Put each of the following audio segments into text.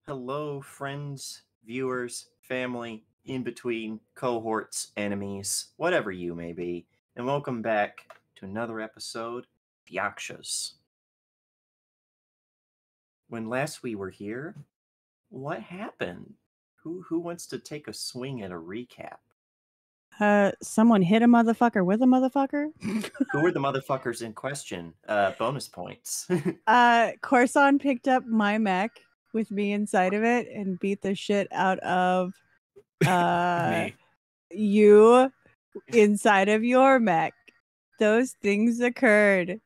Hello, friends, viewers, family, in between, cohorts, enemies, whatever you may be, and welcome back to another episode of Yakshas. When last we were here, what happened? Who wants to take a swing at a recap? Someone hit a motherfucker with a motherfucker? Who were the motherfuckers in question? Bonus points. Corson picked up my mech with me inside of it and beat the shit out of Me. you inside of your mech. Those things occurred.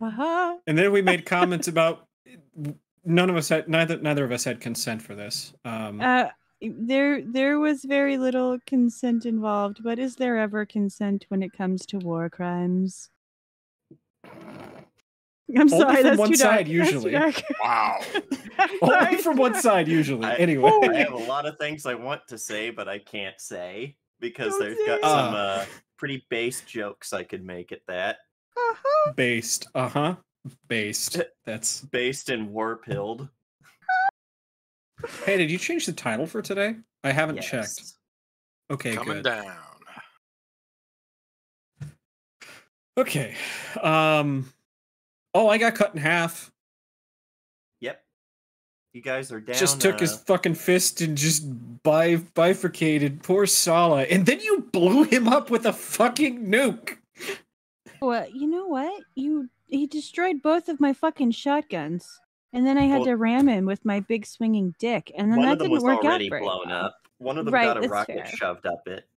Uh-huh. And then we made comments about neither of us had consent for this. There was very little consent involved, but is there ever consent when it comes to war crimes? I'm sorry, from that's one too dark. side, usually. That's too dark. Wow. Only from one side, usually. Anyway. I have a lot of things I want to say, but I can't say because Don't there's say got it. some pretty base jokes I could make at that. Based. Based. That's Based and war-pilled. Hey, did you change the title for today? I haven't Yes. checked. Okay, Coming good. down. Okay. Oh, I got cut in half. Yep. You guys are down. Just took his fucking fist and just bifurcated poor Sala, and then you blew him up with a fucking nuke. Well, you know what? He destroyed both of my fucking shotguns, and then I had Well, to ram him with my big swinging dick, and then one that of them didn't was work already out very blown well. up. One of them Right, got a that's rocket fair. shoved up it.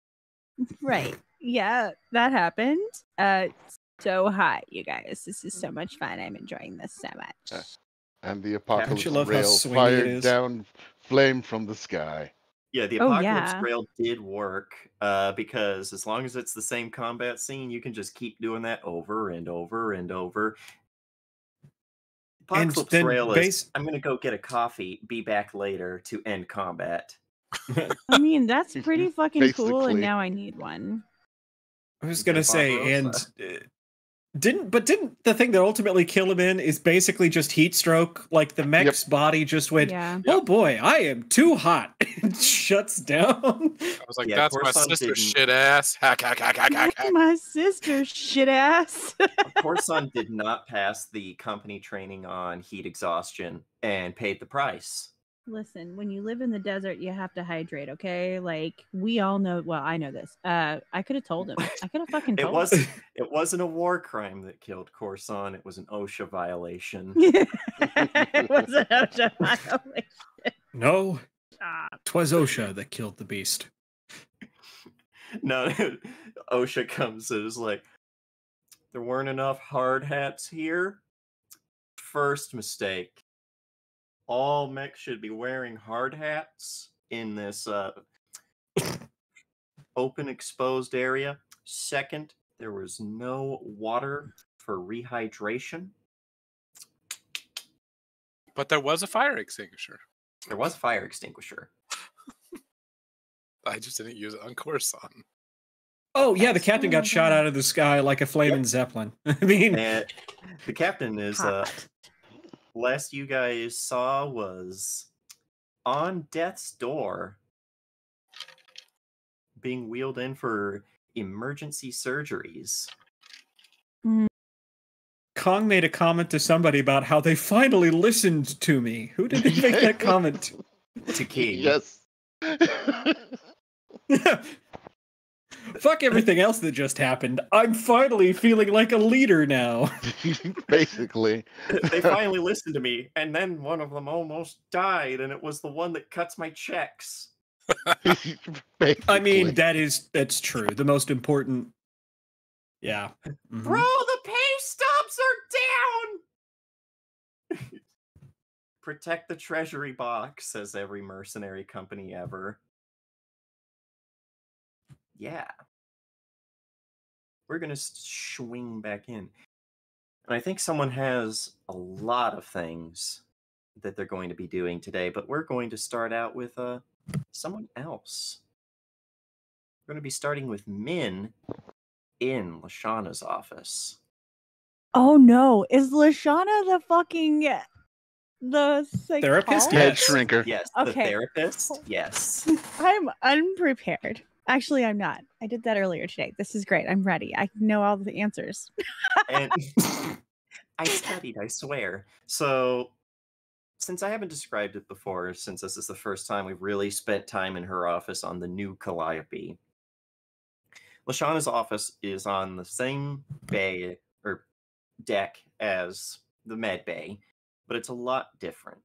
Right? Yeah, that happened. So hot, you guys. This is so much fun. I'm enjoying this so much. And the Don't apocalypse you love how rail swingy it fired is? down flame from the sky. Yeah, the Oh, apocalypse yeah. rail did work because as long as it's the same combat scene, you can just keep doing that over and over and over. And Apocalypse then rail is, I'm going to go get a coffee, be back later to end combat. I mean, that's pretty fucking cool, and Basically. now I need one. I was Is gonna that say, and Barbarossa? didn't the thing that ultimately killed him is basically just heat stroke? Like the mech's body just went, Yeah. oh boy, I am too hot, and shuts down. I was like, Yeah, that's my Coruscant sister didn't- shit ass. Hack, hack, hack, hack, hack, hack. My sister, shit ass. Coruscant did not pass the company training on heat exhaustion and paid the price. Listen, when you live in the desert, you have to hydrate, okay? Like, we all know. Well, I know this. I could have told him. I could have fucking told him. It wasn't a war crime that killed Coruscant. It was an OSHA violation. It was an OSHA violation. No, Stop. 'twas OSHA that killed the beast. No, OSHA comes and is like, there weren't enough hard hats here. First mistake. All mechs should be wearing hard hats in this open exposed area. Second, there was no water for rehydration. But there was a fire extinguisher. There was a fire extinguisher. I just didn't use it on Coruscant. Oh yeah, the captain got shot out of the sky like a flaming zeppelin. I mean, And the captain is Hot. last you guys saw was on death's door, being wheeled in for emergency surgeries. Kong made a comment to somebody about how they finally listened to me. Who did they make that comment To King. Yes. to? Fuck everything else that just happened. I'm finally feeling like a leader now. Basically. They finally listened to me, and then one of them almost died, and it was the one that cuts my checks. I mean, that's true. The most important. Yeah. Mhm. Bro, the pay stubs are down! Protect the treasury box, says every mercenary company ever. Yeah. We're gonna swing back in. And I think someone has a lot of things that they're going to be doing today, but we're going to start out with someone else. We're going to be starting with Min in Lashana's office. Oh no, is Lashana the fucking The Therapist? psychologist? Head Yes. shrinker. Yes, the Okay. therapist. Yes. I'm unprepared. Actually, I'm not. I did that earlier today. This is great. I'm ready. I know all the answers. And I studied, I swear. So, since I haven't described it before, since this is the first time we've really spent time in her office on the new Calliope, Lashana's office is on the same bay or deck as the med bay, but it's a lot different.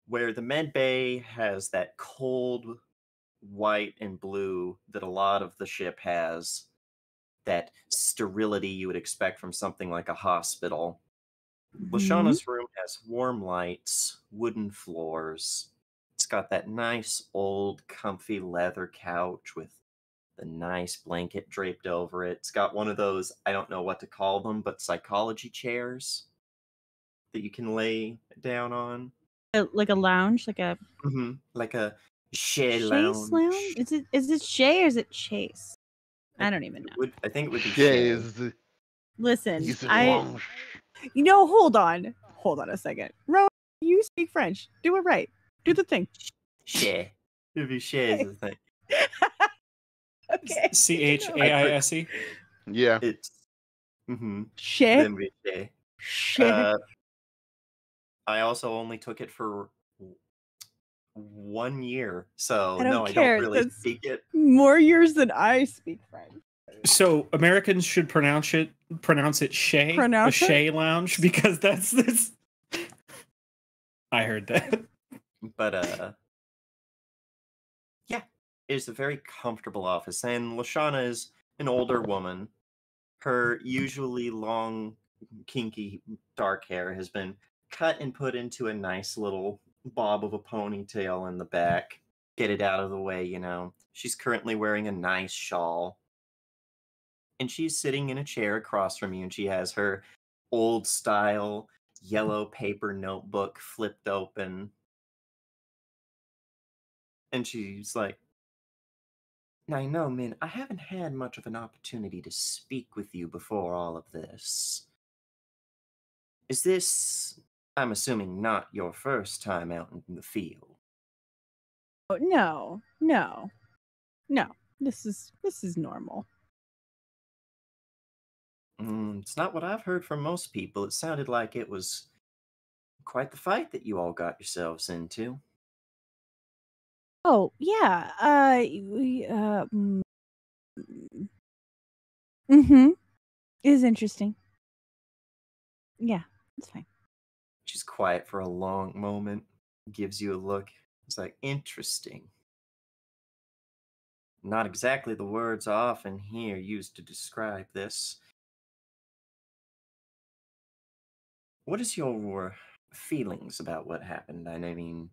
Where the med bay has that cold white and blue that a lot of the ship has, that sterility you would expect from something like a hospital. Lashana's room has warm lights, wooden floors. It's got that nice old comfy leather couch with the nice blanket draped over it. It's got one of those, I don't know what to call them, but psychology chairs that you can lay down on. Like a lounge, like a Like a Shea Chase lounge. lounge? Is it Shay or is it Chase? I don't even know. I think it would be Shay Shea. is the Listen, he's the I wrong. hold on a second. Ro, you speak French. Do it right. Do the thing. Shea. It would be Shea is the thing. Okay. CHAISE. Yeah. It's Shay. then we Shea. Shay. I also only took it for 1 year, so I don't no, I care. don't really That's speak it. more years than I speak French. So Americans should pronounce it Shay, Pronounce a Shay lounge, because that's this. I heard that. But yeah, it's a very comfortable office, and Lashana is an older woman. Her usually long, kinky, dark hair has been cut and put into a nice little bob of a ponytail in the back. Get it out of the way, you know. She's currently wearing a nice shawl. And she's sitting in a chair across from you, and she has her old style yellow paper notebook flipped open. And she's like, "Now, you know, Min, I haven't had much of an opportunity to speak with you before all of this. Is this, I'm assuming, not your first time out in the field?" Oh, no. This is normal. It's not what I've heard from most people. It sounded like it was quite the fight that you all got yourselves into. Oh, yeah. It is interesting. Yeah, it's fine. She's quiet for a long moment, gives you a look. It's like, interesting. Not exactly the words I often hear used to describe this. What is your feelings about what happened? I mean,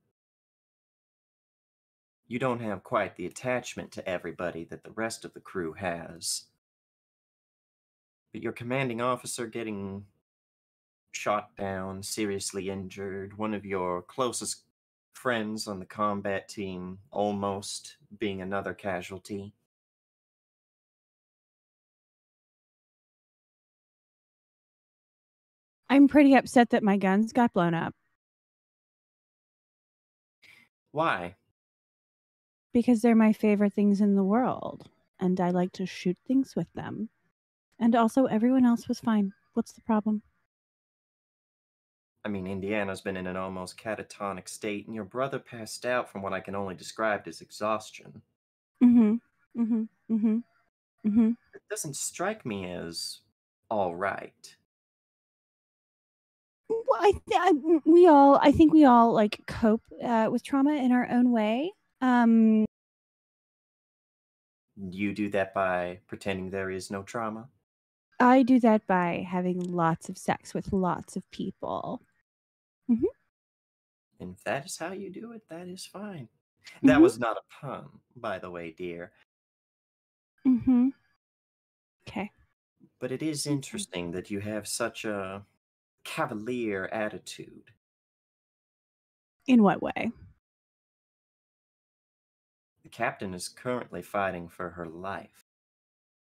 you don't have quite the attachment to everybody that the rest of the crew has. But your commanding officer getting shot down, seriously injured, one of your closest friends on the combat team almost being another casualty. I'm pretty upset that my guns got blown up Why? because they're my favorite things in the world, and I like to shoot things with them. And also, everyone else was fine. What's the problem? I mean, Indiana's been in an almost catatonic state, and your brother passed out from what I can only describe as exhaustion. It doesn't strike me as all right. Well, I think we all like cope with trauma in our own way. You do that by pretending there is no trauma? I do that by having lots of sex with lots of people. And if that is how you do it, that is fine. That was not a pun, by the way, dear. Okay. But it is interesting that you have such a cavalier attitude. In what way? The captain is currently fighting for her life.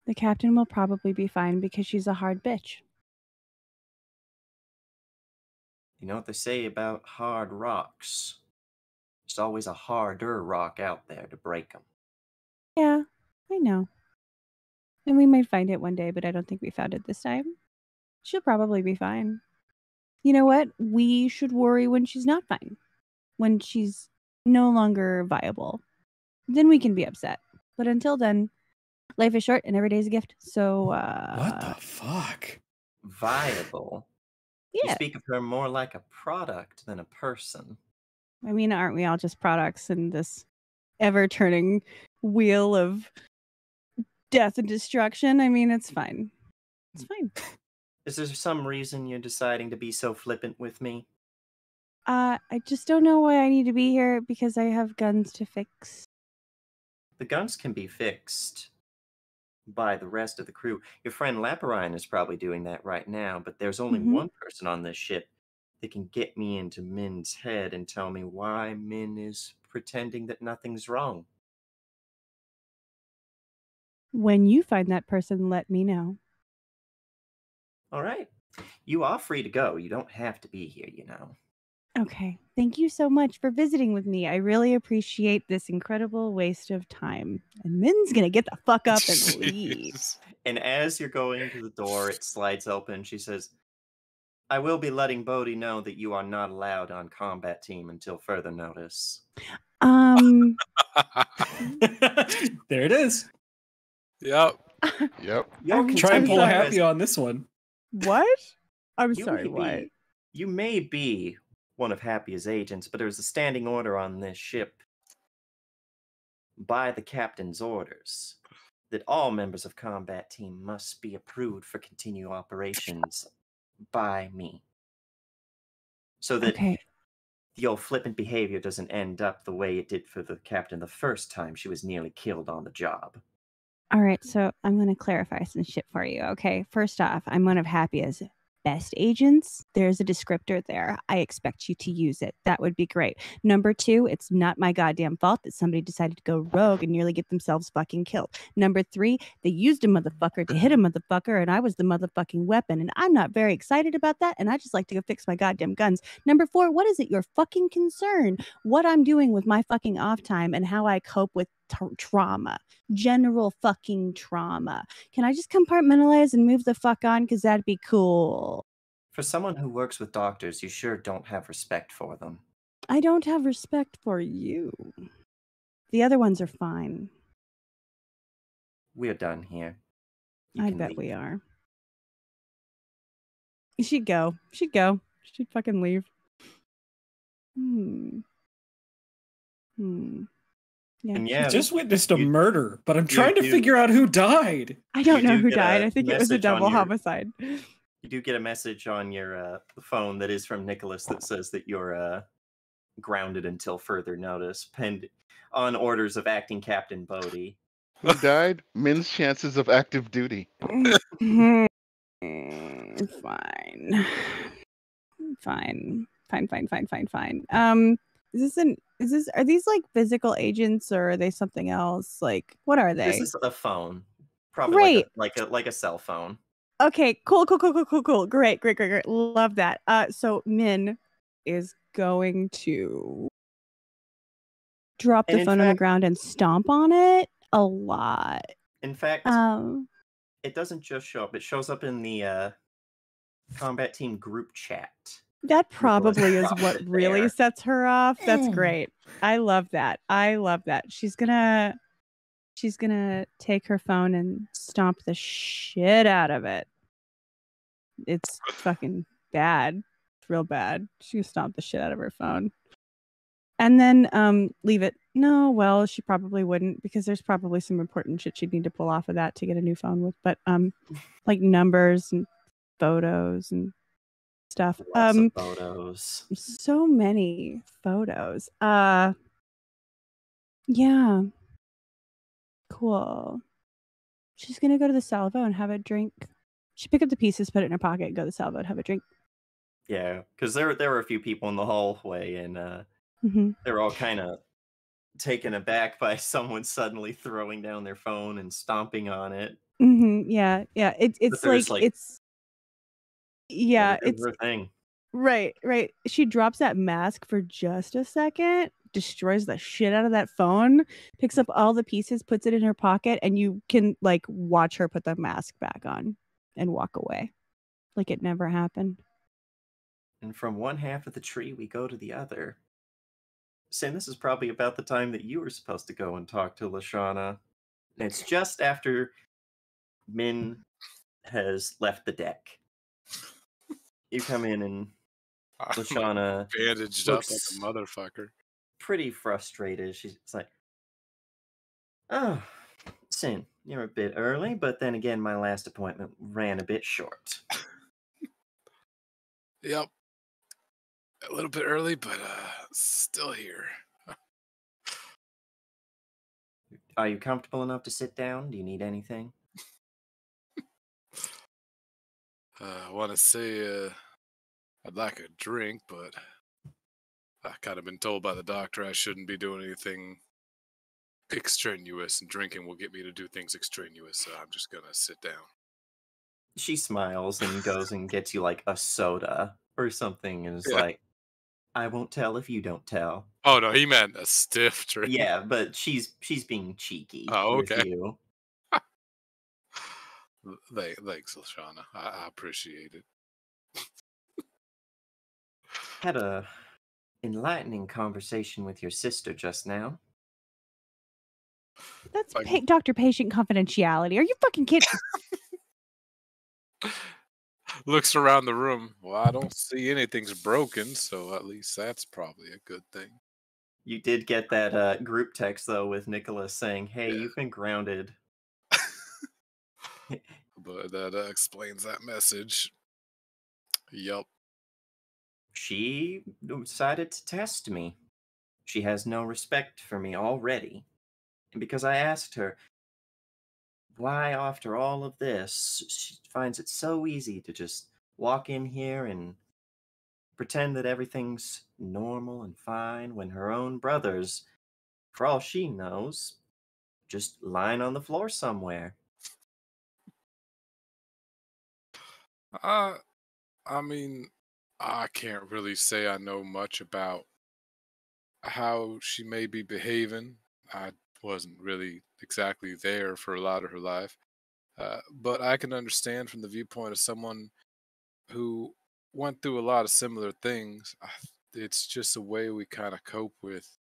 The captain will probably be fine because she's a hard bitch. You know what they say about hard rocks? There's always a harder rock out there to break them. Yeah, I know. And we might find it one day, but I don't think we found it this time. She'll probably be fine. You know what? We should worry when she's not fine. When she's no longer viable. Then we can be upset. But until then, life is short and every day is a gift. So, What the fuck? Viable? You yeah. speak of her more like a product than a person. I mean, aren't we all just products in this ever-turning wheel of death and destruction? I mean, it's fine. It's fine. Is there some reason you're deciding to be so flippant with me? I just don't know why I need to be here because I have guns to fix. The guns can be fixed by the rest of the crew. Your friend Laparine is probably doing that right now, but there's only one person on this ship that can get me into Min's head and tell me why Min is pretending that nothing's wrong. When you find that person, let me know. All right. You are free to go. You don't have to be here, you know. Okay. Thank you so much for visiting with me. I really appreciate this incredible waste of time. And Min's gonna get the fuck up and leave. Jeez. And as you're going to the door, it slides open. She says, I will be letting Bodhi know that you are not allowed on combat team until further notice. Um, There it is. Yep. Yep. Try and pull a sorry. happy on this one. What? I'm You sorry, may what? be- You may be one of Happy's agents, but there's a standing order on this ship by the captain's orders that all members of combat team must be approved for continued operations by me. So that Okay. the old flippant behavior doesn't end up the way it did for the captain the first time she was nearly killed on the job. All right, so I'm going to clarify some shit for you, okay? First off, I'm one of Happy's best agents. There's a descriptor there. I expect you to use it. That would be great. Number two, it's not my goddamn fault that somebody decided to go rogue and nearly get themselves fucking killed. Number three, they used a motherfucker to hit a motherfucker, and I was the motherfucking weapon, and I'm not very excited about that, and I just like to go fix my goddamn guns. Number four, what is it your fucking concern? What I'm doing with my fucking off time and how I cope with trauma. General fucking trauma. Can I just compartmentalize and move the fuck on? Because that'd be cool. For someone who works with doctors, you sure don't have respect for them. I don't have respect for you. The other ones are fine. We're done here. You I can bet leave. we are. She'd go. She'd go. She'd fucking leave. Yeah. And I yeah, just witnessed a you- murder, but I'm trying to do- figure out who died. I don't you know do who get died. a I think it was a message on double your- homicide. you do get a message on your phone that is from Nicholas that says that you're grounded until further notice, on orders of Acting Captain Bodhi. Who died? Min's chances of active duty. Fine. Are these like physical agents or are they something else? Like, what are they? This is a phone, probably Great. like a cell phone. Okay, cool. Great. Love that. So Min is going to drop And the in phone on the fact- ground and stomp on it a lot. In fact, Um, it doesn't just show up; it shows up in the combat team group chat. that probably is drop what it really there. sets her off. That's great. I love that. She's gonna take her phone and stomp the shit out of it. It's fucking bad. It's real bad. She's gonna stomp the shit out of her phone. And then leave it. No, well, she probably wouldn't because there's probably some important shit she'd need to pull off of that to get a new phone with. But like numbers and photos and stuff. Lots of photos. So many photos. Yeah. Cool. She's gonna go to the salvo and have a drink. She pick up the pieces, put it in her pocket, go to the salvo and have a drink. Yeah, because there were a few people in the hallway, and Mm-hmm. they're all kind of taken aback by someone suddenly throwing down their phone and stomping on it. Mm-hmm. Yeah. It's there's, like like, it's. Yeah, Never do it's her thing. Right, right. She drops that mask for just a second, destroys the shit out of that phone, picks up all the pieces, puts it in her pocket, and you can like watch her put the mask back on and walk away like it never happened. And from one half of the tree, we go to the other. Sam, this is probably about the time that you were supposed to go and talk to Lashana. And it's just after Min has left the deck. You come in and I'm Lashana bandaged up like looks a motherfucker. pretty frustrated. She's like, "Oh, Sin, you're a bit early, but then again, my last appointment ran a bit short." Yep. A little bit early, but still here. Are you comfortable enough to sit down? Do you need anything? I want to say I'd like a drink, but I kind of been told by the doctor I shouldn't be doing anything extraneous, and drinking will get me to do things extraneous, so I'm just gonna sit down. She smiles and goes and gets you like a soda or something and is Yeah. like, "I won't tell if you don't tell." Oh no, he meant a stiff drink. Yeah, but she's being cheeky Oh, with okay. you. Thanks, Lashana. I appreciate it. Had a enlightening conversation with your sister just now. That's Like- doctor-patient confidentiality. Are you fucking kidding? Looks around the room. Well, I don't see anything's broken, so at least that's probably a good thing. You did get that group text though with Nicholas saying, "Hey, Yeah. you've been grounded." But that explains that message. Yep. She decided to test me. She has no respect for me already. And because I asked her why, after all of this, she finds it so easy to just walk in here and pretend that everything's normal and fine when her own brothers, for all she knows, just lying on the floor somewhere. I mean, I can't really say I know much about how she may be behaving. I wasn't really exactly there for a lot of her life. But I can understand from the viewpoint of someone who went through a lot of similar things. It's just a way we kind of cope with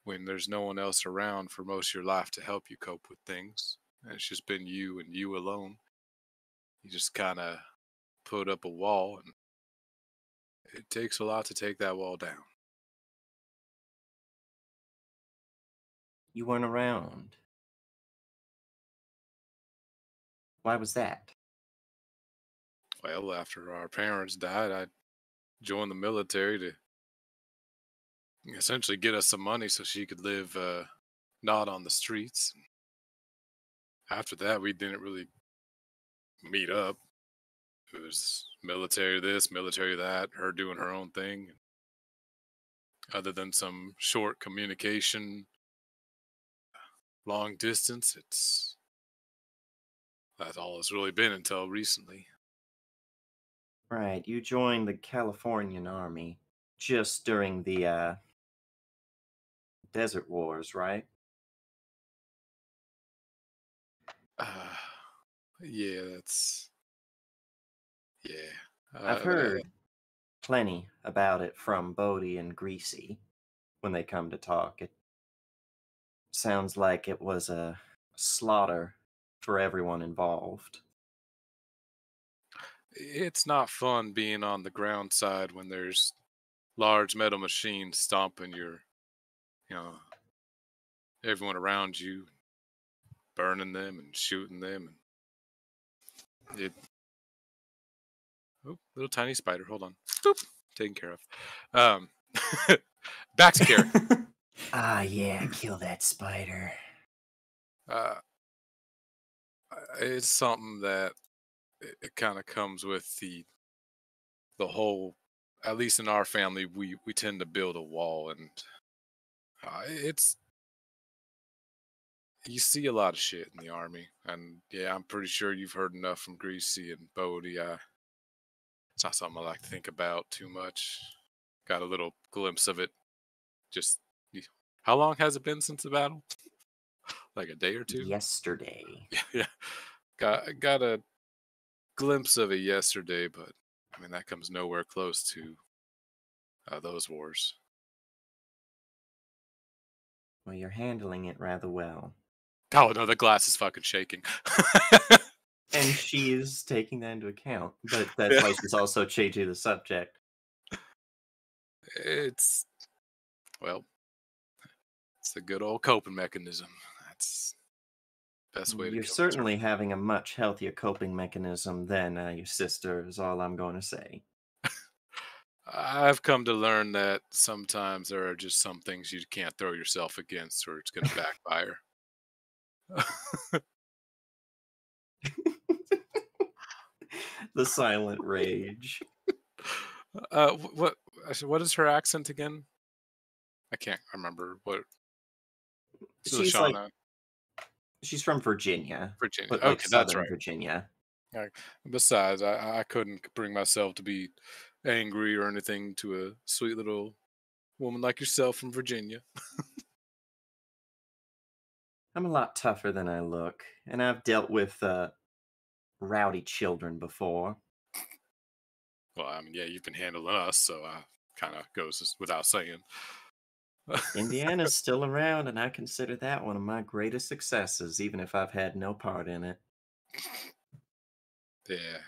when there's no one else around for most of your life to help you cope with things. And it's just been you and you alone. You just kind of put up a wall, and it takes a lot to take that wall down. You weren't around. Why was that? Well, after our parents died, I joined the military to essentially get us some money so she could live not on the streets. After that, we didn't really meet up. It was military this, military that, her doing her own thing. Other than some short communication, long distance, that's all it's really been until recently. Right, you joined the Californian Army just during the Desert Wars, right? Uh, yeah, that's yeah. I've heard plenty about it from Bodie and Greasy when they come to talk. It sounds like it was a slaughter for everyone involved. It's not fun being on the ground side when there's large metal machines stomping you know, everyone around you, burning them and shooting them, and it. Oh, little tiny spider. Hold on. Boop. Taken care of. Um, back to character. Ah, yeah, kill that spider. Uh, it's something that it kind of comes with the whole. At least in our family, we tend to build a wall, and it's you see a lot of shit in the army, and yeah, I'm pretty sure you've heard enough from Greasy and Bodie. It's not something I like to think about too much. Got a little glimpse of it. Just how long has it been since the battle? Like a day or two? Yesterday. Yeah. Got a glimpse of it yesterday, but I mean that comes nowhere close to those wars. Well, you're handling it rather well. Oh no, the glass is fucking shaking. And she's taking that into account. But that's Yeah. why she's also changing the subject. It's well, it's a good old coping mechanism. That's the best way to You're kill the certainly having a much healthier coping mechanism than your sister, is all I'm going to say. I've come to learn that sometimes there are just some things you can't throw yourself against, or it's going to backfire. The silent rage. What is her accent again? I can't remember what. She's like, Shauna, she's from Virginia, Virginia. but like Okay, that's Southern right. Virginia. Besides, I couldn't bring myself to be angry or anything to a sweet little woman like yourself from Virginia. I'm a lot tougher than I look, and I've dealt with rowdy children before. Well, I mean, yeah, you've been handling us, so kind of goes without saying. Indiana's still around, and I consider that one of my greatest successes, even if I've had no part in it. Yeah.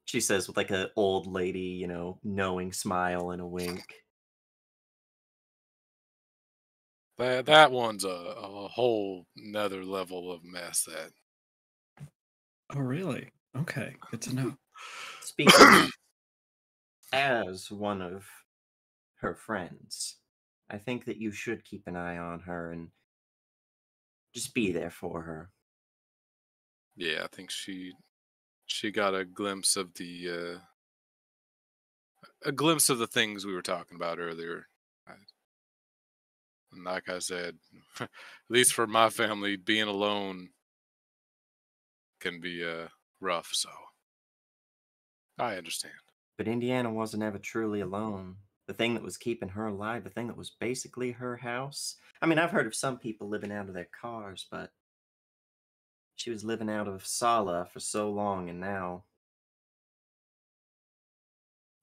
She says with like an old lady, knowing smile and a wink. That one's a whole nother level of mess. That Oh, really? Okay, good to know. Speaking as one of her friends, I think that you should keep an eye on her and just be there for her. Yeah, I think she got a glimpse of the things we were talking about earlier. And like I said, at least for my family, being alone can be rough. So I understand. But Indiana wasn't ever truly alone. The thing that was keeping her alive, the thing that was basically her house. I mean, I've heard of some people living out of their cars, but she was living out of Sala for so long, and now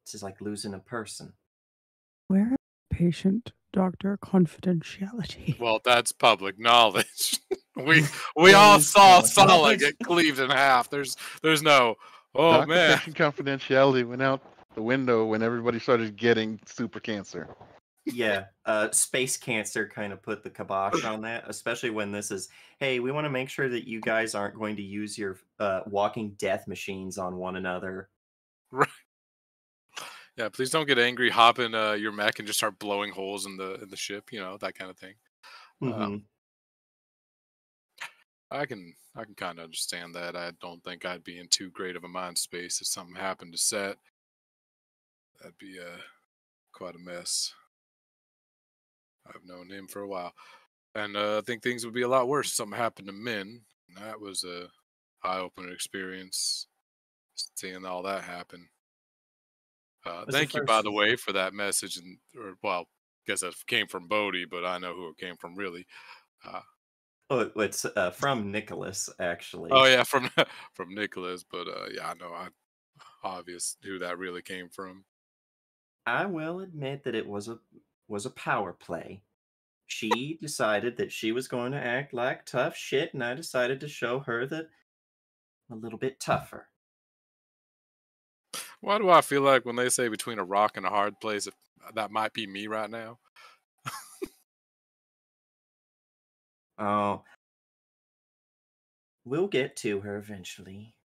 it's just like losing a person. Where is patient doctor confidentiality? Well, that's public knowledge. we all saw Sala get cleaved in half. There's no. Oh Doctor man. patient confidentiality went out the window when everybody started getting super cancer. Yeah, space cancer kind of put the kibosh on that, especially when this is, hey, we want to make sure that you guys aren't going to use your walking death machines on one another. Right. Yeah, please don't get angry. Hop in your mech and just start blowing holes in the ship. That kind of thing. Mm-hmm. I can kind of understand that. I don't think I'd be in too great of a mind space if something happened to Set. That'd be quite a mess. I've known him for a while, and I think things would be a lot worse if something happened to Min. That was a eye-opener experience, seeing all that happen. Thank you, by the way, for that message, I guess that came from Bodhi, but I know who it came from, really. Oh, it's from Nicholas, actually. Oh yeah, from Nicholas, but yeah, I know, obvious who that really came from. I will admit that it was a power play. She decided that she was going to act like tough shit, and I decided to show her that a little bit tougher. Why do I feel like when they say between a rock and a hard place, that might be me right now? Oh, we'll get to her eventually.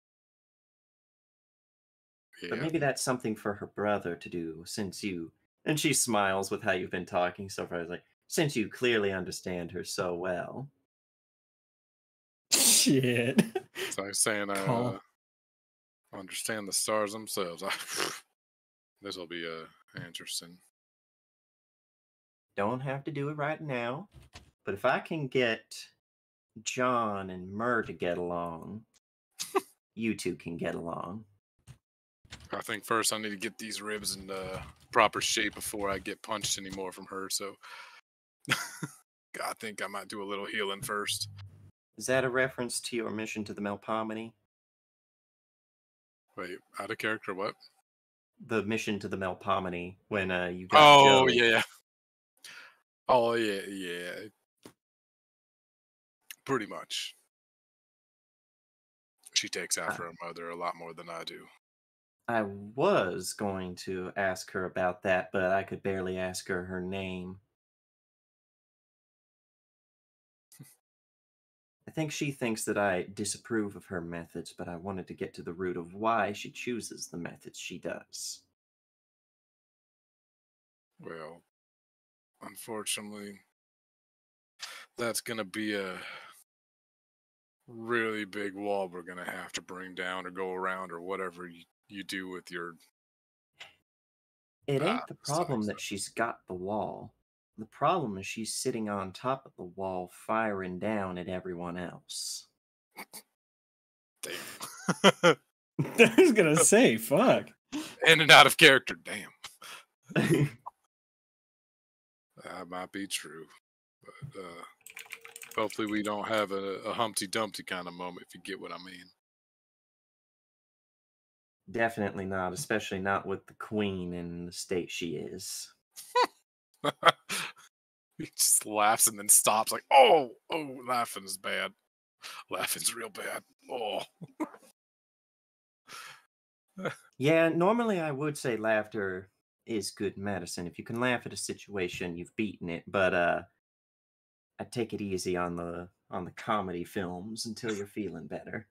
Yeah. But maybe that's something for her brother to do, since you... And she smiles with how you've been talking so far. It's like, since you clearly understand her so well. Shit. It's like saying I understand the stars themselves. This will be interesting. Don't have to do it right now. But if I can get John and Mur to get along, you two can get along. I think first I need to get these ribs in proper shape before I get punched anymore from her. So I think I might do a little healing first. Is that a reference to your mission to the Melpomene? Wait, out of character? What? The mission to the Melpomene when you got Oh Joe. yeah. Oh yeah, yeah. Pretty much. She takes after her mother a lot more than I do. I was going to ask her about that, but I could barely ask her name. I think she thinks that I disapprove of her methods, but I wanted to get to the root of why she chooses the methods she does. Well, unfortunately, that's gonna be a really big wall we're gonna have to bring down or go around or whatever you do with your It ain't the problem size. that she's got the wall. The problem is she's sitting on top of the wall, firing down at everyone else. Damn. I was gonna say, fuck. In and out of character, damn. That might be true. But hopefully we don't have a Humpty Dumpty kind of moment, if you get what I mean. Definitely not, especially not with the queen in the state she is. He just laughs and then stops like, oh, laughing is bad. Laughing's real bad. Oh. Yeah, normally I would say laughter is good medicine. If you can laugh at a situation, you've beaten it. But I take it easy on the comedy films until you're feeling better.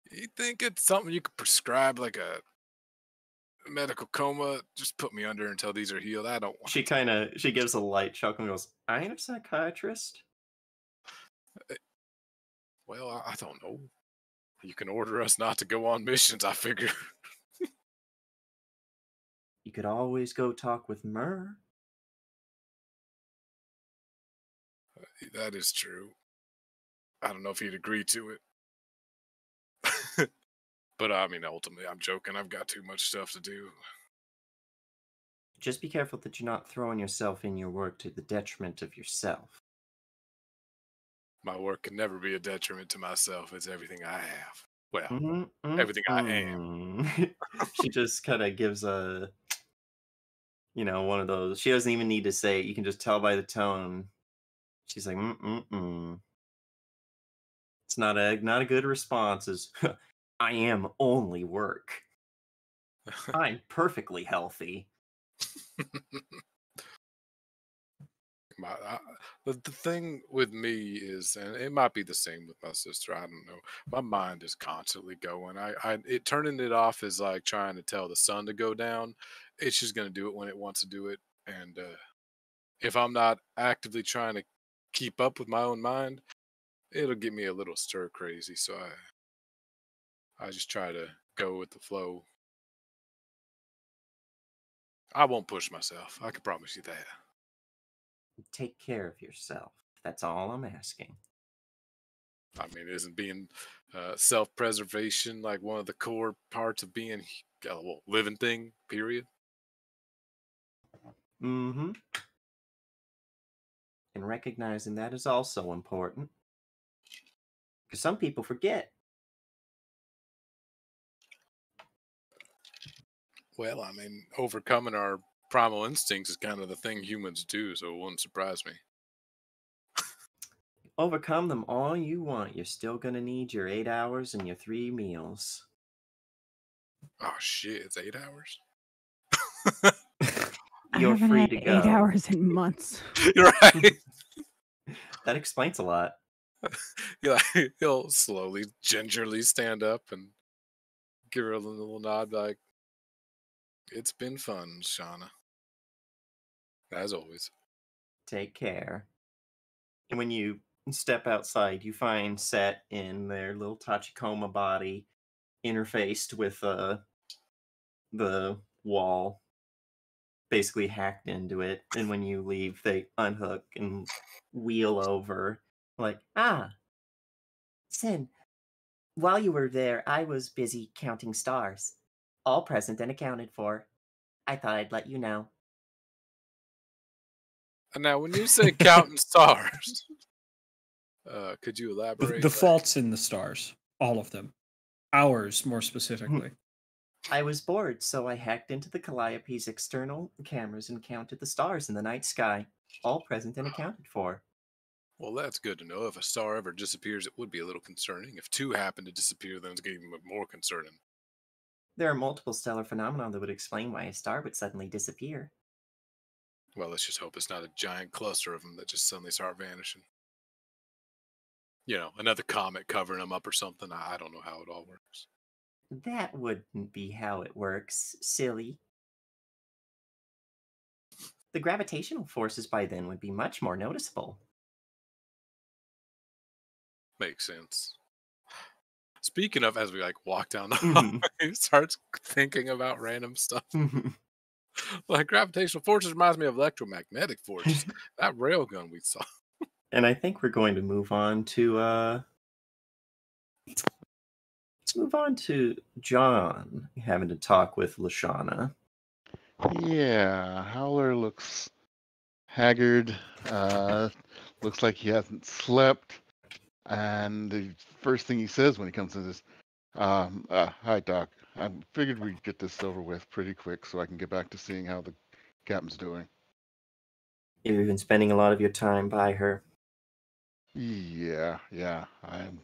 You think it's something you could prescribe, like a medical coma? Just put me under until these are healed. I don't want She gives a light chuckle and goes, I ain't a psychiatrist. Well, I don't know. You can order us not to go on missions, I figure. You could always go talk with Myrrh. That is true. I don't know if he'd agree to it. But I mean, ultimately, I'm joking. I've got too much stuff to do. Just be careful that you're not throwing yourself in your work to the detriment of yourself. My work can never be a detriment to myself. It's everything I have. Well, everything I am. She just kind of gives a, one of those. She doesn't even need to say it. You can just tell by the tone. She's like, It's not a good response. Is I am only work. I'm perfectly healthy. The thing with me is, and it might be the same with my sister, I don't know. My mind is constantly going. Turning it off is like trying to tell the sun to go down. It's just going to do it when it wants to do it. And if I'm not actively trying to keep up with my own mind, it'll get me a little stir crazy. So I just try to go with the flow. I won't push myself. I can promise you that. Take care of yourself. That's all I'm asking. I mean, isn't being self-preservation like one of the core parts of being a living thing, period? Mm-hmm. And recognizing that is also important. Because some people forget. Well, I mean, overcoming our primal instincts is kind of the thing humans do, so it wouldn't surprise me. Overcome them all you want. You're still going to need your 8 hours and your 3 meals. Oh, shit, it's 8 hours? You're I haven't free had to 8 go. hours in months. You're right. That explains a lot. He'll slowly, gingerly stand up and give her a little nod, like, it's been fun, Shauna. As always. Take care. And when you step outside, you find Set in their little Tachikoma body interfaced with the wall, basically hacked into it. And when you leave, they unhook and wheel over. Like, Sin, while you were there, I was busy counting stars. All present and accounted for. I thought I'd let you know. And now, when you say counting stars, could you elaborate? The faults in the stars, all of them. Ours, more specifically. I was bored, so I hacked into the Calliope's external cameras and counted the stars in the night sky. All present and accounted for. Well, that's good to know. If a star ever disappears, it would be a little concerning. If two happen to disappear, then it's getting more concerning. There are multiple stellar phenomena that would explain why a star would suddenly disappear. Well, let's just hope it's not a giant cluster of them that just suddenly start vanishing. You know, another comet covering them up or something. I don't know how it all works. That wouldn't be how it works, silly. The gravitational forces by then would be much more noticeable. Makes sense. Speaking of, as we like walk down the Mhm. hallway, he starts thinking about random stuff. Like gravitational forces reminds me of electromagnetic forces. That railgun we saw. And I think we're going to move on to let's move on to John having to talk with Lashana. Yeah, Howler looks haggard. Looks like he hasn't slept. And the first thing he says when he comes in is, "Hi, Doc. I figured we'd get this over with pretty quick so I can get back to seeing how the captain's doing." You've been spending a lot of your time by her. Yeah. I'm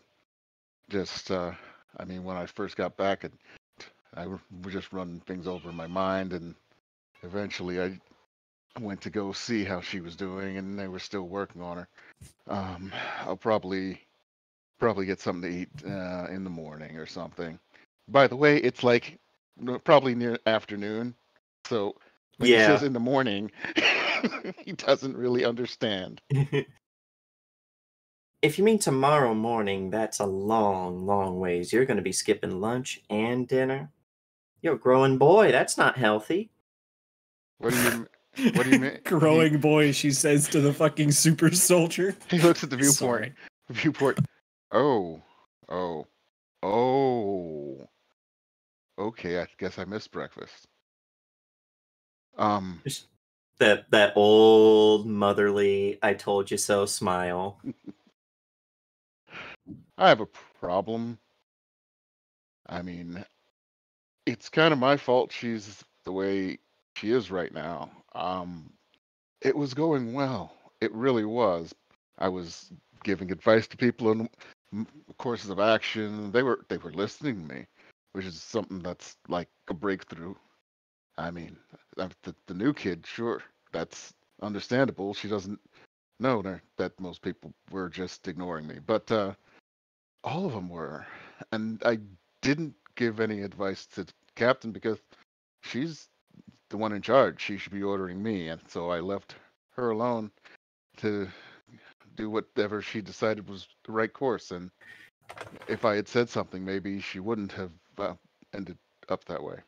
just, I mean, when I first got back, I was just running things over in my mind, and eventually I went to go see how she was doing, and they were still working on her. I'll probably get something to eat in the morning or something. By the way, it's like probably near afternoon, so when he says Yeah. in the morning, he doesn't really understand. If you mean tomorrow morning, that's a long, long ways. You're going to be skipping lunch and dinner. You're a growing boy. That's not healthy. What do you mean? Growing boy, she says to the fucking super soldier. He looks at the viewport. Sorry. Viewport. Oh. Okay, I guess I missed breakfast. Just that old motherly "I told you so" smile. I have a problem. I mean, it's kind of my fault she's the way she is right now. It was going well. It really was. I was giving advice to people in courses of action. They were listening to me, which is something that's like a breakthrough. I mean, the new kid, sure, that's understandable. She doesn't know that most people were just ignoring me, but all of them were, and I didn't give any advice to the captain because she's the one in charge. She should be ordering me, and so I left her alone to do whatever she decided was the right course. And if I had said something, maybe she wouldn't have ended up that way.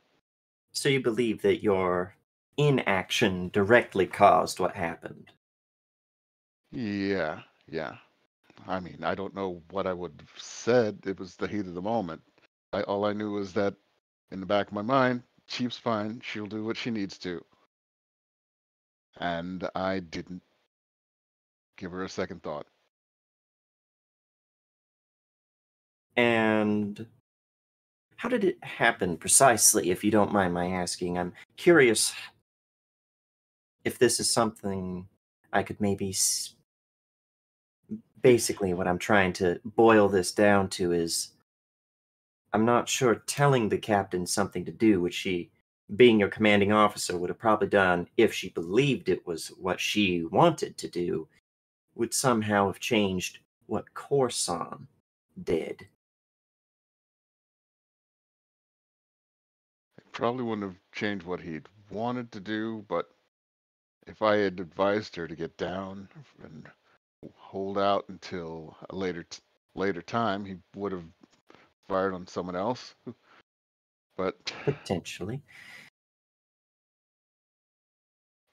So you believe that your inaction directly caused what happened? Yeah. I mean, I don't know what I would have said. It was the heat of the moment. All I knew was that in the back of my mind, Chief's fine. She'll do what she needs to. And I didn't give her a second thought. And how did it happen precisely, if you don't mind my asking? I'm curious if this is something I could maybe basically what I'm trying to boil this down to is I'm not sure telling the captain something to do, which she, being your commanding officer, would have probably done if she believed it was what she wanted to do, would somehow have changed what Corson did. It probably wouldn't have changed what he'd wanted to do, but if I had advised her to get down and hold out until a later time, he would have fired on someone else. But Potentially.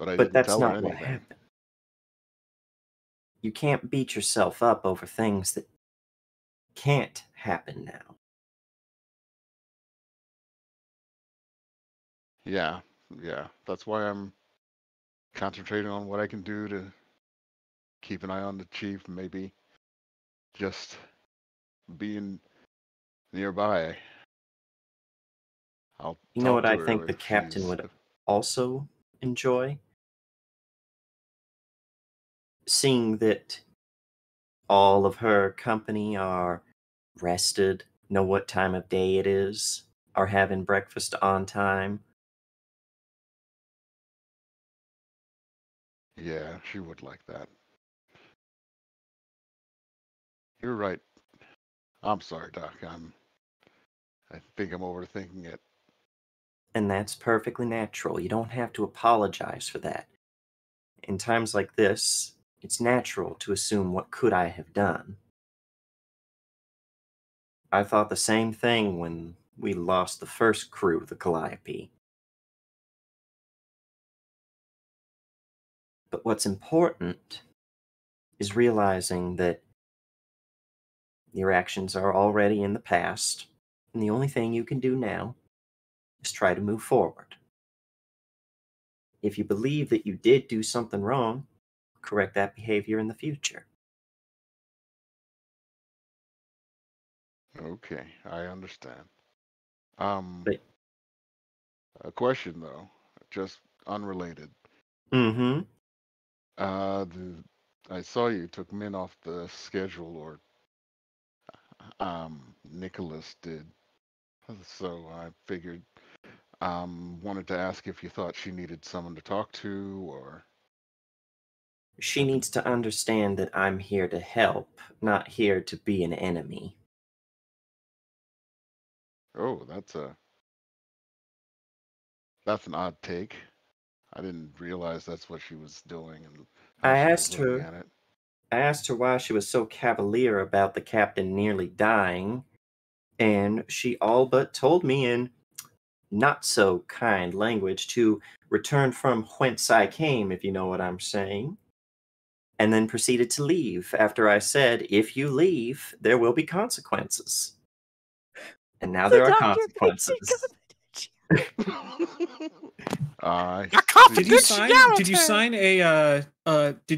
I But didn't that's tell her not what anything. happened. You can't beat yourself up over things that can't happen now. Yeah, yeah. That's why I'm concentrating on what I can do to keep an eye on the chief, maybe just being nearby. I'll You know talk what I to her think the if captain she's. would also enjoy? Seeing that all of her company are rested, know what time of day it is, are having breakfast on time. Yeah, she would like that. You're right. I'm sorry, Doc. I think I'm overthinking it. And that's perfectly natural. You don't have to apologize for that. In times like this, it's natural to assume what could I have done. I thought the same thing when we lost the first crew, the Calliope. But what's important is realizing that your actions are already in the past, and the only thing you can do now is try to move forward. If you believe that you did do something wrong, correct that behavior in the future. Okay, I understand. Um, But, a question though, just unrelated. mm-hmm. The I saw you took Min off the schedule, or Nicholas did. So I figured, wanted to ask if you thought she needed someone to talk to, or. She needs to understand that I'm here to help, not here to be an enemy. Oh, that's an odd take. I didn't realize that's what she was doing and how I she was asked looking her at it. I asked her why she was so cavalier about the captain nearly dying, and she all but told me in not so kind language to return from whence I came, if you know what I'm saying, and then proceeded to leave after I said, if you leave, there will be consequences. And now The there are doctor patient consequences. I Did you see.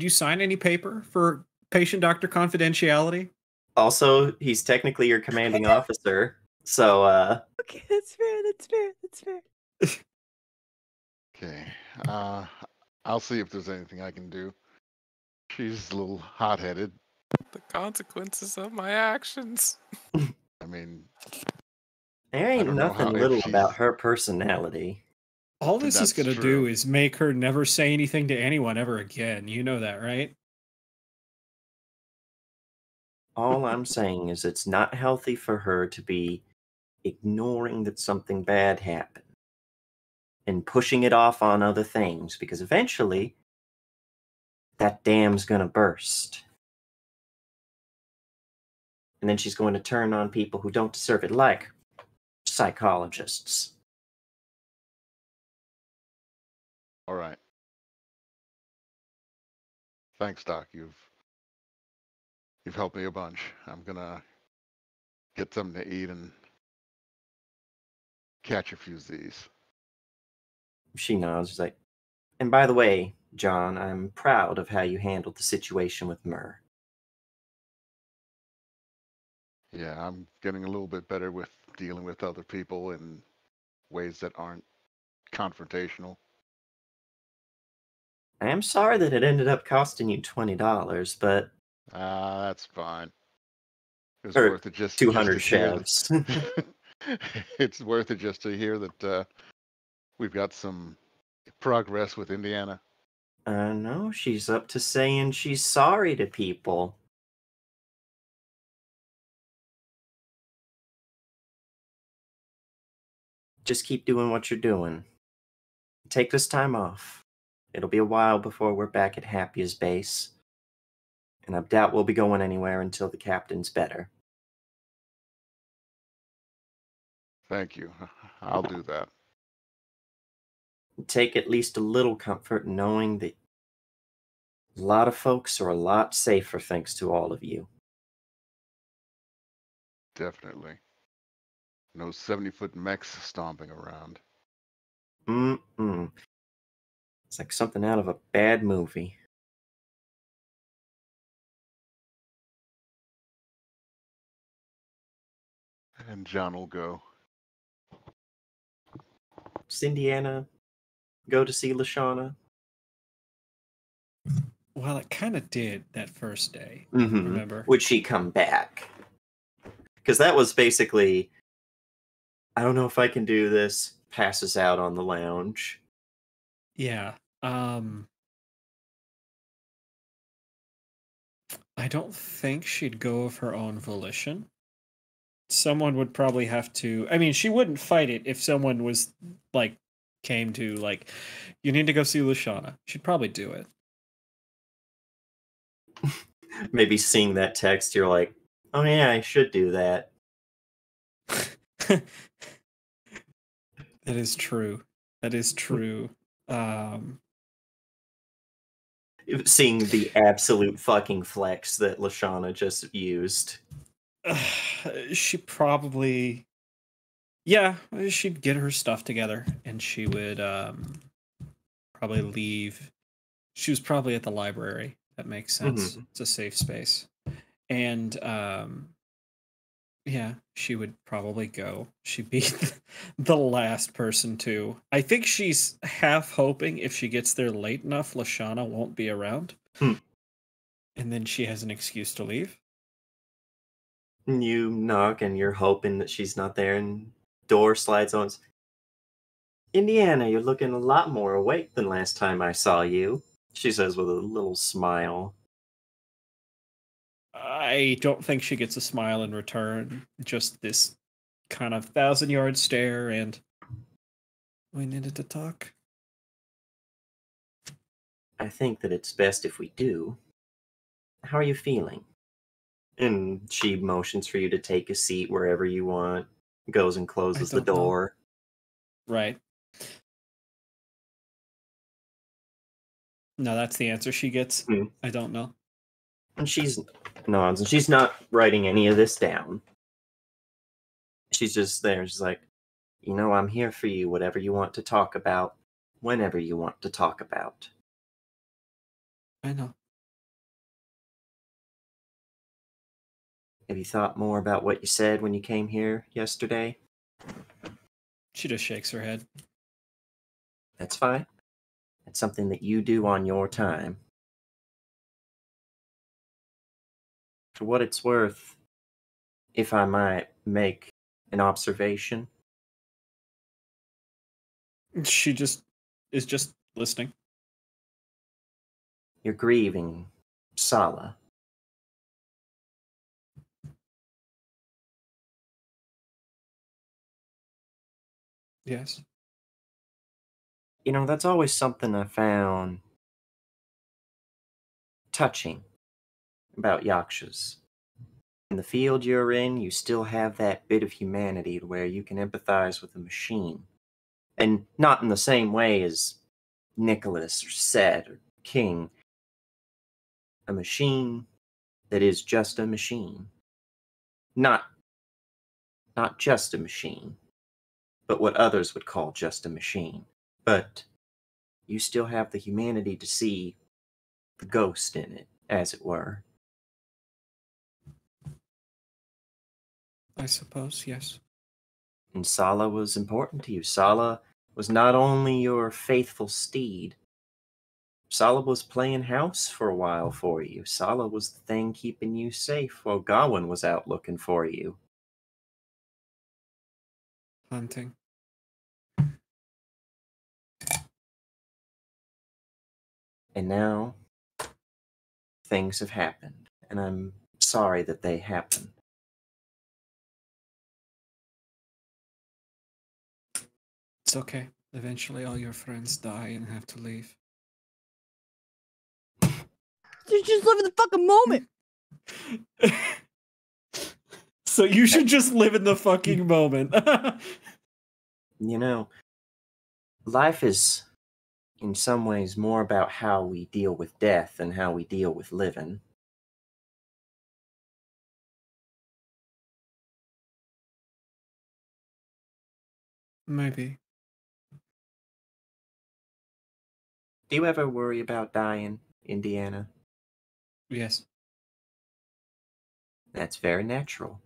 sign any paper for patient doctor confidentiality? Also, he's technically your commanding officer, so Okay, that's fair. That's fair. That's fair. Okay. I'll see if there's anything I can do. She's a little hot-headed. The consequences of my actions. I mean, there I ain't don't know how nothing if little she's. about her personality. All this is That's going to true. do is make her never say anything to anyone ever again. You know that, right? All I'm saying is it's not healthy for her to be ignoring that something bad happened and pushing it off on other things because eventually that dam's going to burst. And then she's going to turn on people who don't deserve it, like psychologists. All right. Thanks, Doc. You've helped me a bunch. I'm gonna get something to eat and catch a few Z's. She nods. She's like, and by the way, John, I'm proud of how you handled the situation with Myrrh. Yeah, I'm getting a little bit better with dealing with other people in ways that aren't confrontational. I am sorry that it ended up costing you $20, but That's fine. It was or worth it just 200 to hear chefs. that. It's worth it just to hear that we've got some progress with Indiana. No, she's up to saying she's sorry to people. Just keep doing what you're doing. Take this time off. It'll be a while before we're back at Happy's base, and I doubt we'll be going anywhere until the captain's better. Thank you. I'll do that. Take at least a little comfort knowing that a lot of folks are a lot safer thanks to all of you. Definitely. No 70-foot mechs stomping around. Mm-mm. It's like something out of a bad movie. And John will go. Does Indiana go to see Lashana? Well, it kind of did that first day. Mm-hmm. Remember? Would she come back? Because that was basically, I don't know if I can do this, passes out on the lounge. Yeah. I don't think she'd go of her own volition. Someone would probably have to. I mean, she wouldn't fight it if someone was like came to like, you need to go see Lashana. She'd probably do it. Maybe seeing that text, you're like, oh yeah, I should do that. That is true. That is true. Seeing the absolute fucking flex that Lashana just used. She probably, yeah, she'd get her stuff together and she would probably leave. She was probably at the library. That makes sense. Mm-hmm. It's a safe space. And yeah, she would probably go. She'd be the last person to. I think she's half hoping if she gets there late enough, Lashana won't be around. And then she has an excuse to leave. You knock and you're hoping that she's not there, and door slides on. Indiana, you're looking a lot more awake than last time I saw you, she says with a little smile. I don't think she gets a smile in return. Just this kind of 1,000-yard stare, and we needed to talk. I think that it's best if we do. How are you feeling? And she motions for you to take a seat wherever you want, goes and closes the don't know. door. Right. No, that's the answer she gets. I don't know. And she's nods, and she's not writing any of this down. She's just there. She's like, you know, I'm here for you, whatever you want to talk about, whenever you want to talk about. I know. Have you thought more about what you said when you came here yesterday? She just shakes her head. That's fine. It's something that you do on your time. For what it's worth, if I might make an observation. She just is just listening. You're grieving Sala. Yes. You know, that's always something I found touching about Yakshas. In the field you're in, you still have that bit of humanity to where you can empathize with a machine. And not in the same way as Nicholas or Set or King. A machine that is just a machine. Not just a machine, but what others would call just a machine. But you still have the humanity to see the ghost in it, as it were. I suppose, yes. And Sala was important to you. Sala was not only your faithful steed, Sala was playing house for a while for you. Sala was the thing keeping you safe while Gawain was out looking for you. Hunting. And now, things have happened, and I'm sorry that they happened. It's okay. Eventually all your friends die and have to leave. You just live in the fucking moment. So you should just live in the fucking moment. You know, life is, in some ways, more about how we deal with death than how we deal with living. Maybe. Do you ever worry about dying, Indiana? Yes. That's very natural.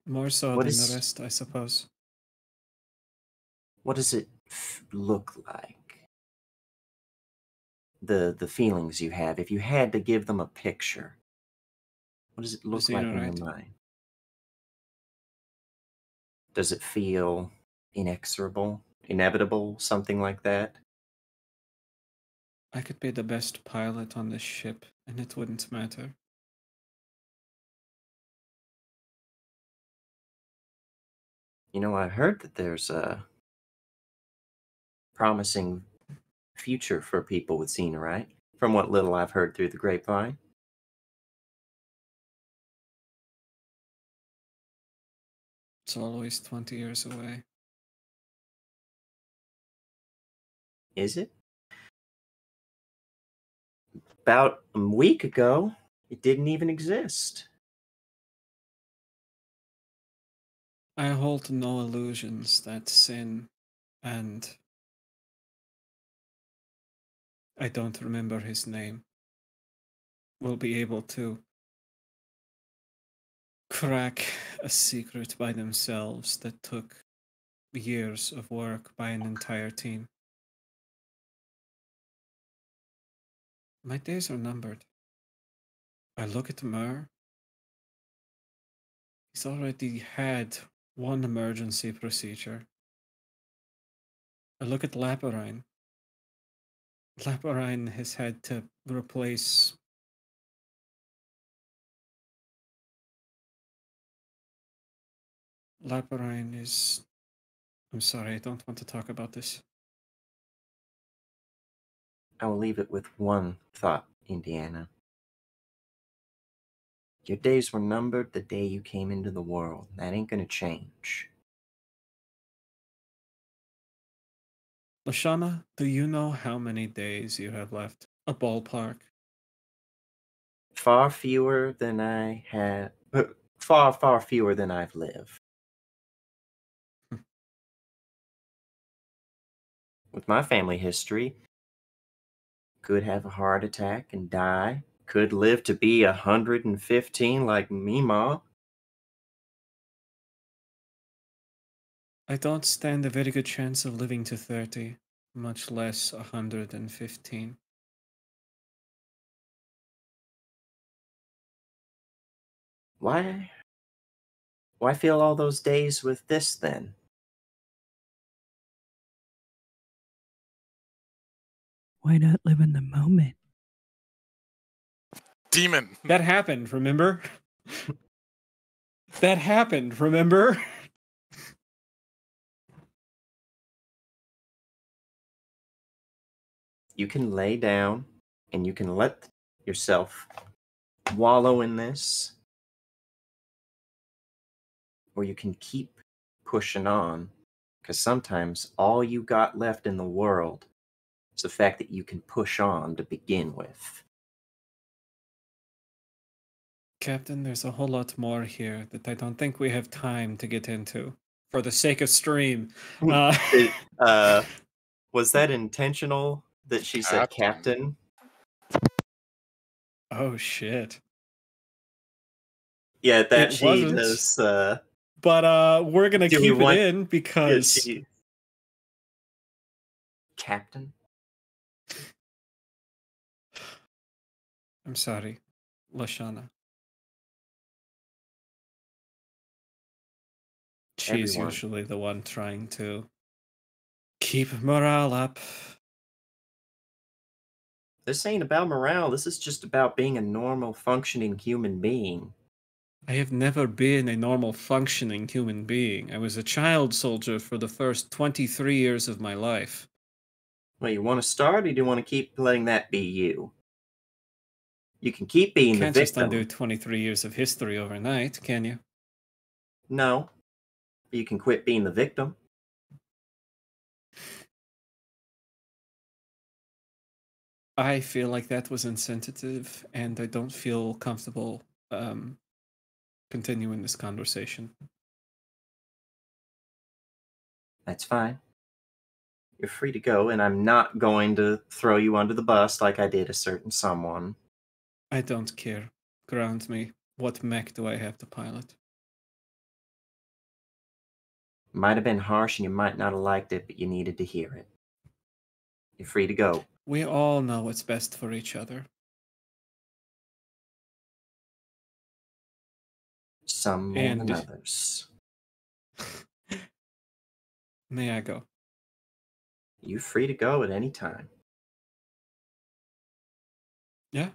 More so What than the is rest, I suppose. what does it look like? The feelings you have. If you had to give them a picture, what does it look like in your Xenorite. mind? Does it feel inexorable, inevitable, something like that? I could be the best pilot on this ship, and it wouldn't matter. You know, I heard that there's a promising future for people with Xenorite, from what little I've heard through the grapevine. It's always 20 years away. Is it? About a week ago, it didn't even exist. I hold no illusions that sin and I don't remember his name will be able to crack a secret by themselves that took years of work by an entire team. My days are numbered. I look at Mer. He's already had one emergency procedure. I look at Laparine. Laparine has had to replace. Laparine is. I'm sorry, I don't want to talk about this. I will leave it with one thought, Indiana. Your days were numbered the day you came into the world. That ain't gonna change. Lashana, do you know how many days you have left? A ballpark. Far fewer than I had. Far fewer than I've lived. With my family history, could have a heart attack and die. Could live to be 115 like me, Ma. I don't stand a very good chance of living to 30, much less 115. Why? Why fill all those days with this then? Why not live in the moment? Demon. That happened, remember? That happened, remember? You can lay down and you can let yourself wallow in this, or you can keep pushing on. Because sometimes all you got left in the world is the fact that you can push on to begin with. Captain, there's a whole lot more here that I don't think we have time to get into. For the sake of stream. It, was that intentional that she said captain? Oh, shit. Yeah, that It she wasn't. does. But we're going to Do we keep it want- in because... she... Captain? I'm sorry, Lashana. She's Everyone. usually the one trying to keep morale up. This ain't about morale. This is just about being a normal, functioning human being. I have never been a normal functioning human being. I was a child soldier for the first 23 years of my life. Well, you want to start, or do you want to keep letting that be you? You can keep being the Can't just victim. undo 23 years of history overnight, can you? No. You can quit being the victim. I feel like that was insensitive, and I don't feel comfortable continuing this conversation. That's fine. You're free to go, and I'm not going to throw you under the bus like I did a certain someone. I don't care. Ground me. What mech do I have to pilot? Might have been harsh and you might not have liked it, but you needed to hear it. You're free to go. We all know what's best for each other. Some more than And- others. May I go? You're free to go at any time. Yeah.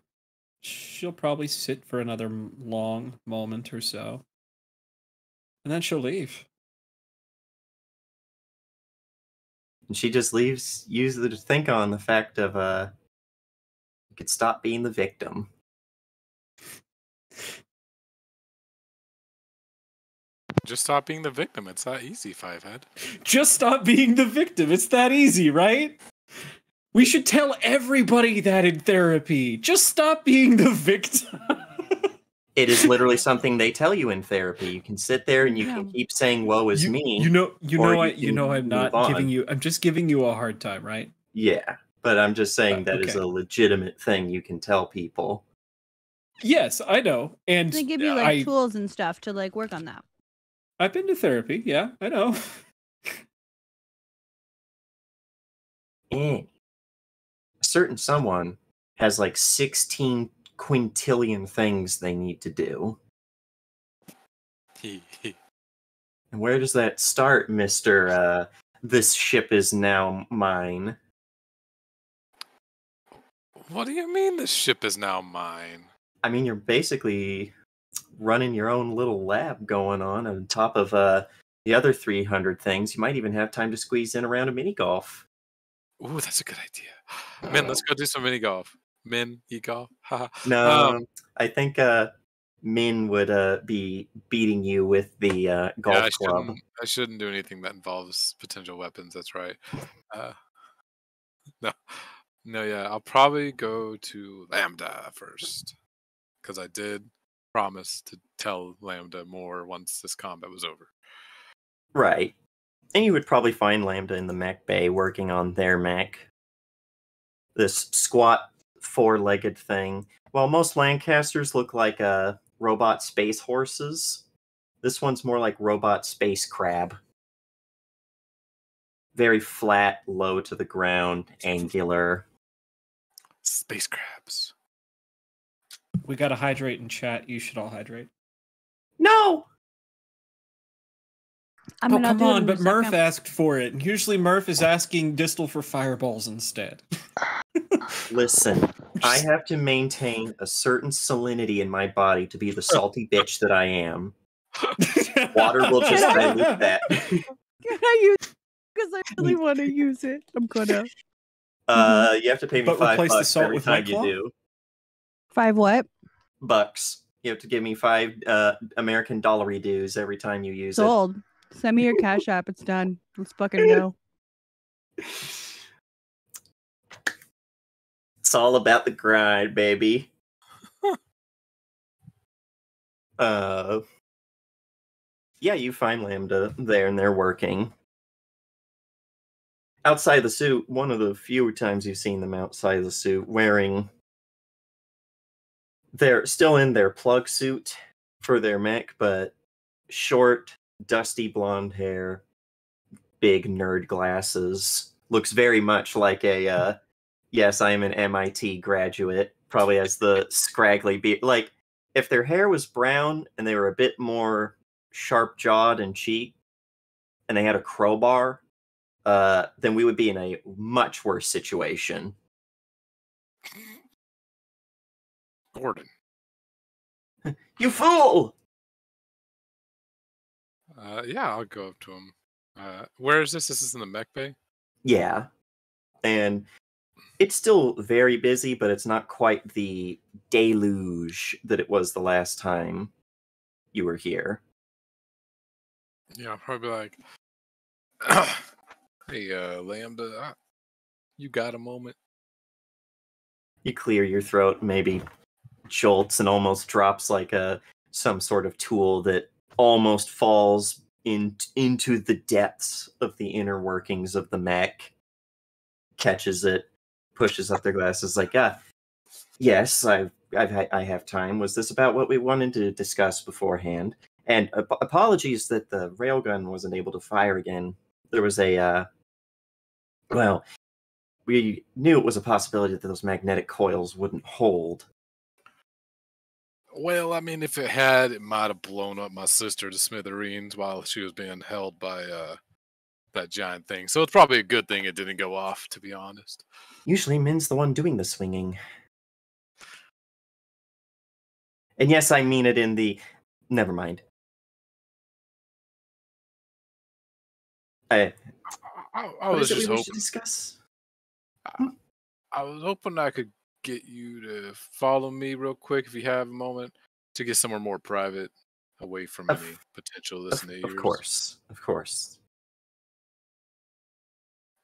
She'll probably sit for another long moment or so. And then she'll leave. And she just leaves you to think on the fact of you could stop being the victim. Just stop being the victim. It's that easy, Fivehead. Just stop being the victim. It's that easy, right? We should tell everybody that in therapy. Just stop being the victim. It is literally something they tell you in therapy. You can sit there and you can keep saying "woe is me." I'm not on. giving you. I'm just giving you a hard time, right? Yeah, but I'm just saying that is okay. a legitimate thing you can tell people. Yes, I know. And They give you like tools and stuff to like work on that. I've been to therapy. Yeah, I know. A certain someone has like 16 quintillion things they need to do. And where does that start, Mr. This ship is now mine? What do you mean this ship is now mine? I mean, you're basically running your own little lab going on top of the other 300 things. You might even have time to squeeze in a round of mini golf. Ooh, that's a good idea. Min, let's go do some mini golf. Min, golf. No, I think Min would be beating you with the golf club. I shouldn't do anything that involves potential weapons. That's right. No, yeah. I'll probably go to Lambda first because I did promise to tell Lambda more once this combat was over. Right. And you would probably find Lambda in the mech bay working on their mech. This squat, four-legged thing. While most Lancasters look like robot space horses, this one's more like robot space crab. Very flat, low to the ground, angular. Space crabs. We gotta hydrate in chat. You should all hydrate. No! Come on, but Murph asked for it, and usually Murph is asking Distal for fireballs instead. Listen, I have to maintain a certain salinity in my body to be the salty bitch that I am. Water will just dilute that. Can I use it? Because I really want to use it. I'm gonna. You have to pay me But replace the $5 salt every with time White you Claw? do. 5 what? Bucks. You have to give me 5 American dollary dues every time you use Sold. Send me your Cash App. It's done. Let's fucking go. It's all about the grind, baby. Yeah, you find Lambda there and they're working. Outside the suit, one of the few times you've seen them outside the suit, wearing... They're still in their plug suit for their mech, but short, dusty blonde hair, big nerd glasses. Looks very much like a, yes, I am an MIT graduate. Probably has the scraggly beard. Like, if their hair was brown and they were a bit more sharp-jawed and cheek, and they had a crowbar, then we would be in a much worse situation. Gordon. You fool! Yeah, I'll go up to him. Where is this? This is in the mech bay? Yeah. And it's still very busy, but it's not quite the deluge that it was the last time you were here. Yeah, I'll probably be like, hey, Lambda, you got a moment? You clear your throat, maybe jolts and almost drops like some sort of tool that almost falls into the depths of the inner workings of the mech. catches it, pushes up their glasses, like, yes, I have time. Was this about what we wanted to discuss beforehand? And apologies that the railgun wasn't able to fire again. There was a well, we knew it was a possibility that those magnetic coils wouldn't hold. Well, I mean, if it had, it might have blown up my sister to smithereens while she was being held by that giant thing. So it's probably a good thing it didn't go off, to be honest. Usually Min's the one doing the swinging. And yes, I mean it in the... Never mind. I What was is it just we wish to hoping. discuss? I was hoping I could get you to follow me real quick if you have a moment to get somewhere more private, away from Of- any potential Of listeners. course. Of course.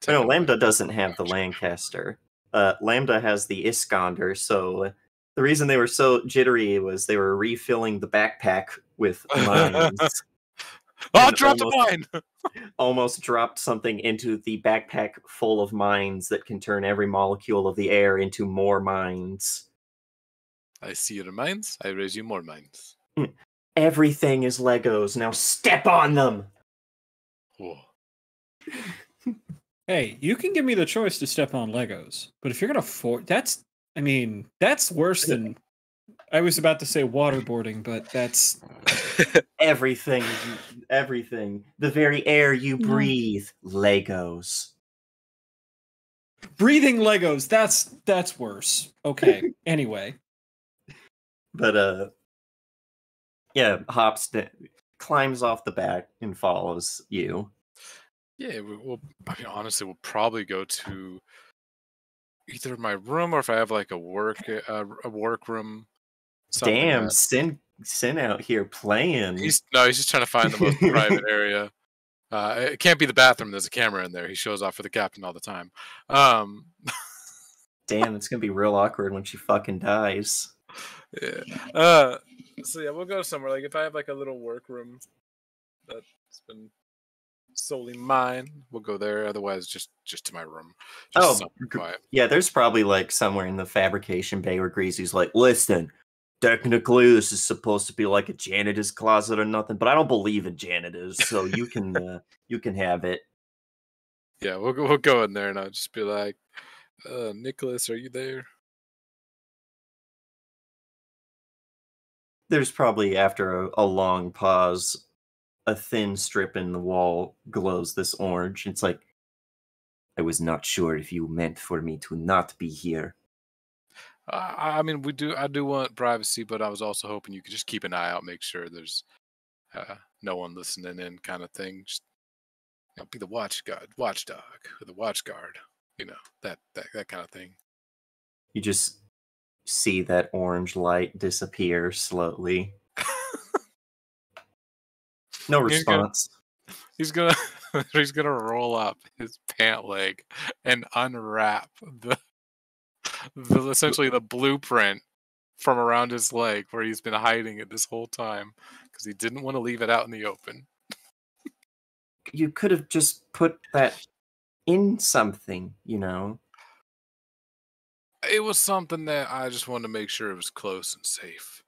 Take No, it away. Lambda doesn't have the Lancaster. Lambda has the Iskander, so the reason they were so jittery was they were refilling the backpack with mines. Oh, and drop the mine! almost dropped something into the backpack full of mines that can turn every molecule of the air into more mines. I see your mines. I raise you more mines. Everything is Legos. Now step on them! Whoa. Hey, you can give me the choice to step on Legos, but if you're gonna that's worse than I was about to say waterboarding, but that's Everything. Everything. The very air you No. breathe. Legos. breathing Legos. That's worse. Okay. Anyway, But yeah, climbs off the back and follows you. Yeah, I mean, honestly, we'll probably go to either my room or if I have like a workroom, something Damn, that Sin out here playing. he's just trying to find the most private area. It can't be the bathroom. There's a camera in there. He shows off for the captain all the time. Damn, it's gonna be real awkward when she fucking dies. Yeah. So yeah, we'll go somewhere. Like if I have like a little workroom that's been solely mine, we'll go there. Otherwise, just to my room. Just somewhere quiet. Yeah, there's probably like somewhere in the fabrication bay where Greasy's like, listen, technically this is supposed to be like a janitor's closet or nothing, but I don't believe in janitors, so you can have it. Yeah, we'll go in there and I'll just be like, Nicholas, are you there? There's probably, after a long pause, a thin strip in the wall glows this orange. It's like, I was not sure if you meant for me to not be here. I mean, I do want privacy, but I was also hoping you could just keep an eye out, make sure there's no one listening in, kind of thing. Just be the watchdog, or the watchguard. That kind of thing. You just see that orange light disappear slowly. No response. He's gonna roll up his pant leg and unwrap the essentially the blueprint from around his leg where he's been hiding it this whole time because he didn't want to leave it out in the open. You could have just put that in something, It was something that I just wanted to make sure it was close and safe.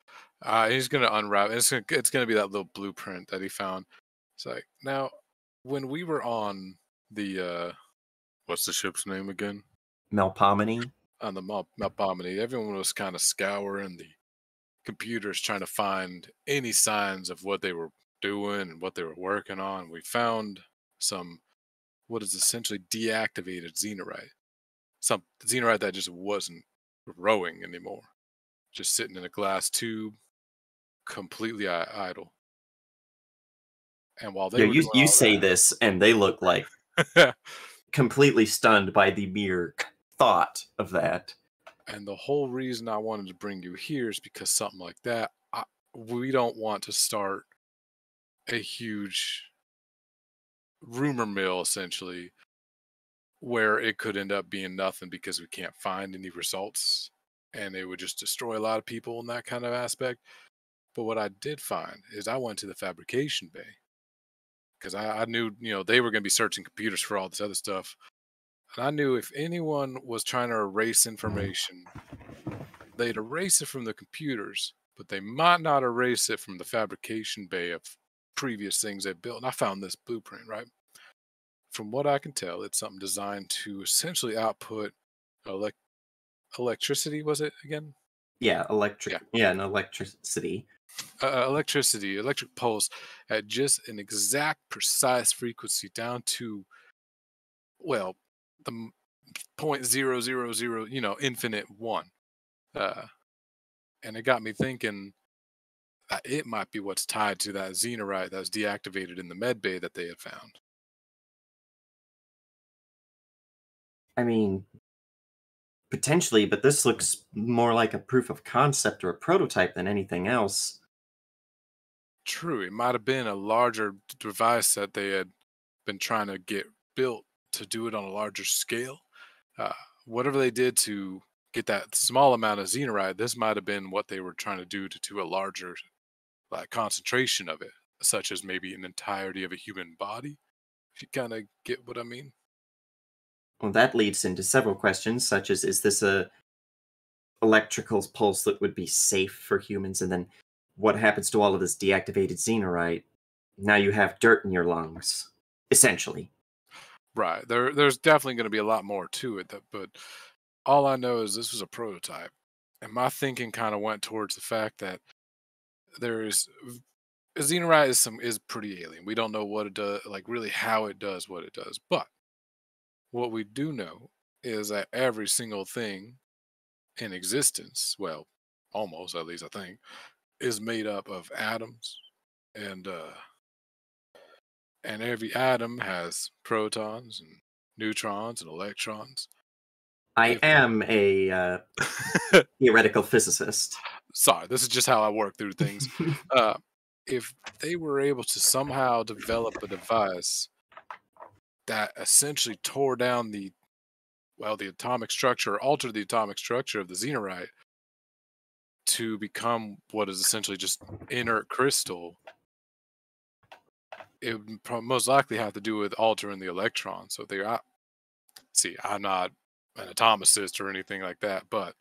He's gonna unwrap. It's gonna be that little blueprint that he found. It's like, now, when we were on the what's the ship's name again? Melpomene. On the Melpomene, everyone was kind of scouring the computers trying to find any signs of what they were doing and what they were working on. We found some what is essentially deactivated xenorite. Some xenorite that just wasn't rowing anymore. Just sitting in a glass tube, completely idle. And while they Yeah, were you doing all say this, and they look like that, completely stunned by the mere thought of that. and the whole reason I wanted to bring you here is because something like that, we don't want to start a huge rumor mill, essentially, where it could end up being nothing because we can't find any results, and it would just destroy a lot of people in that kind of aspect. But what I did find is I went to the fabrication bay because I knew they were going to be searching computers for all this other stuff. And I knew if anyone was trying to erase information, they'd erase it from the computers, but they might not erase it from the fabrication bay of previous things they built. And I found this blueprint, right? From what I can tell, it's something designed to essentially output elec electricity, was it again? Yeah, Yeah. an electricity. Electricity, electric pulse at just an exact, precise frequency down to, well, the 0.000, infinite one. Uh, and it got me thinking it might be what's tied to that xenorite that was deactivated in the med bay that they had found. I mean, potentially, but this looks more like a proof of concept or a prototype than anything else. True, it might have been a larger device that they had been trying to get built to do it on a larger scale. Uh, Whatever they did to get that small amount of xenorite, this might have been what they were trying to do a larger concentration of it, such as maybe an entirety of a human body. If you kind of get what I mean. Well, that leads into several questions, such as, is this a electrical pulse that would be safe for humans? And then what happens to all of this deactivated xenorite? Now you have dirt in your lungs, essentially. Right. There's definitely going to be a lot more to it, but all I know is this was a prototype, and my thinking kind of went towards the fact that there's xenorite is pretty alien. We don't know what it does, like really how it does what it does. But what we do know is that every single thing in existence, well, almost at least I think, is made up of atoms, and every atom has protons and neutrons and electrons. I am a theoretical physicist. Sorry, this is just how I work through things. Uh, if they were able to somehow develop a device that essentially tore down the atomic structure, or altered the atomic structure of the xenorite to become what is essentially just inert crystal, it would most likely have to do with altering the electron. So I'm not an atomicist or anything like that, but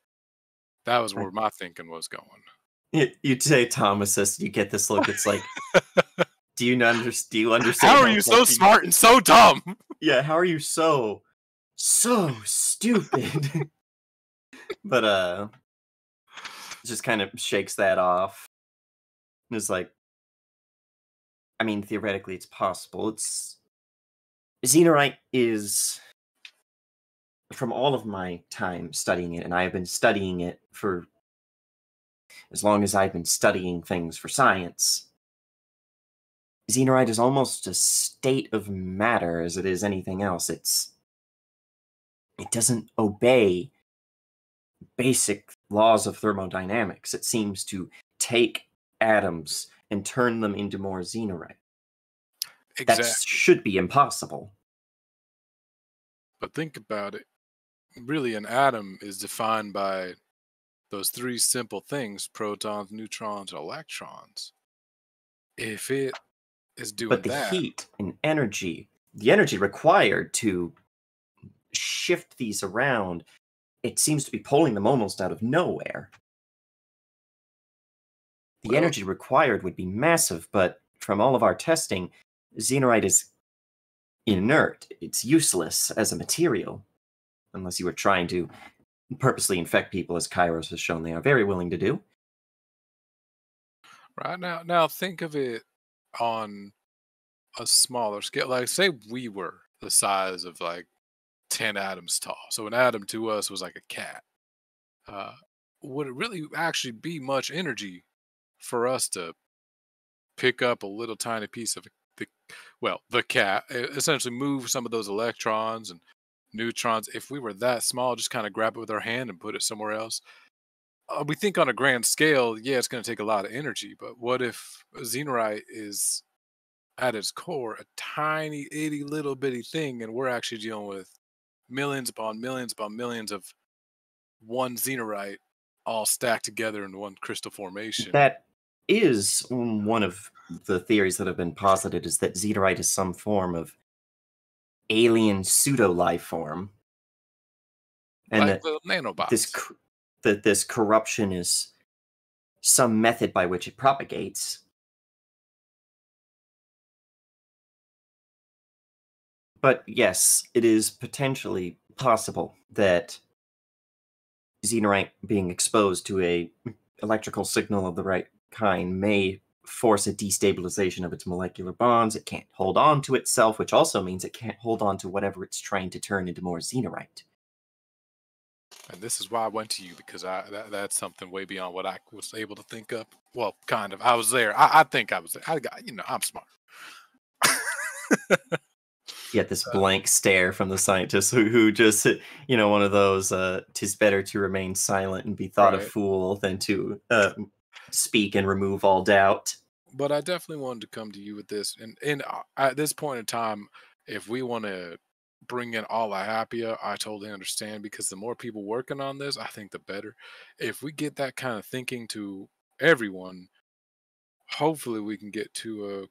that was where my thinking was going. You say Thomasist, you get this look. It's like, do you understand? How are you so smart and so dumb? Yeah, how are you so stupid? But just kind of shakes that off. And is like, I mean, theoretically, it's possible. Xenorite is, from all of my time studying it, and I have been studying it for as long as I've been studying things for science, xenorite is almost a state of matter as it is anything else. It doesn't obey basic laws of thermodynamics. It seems to take atoms and turn them into more xenorite. Exactly. That should be impossible. But think about it. Really, an atom is defined by those three simple things: protons, neutrons, and electrons. If it is doing But the that, heat and energy, the energy required to shift these around, it seems to be pulling them almost out of nowhere. The Well- energy required would be massive, but from all of our testing, xenorite is inert. It's useless as a material, unless you were trying to purposely infect people, as Kairos has shown they are very willing to do. right now think of it on a smaller scale. Like, say we were the size of like 10 atoms tall. So an atom to us was like a cat. Would it really actually be much energy for us to pick up a little tiny piece of the cat, essentially move some of those electrons and neutrons? If we were that small, just kind of grab it with our hand and put it somewhere else. We think on a grand scale, yeah, it's going to take a lot of energy. But what if xenorite is at its core a tiny, itty, little bitty thing, and we're actually dealing with millions upon millions upon millions of one xenorite all stacked together in one crystal formation? That is one of the theories that have been posited, is that xenorite is some form of alien pseudo-life form. and like that the this nanobots. that this corruption is some method by which it propagates. But yes, it is potentially possible that Xenorite being exposed to a electrical signal of the right kind may force a destabilization of its molecular bonds. It can't hold on to itself, which also means it can't hold on to whatever it's trying to turn into more Xenorite. And this is why I went to you, because that's something way beyond what I was able to think of. Well, kind of. I was there. I think I was there. I'm smart. Yet this blank stare from the scientist who just, one of those, 'tis better to remain silent and be thought a Right. fool than to speak and remove all doubt. But I definitely wanted to come to you with this. And at this point in time, if we want to bring in all Ihapia, I totally understand, because the more people working on this, I think the better. If we get that kind of thinking to everyone, hopefully we can get to a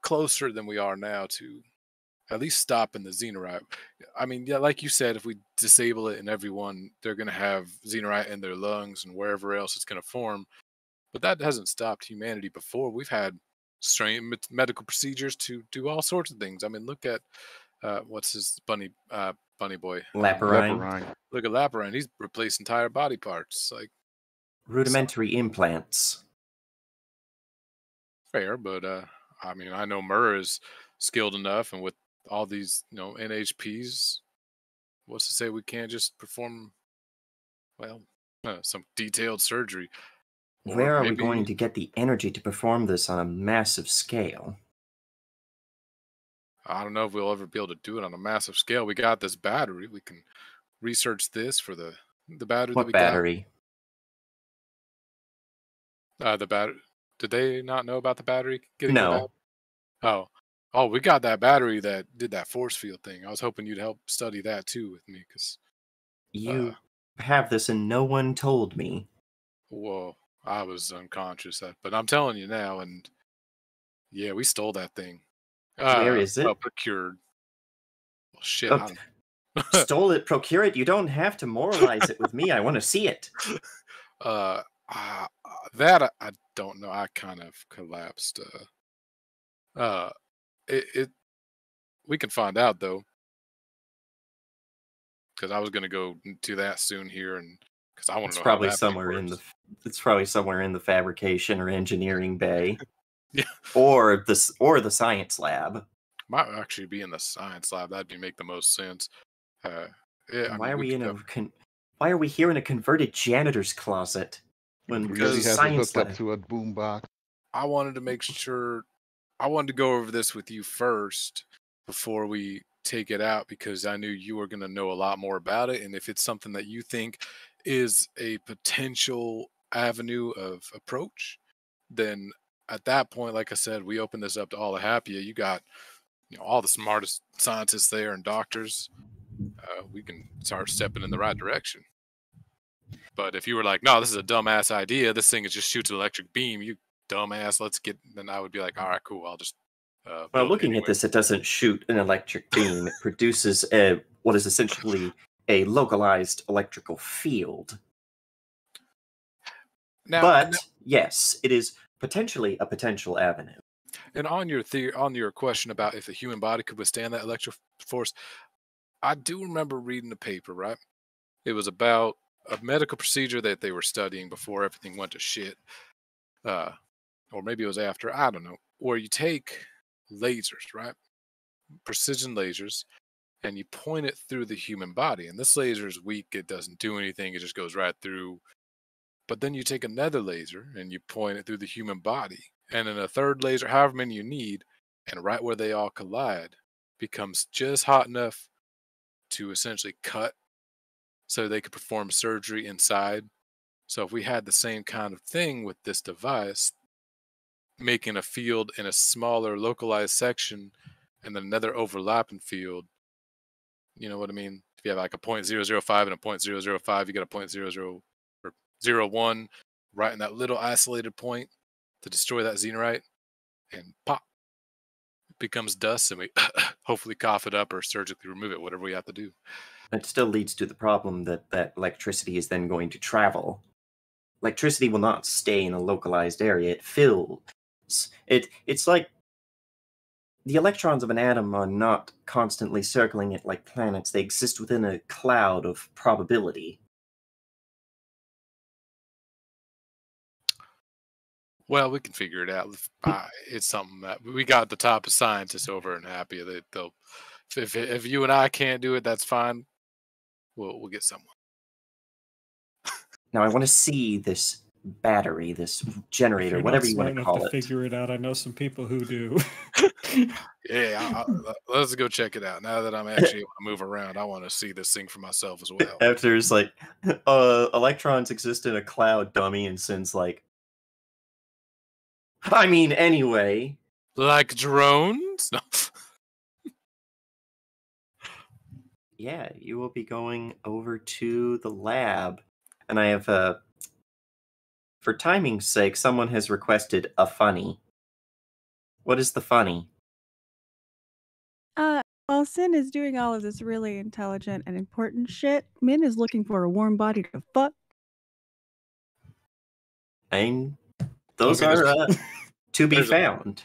closer than we are now to at least stopping the Xenorite. I mean, yeah, like you said, if we disable it in everyone, they're going to have Xenorite in their lungs and wherever else it's going to form. But that hasn't stopped humanity before. We've had strange medical procedures to do all sorts of things. I mean, look at what's his bunny boy? Laparine, Leporine. Look at Laparine. He's replaced entire body parts. Like, so rudimentary implants. fair, but I mean, I know Murr is skilled enough, and with all these, NHPs, what's to say we can't just perform, well, some detailed surgery, or Where are we going maybe to get the energy to perform this on a massive scale? I don't know if we'll ever be able to do it on a massive scale. We got this battery. We can research this for the battery that What we got. battery? The battery. Did they not know about the battery getting the battery? No. Oh, oh, we got that battery that did that force field thing. I was hoping you'd help study that too with me, because You have this and no one told me. whoa, I was unconscious. But I'm telling you now, and yeah, we stole that thing. Where is Well, it? procured. Well, shit, Oh, I don't. stole it, procure it. You don't have to moralize it with me. I want to see it. uh, that I don't know. I kind of collapsed. Uh, it we can find out though, because I was gonna go to that soon here, and because I want It's to know how probably that thing somewhere in the works. it's probably somewhere in the fabrication or engineering bay, Yeah, or the science lab. might actually be in the science lab. That'd make the most sense. Uh, yeah, I Why mean, are we we could in a definitely, why are we here in a converted janitor's closet when Because there's a he because has it science hooked up lab? to a boombox. I wanted to make sure I wanted to go over this with you first before we take it out, because I knew you were going to know a lot more about it. And if it's something that you think is a potential avenue of approach, then at that point, like I said, we open this up to all the happier. You got, all the smartest scientists there and doctors. We can start stepping in the right direction. But if you were like, no, this is a dumbass idea, this thing is just shoots an electric beam, you dumbass, then I would be like, all right, cool, I'll just Well, build it looking at anyway. this, it doesn't shoot an electric beam. It produces what is essentially a localized electrical field. Now, But yes, it is potentially a potential avenue. and on your on your question about if the human body could withstand that electric force, I do remember reading a paper, right? It was about a medical procedure that they were studying before everything went to shit. Uh, or maybe it was after, I don't know, where you take lasers, right? Precision lasers, and you point it through the human body. And this laser is weak, it doesn't do anything, it just goes right through. But then you take another laser and you point it through the human body. And then a third laser, however many you need, and right where they all collide becomes just hot enough to essentially cut so they could perform surgery inside. So if we had the same kind of thing with this device, making a field in a smaller localized section and then another overlapping field, you know what I mean? If you have like a 0.005 and a 0.005, you got a 0.00 or 0.01 right in that little isolated point to destroy that xenorite, and pop, it becomes dust, and we hopefully cough it up or surgically remove it, whatever we have to do. It still leads to the problem that electricity is then going to travel. Electricity will not stay in a localized area. It fills. It's like the electrons of an atom are not constantly circling it like planets. They exist within a cloud of probability. Well, we can figure it out. It's something that we got the top of scientists over in Happy. They'll if you and I can't do it, that's fine. We'll get someone. Now I want to see this battery, this generator, You're whatever not you smart want to enough call to it. figure it out. I know some people who do. Yeah, let's go check it out. Now that I'm actually able to move around, I want to see this thing for myself as well. After it's like, electrons exist in a cloud, dummy, and Sin's like, I mean, anyway. Like drones? No. Yeah, you will be going over to the lab. And I have, for timing's sake, someone has requested a funny. What is the funny? While Sin is doing all of this really intelligent and important shit, Min is looking for a warm body to fuck. Those Okay, are to be there's a- found.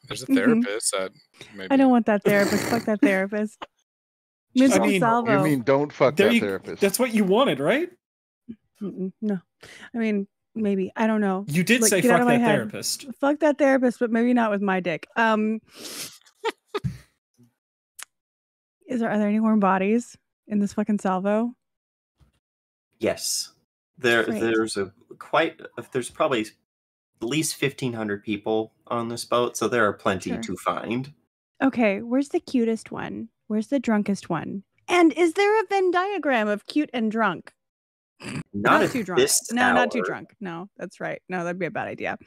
There's a therapist that maybe. I don't want that therapist. Fuck that therapist. Min's I mean, Salvo. You mean don't fuck that therapist? That's what you wanted, right? No. I mean, maybe. I don't know. You did Like, say get out fuck of my that head. therapist. Fuck that therapist, but maybe not with my dick. Are there any warm bodies in this fucking salvo? Yes. Great. There's probably at least 1,500 people on this boat, so there are plenty Sure. to find. Okay, where's the cutest one? Where's the drunkest one? And is there a Venn diagram of cute and drunk? Not at too drunk. this No, not too hour. drunk. No, that's right. No, that'd be a bad idea.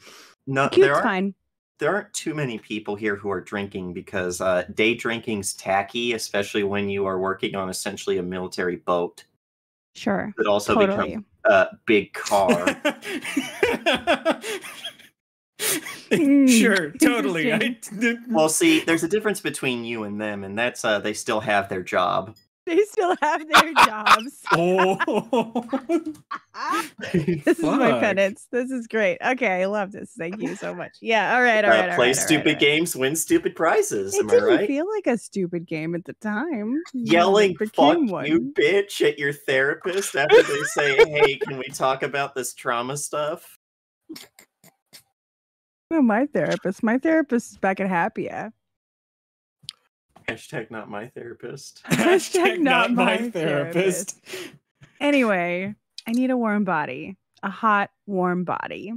No, Cute's fine. There aren't too many people here who are drinking because day drinking's tacky, especially when you are working on essentially a military boat Sure. that also Totally. becomes a big car. Sure, totally. Well, see, there's a difference between you and them, and that's they still have their job. They still have their jobs. Oh. This is my Fuck. penance. This is great. Okay, I love this. Thank you so much. Yeah, all right. Play stupid games, win stupid prizes. It Am I didn't right? feel like a stupid game at the time. Yelling It "fuck became one. you, bitch" at your therapist after they say, "Hey, can we talk about this trauma stuff?" No, my therapist. My therapist is back at Happy. Hashtag not my therapist. Hashtag not my therapist. Anyway, I need a warm body. A hot, warm body.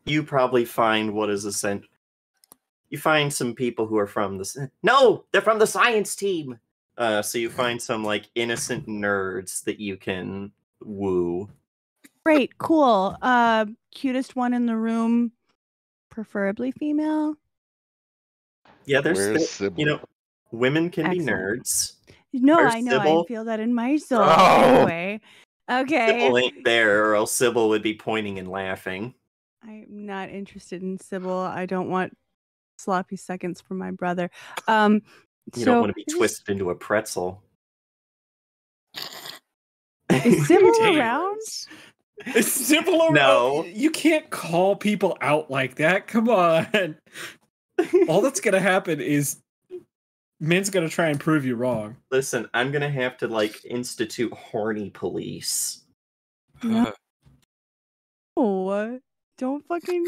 You probably find what is essential. You find some people who are from the. No, they're from the science team. So you find some like innocent nerds that you can woo. Great, cool. Cutest one in the room, preferably female. Yeah, Where's Sybil? Women can Excellent. be nerds. No, Where's I know. Sybil? I feel that in my soul. Oh! Anyway, okay. Sybil ain't there, or else Sybil would be pointing and laughing. I'm not interested in Sybil. I don't want sloppy seconds from my brother. You You don't want to be twisted into a pretzel. Is Sybil Damn. around? Is Sybil around? No. You can't call people out like that. Come on. All that's gonna happen is Min's gonna try and prove you wrong. Listen, I'm gonna have to like institute horny police. No. Don't fucking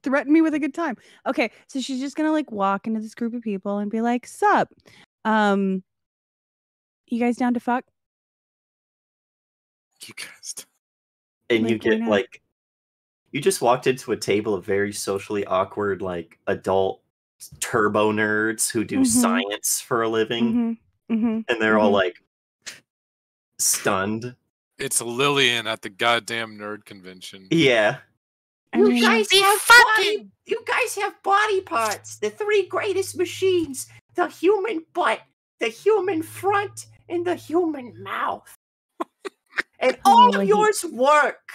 threaten me with a good time. Okay, so she's just gonna like walk into this group of people and be like, "Sup? You guys down to fuck?" You guys. And you Like, why get not? like you just walked into a table of very socially awkward, like adult turbo nerds who do Mhm. science for a living, and they're all like stunned. It's Lillian at the goddamn nerd convention. Yeah. I mean, You guys have body parts. The three greatest machines: the human butt, the human front, and the human mouth. And all of Like- yours work.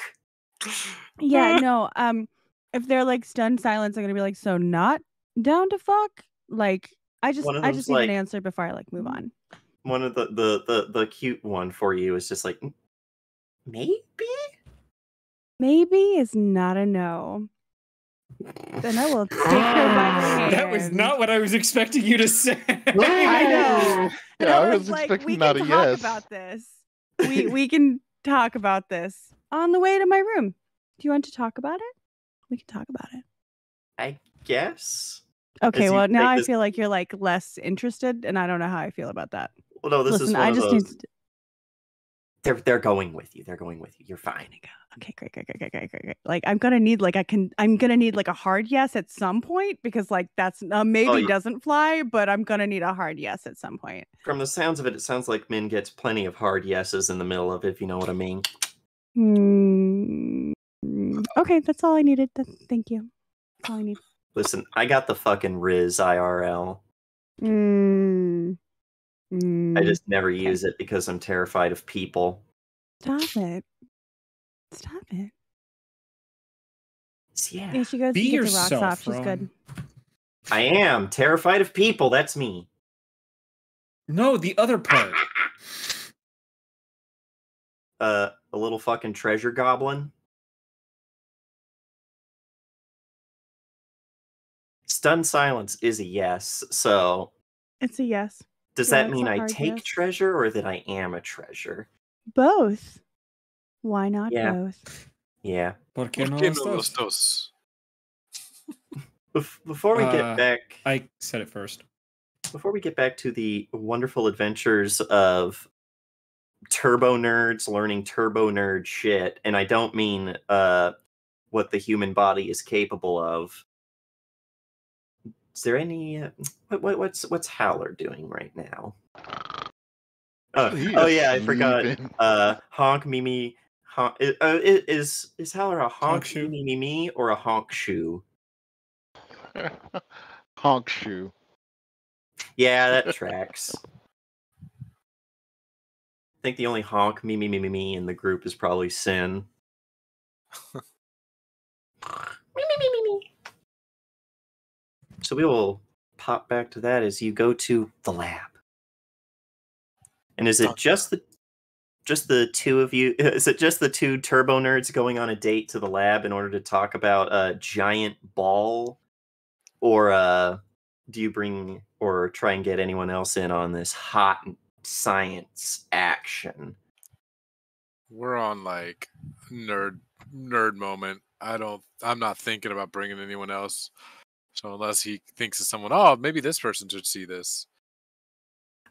yeah, no. If they're like stunned silence, I'm gonna be like, "So not down to fuck?" Like, I just One of need them's like- an answer before I like move on. one of the cute one for you is just like, maybe? Maybe is not a no. Then I will take her by the hand. That was not what I was expecting you to say. I know. And Yeah, I I was was like, expecting we not can a talk yes. about this. We can talk about this on the way to my room. Do you want to talk about it? We can talk about it. I guess. Okay, As you well, now take I this- feel like you're like less interested, and I don't know how I feel about that. Well, no, this is Listen, one I of just those. need to. They're going with you. They're going with you. You're fine. Okay, great. Like I'm gonna need like a hard yes at some point because like that's maybe yeah. doesn't fly, but I'm gonna need a hard yes at some point. From the sounds of it, it sounds like Min gets plenty of hard yeses in the middle of it, if you know what I mean. Okay, that's all I needed. Thank you. That's all I need. Listen, I got the fucking Riz IRL. I just never use it because I'm terrified of people. Stop it. Stop it. Yeah. Yeah, she goes Be and gets her rocks yourself, off. She's good. I am terrified of people. That's me. No, the other part. A little fucking treasure goblin. Stunned silence is a yes. So It's a yes. does Yeah, that it's mean a I hard take yes. treasure or that I am a treasure? Both. Why not Yeah. both? Yeah. ¿Por qué no ¿Por qué los no los dos? dos? Before we get back, I said it first. before we get back to the wonderful adventures of turbo nerds learning turbo nerd shit, and I don't mean what the human body is capable of. Is there any what's Howler doing right now? He Oh is yeah, I forgot. sleeping. Honk Mimi. Honk, is Howler a honk shoe? Mimi or a honk shoe? Honk shoe. Yeah, that tracks. I think the only honk me in the group is probably Sin. Me. So we will pop back to that as you go to the lab. And is it just the two of you? Is it just the two turbo nerds going on a date to the lab in order to talk about a giant ball, or do you bring or try and get anyone else in on this hot science action? We're on like nerd moment. I'm not thinking about bringing anyone else. So unless he thinks of someone, oh, maybe this person should see this.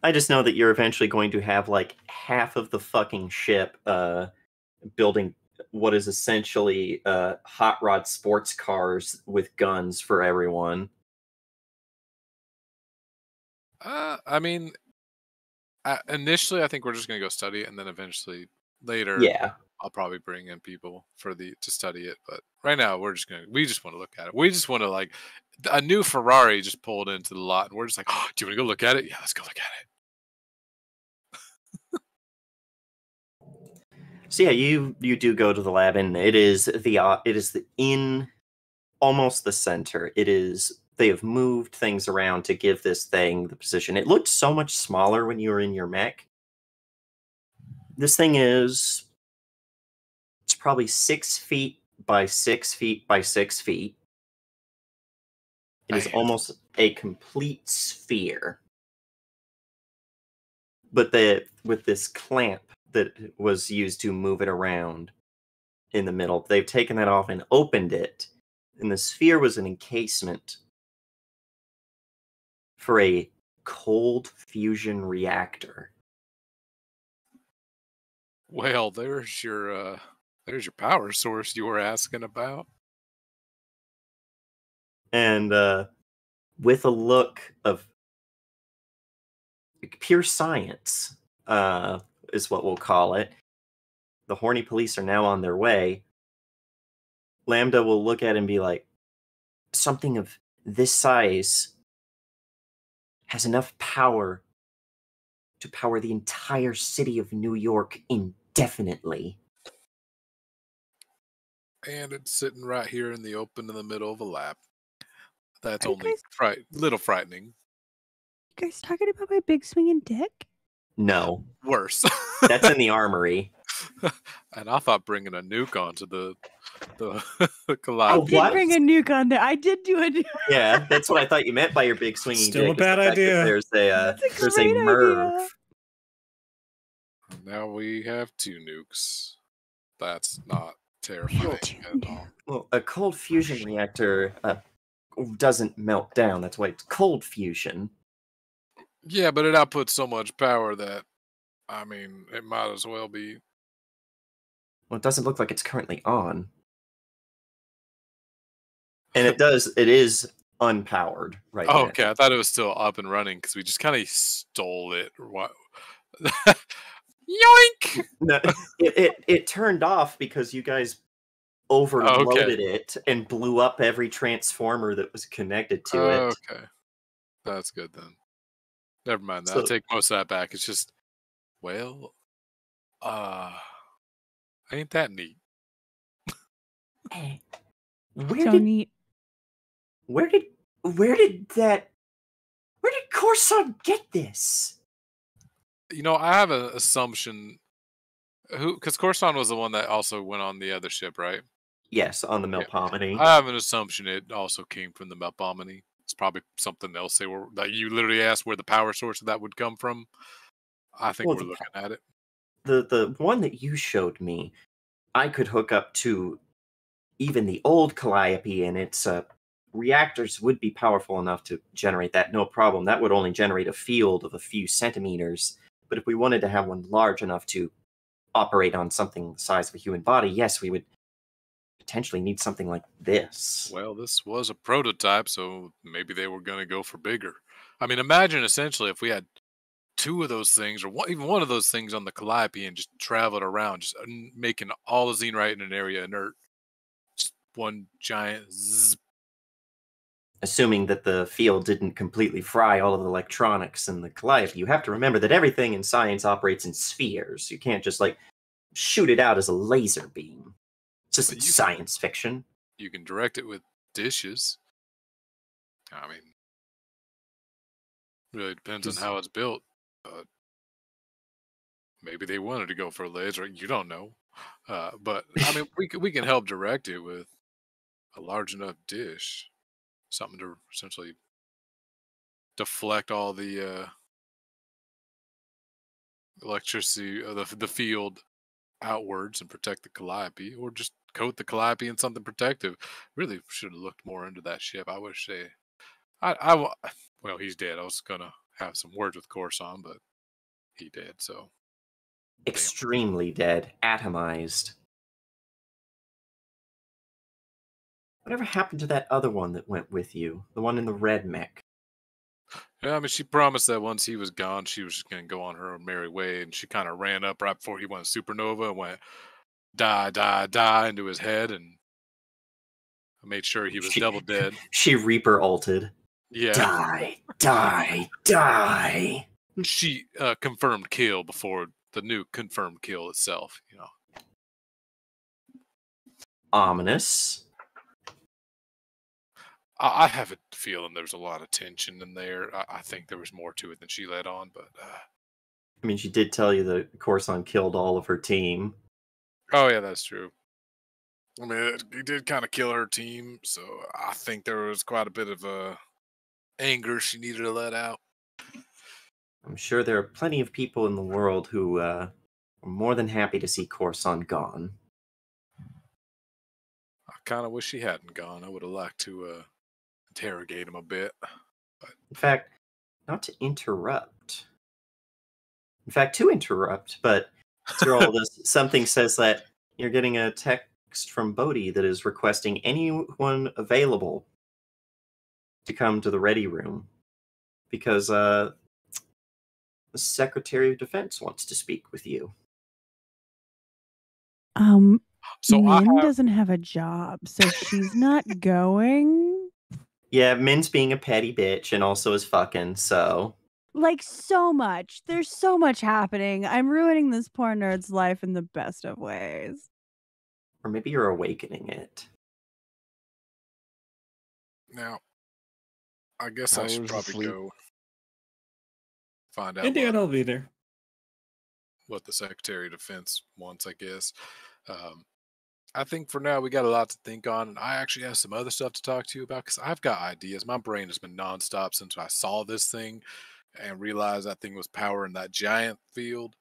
I just know that you're eventually going to have like half of the fucking ship building what is essentially hot rod sports cars with guns for everyone. I mean, initially, I think we're just gonna go study it, and then eventually later, Yeah. I'll probably bring in people to study it. But right now, we just want to look at it. We just want to like a new Ferrari just pulled into the lot, and we're just like, oh, do you want to go look at it? Yeah, let's go look at it. So yeah, you do go to the lab, and it is in almost the center. They have moved things around to give this thing the position. It looked so much smaller when you were in your mech. This thing it's probably 6 feet by 6 feet by 6 feet. It is almost a complete sphere. But with this clamp that was used to move it around in the middle, they've taken that off and opened it. And the sphere was an encasement for a cold fusion reactor. Well, there's your power source you were asking about. And with a look of pure science, is what we'll call it. The horny police are now on their way. Lambda will look at it and be like, something of this size has enough power to power the entire city of New York indefinitely. And it's sitting right here in the open in the middle of a lab. That's Are you only little frightening. You guys talking about my big swinging dick? No, Worse. that's in the armory. And I thought bringing a nuke onto the I collide. did what? bring a nuke on there. I did do a nuke. Yeah, that's what I thought you meant by your big swinging Still a dick. Is the bad fact that idea. there's That's a a great Merv. idea. Now we have 2 nukes. That's not terrifying at all. Well, a cold fusion reactor doesn't melt down. That's why it's cold fusion. Yeah, but it outputs so much power that, I mean, it might as well be. Well, it doesn't look like it's currently on. And it is unpowered right Oh, now. okay. I thought it was still up and running because we just kind of stole it. Or what? Yoink! No, it turned off because you guys overloaded it and blew up every transformer that was connected to it. Okay. That's good then. Never mind that. So- I'll take most of that back. It's just, well, ain't that neat? Hey, So neat. where did Corson get this? You know, I have an assumption. Because Corson was the one that also went on the other ship, right? Yes, on the Melpomene. I have an assumption it also came from the Melpomene. It's probably something else that you literally asked where the power source of that would come from. I think we're looking at it. The one that you showed me, I could hook up to even the old Calliope, and its reactors would be powerful enough to generate that, no problem. That would only generate a field of a few centimeters. But if we wanted to have one large enough to operate on something the size of a human body, yes, we would potentially need something like this. Well, this was a prototype, so maybe they were going to go for bigger. I mean, imagine essentially if we had 2 of those things, or even one of those things on the Calliope and just traveled around, just making all the Xenite in an area inert. Just one giant zzz. Assuming that the field didn't completely fry all of the electronics in the Calliope. You have to remember that everything in science operates in spheres. You can't just, shoot it out as a laser beam. It's just science fiction. You can direct it with dishes. I mean, really depends on how it's built. Maybe they wanted to go for a laser. You don't know. But, I mean, we can help direct it with a large enough dish. Something to essentially deflect all the electricity of the field outwards and protect the Calliope, or just coat the Calliope in something protective. Really should have looked more into that ship. I wish they. Well, he's dead. I was gonna have some words with Corson, but he did. So Extremely dead, atomized. Whatever happened to that other one that went with you? The one in the red mech? yeah, I mean, she promised that once he was gone, she was just gonna go on her merry way, and she kind of ran up right before he went supernova and went die, die, die into his head, and I made sure he was double dead. She Reaper ulted. Yeah. Die, die, die. She confirmed kill before the nuke confirmed kill itself, you know. Ominous. I have a feeling there's a lot of tension in there. I think there was more to it than she let on, but I mean, she did tell you that Corson killed all of her team. oh yeah, that's true. I mean, he did kind of kill her team, so I think there was quite a bit of anger she needed to let out. I'm sure there are plenty of people in the world who are more than happy to see Corson gone. I kind of wish he hadn't gone. I would have liked to interrogate him a bit. But... In fact, not to interrupt. In fact, to interrupt, but through all this, something says that you're getting a text from Bodhi that is requesting anyone available to come to the ready room because the Secretary of Defense wants to speak with you. So Min doesn't have a job, so she's not going. Yeah, Min's being a petty bitch and also is fucking, so. So much. There's so much happening. I'm ruining this poor nerd's life in the best of ways. Or maybe you're awakening it. Now, I guess I should probably go find out. Indiana will be there. what the Secretary of Defense wants, I guess. I think for now we got a lot to think on, and I actually have some other stuff to talk to you about because I've got ideas. My brain has been nonstop since I saw this thing and realized that thing was powering that giant field.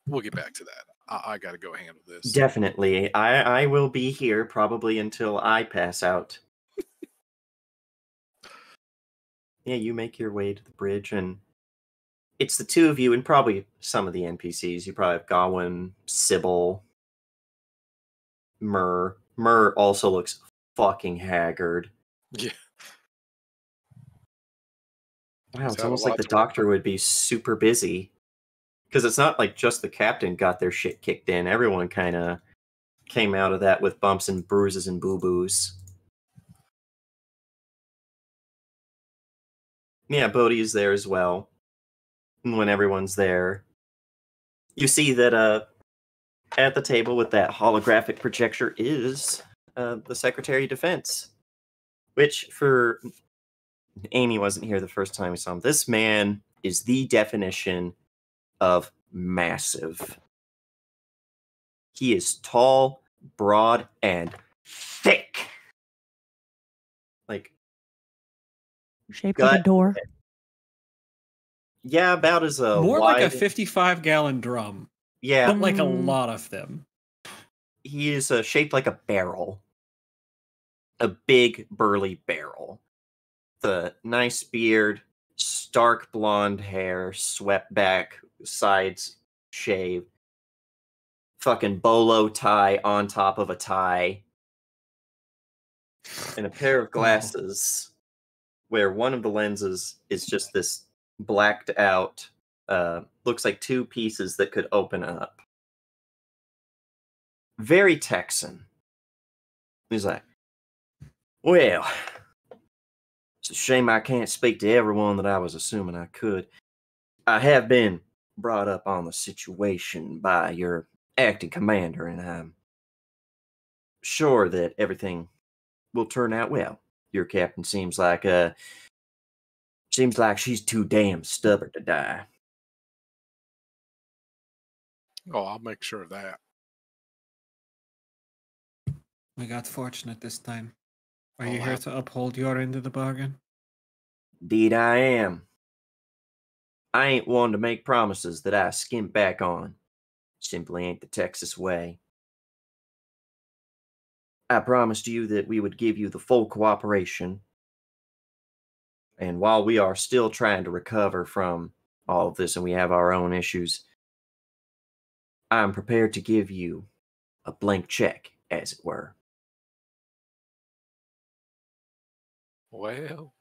We'll get back to that. I got to go handle this. Definitely. I will be here probably until I pass out. Yeah, you make your way to the bridge, and it's the two of you and probably some of the NPCs. You probably have Gawain, Sybil, Myrrh. Myrrh also looks fucking haggard. Yeah. Wow, He's it's had a almost like lot the to work doctor would be super busy. Because it's not like just the captain got their shit kicked in. Everyone kind of came out of that with bumps and bruises and boo-boos. Yeah, Bodhi is there as well. And when everyone's there, you see that at the table with that holographic projector is the Secretary of Defense. Which, for Amy wasn't here the first time we saw him. This man is the definition of massive. He is tall, broad, and thick. Like, Shaped like a gut. door. Yeah, about as a More wide. like a 55-gallon drum, Yeah, but like a Mm. lot of them. he is shaped like a barrel. A big, burly barrel. The nice beard, stark blonde hair, swept back, sides shaved. Fucking bolo tie on top of a tie. And a pair of glasses where one of the lenses is just this blacked out, looks like two pieces that could open up. Very Texan. He's like, well, it's a shame I can't speak to everyone that I was assuming I could. I have been brought up on the situation by your acting commander, and I'm sure that everything will turn out well. Your captain seems like she's too damn stubborn to die. Oh, I'll make sure of that. We got fortunate this time. Are Oh, you here to uphold your end of the bargain? Indeed I am. I ain't one to make promises that I skimp back on. Simply ain't the Texas way. I promised you that we would give you the full cooperation. And while we are still trying to recover from all of this and we have our own issues, I'm prepared to give you a blank check, as it were. Well.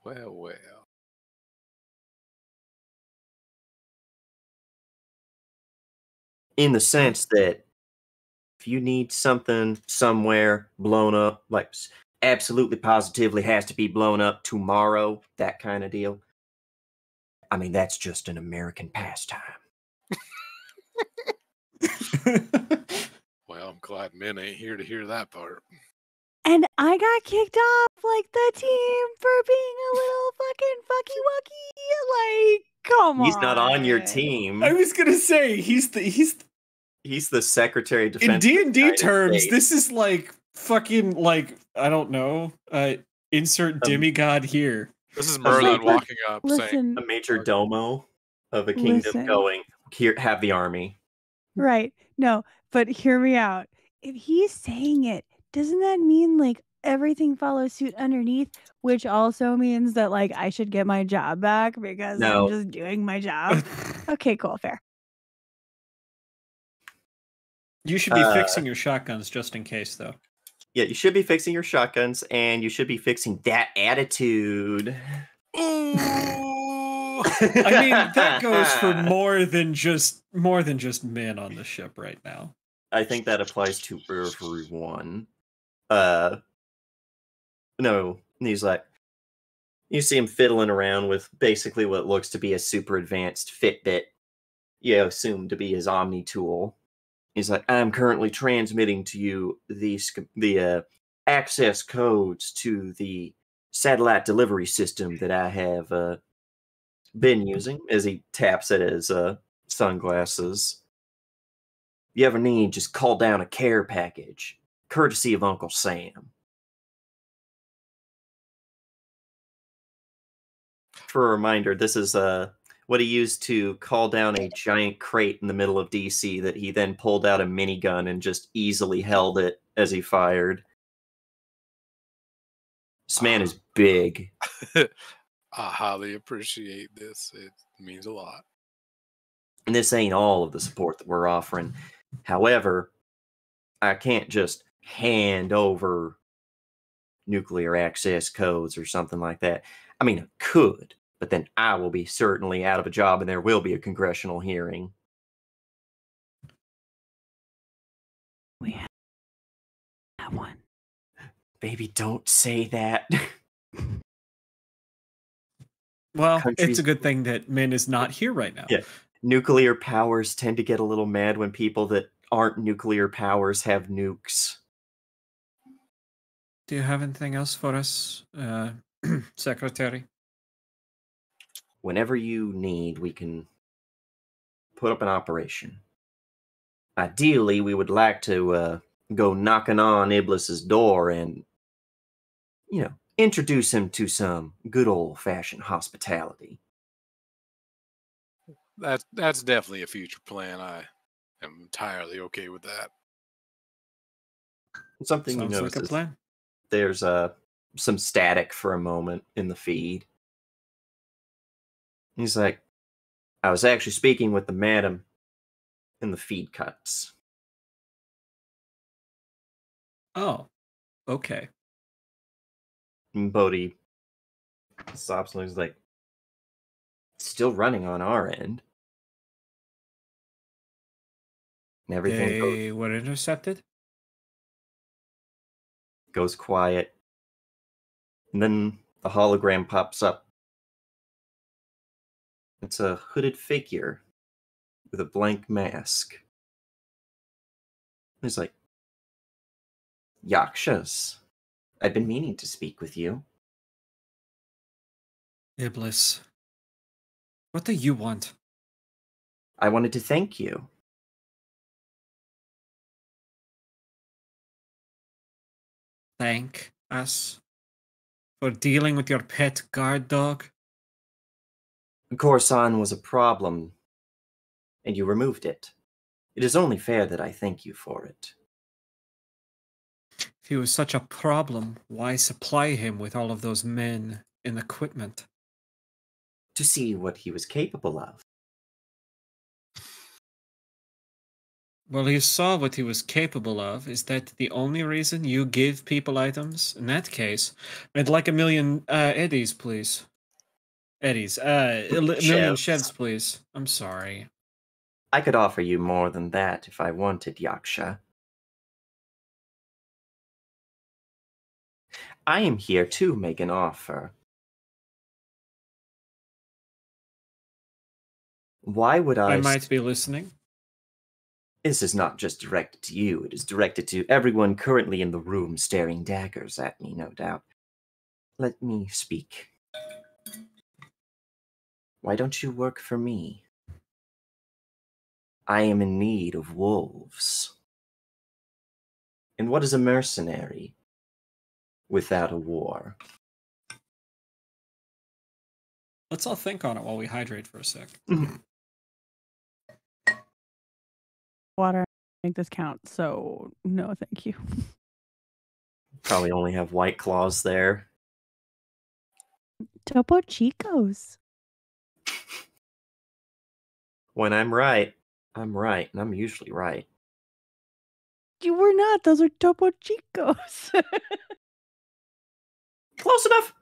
In the sense that if you need something somewhere blown up, like absolutely positively has to be blown up tomorrow, that kind of deal. I mean, that's just an American pastime. Well, I'm glad men ain't here to hear that part. And I got kicked off like the team for being a little fucking fucky wucky. Like, come on. He's not on your team. I was gonna say he's He's the Secretary of Defense. in D&D United terms. States. This is like fucking like I don't know. Insert demigod here. This is Merlin Like, walking up saying, Listen, a major domo of a kingdom Listen. going, here, have the army. right. No, but hear me out. If he's saying it, doesn't that mean like everything follows suit underneath? Which also means that like I should get my job back because No. I'm just doing my job. Okay, cool, fair. You should be fixing your shotguns just in case, though. Yeah, you should be fixing your shotguns, and you should be fixing that attitude. "Ooh." I mean, that goes for more than just men on the ship right now. I think that applies to everyone. No, he's like, you see him fiddling around with basically what looks to be a super advanced Fitbit, you assume to be his Omni tool. He's like, I'm currently transmitting to you the access codes to the satellite delivery system that I have been using, as he taps at his sunglasses. you ever need, just call down a care package, courtesy of Uncle Sam. For a reminder, this is what he used to call down a giant crate in the middle of DC that he then pulled out a minigun and just easily held it as he fired. This man is big. I highly appreciate this. It means a lot. And this ain't all of the support that we're offering. However, I can't just hand over nuclear access codes or something like that. I mean, I could, but then I will be certainly out of a job and there will be a congressional hearing. We have one. Baby, don't say that. Well, Countries- it's a good thing that Min is not here right now. Yeah. Nuclear powers tend to get a little mad when people that aren't nuclear powers have nukes. Do you have anything else for us, Secretary? Whenever you need, we can put up an operation. Ideally, we would like to go knocking on Iblis's door and, introduce him to some good old-fashioned hospitality. That's definitely a future plan. I am entirely okay with that. Something Sounds you like notice a is plan. there's some static for a moment in the feed. He's like, I was actually speaking with the madam, and the feed cuts. Oh, okay. And Bodhi stops and he's like, still running on our end. And everything They were intercepted? goes quiet. And then the hologram pops up. It's a hooded figure with a blank mask. He's like, Yakshas, I've been meaning to speak with you. Iblis. What do you want? I wanted to thank you. Thank us for dealing with your pet guard dog? Coruscant was a problem, and you removed it. It is only fair that I thank you for it. If he was such a problem, why supply him with all of those men and equipment? To see what he was capable of. Well, you saw what he was capable of. Is that the only reason you give people items? In that case, I'd like a million eddies, please. Eddies. A million Chevs. chevs, please. I'm sorry. I could offer you more than that if I wanted, Yaksha. I am here to make an offer. Why would I might be listening. This is not just directed to you, it is directed to everyone currently in the room staring daggers at me, no doubt. Let me speak. Why don't you work for me? I am in need of wolves. And what is a mercenary without a war? Let's all think on it while we hydrate for a sec. Water, make this count. So no, thank you. Probably only have White Claws there. Topo Chicos. When I'm right, and I'm usually right. You were not. Those are Topo Chicos. Close enough.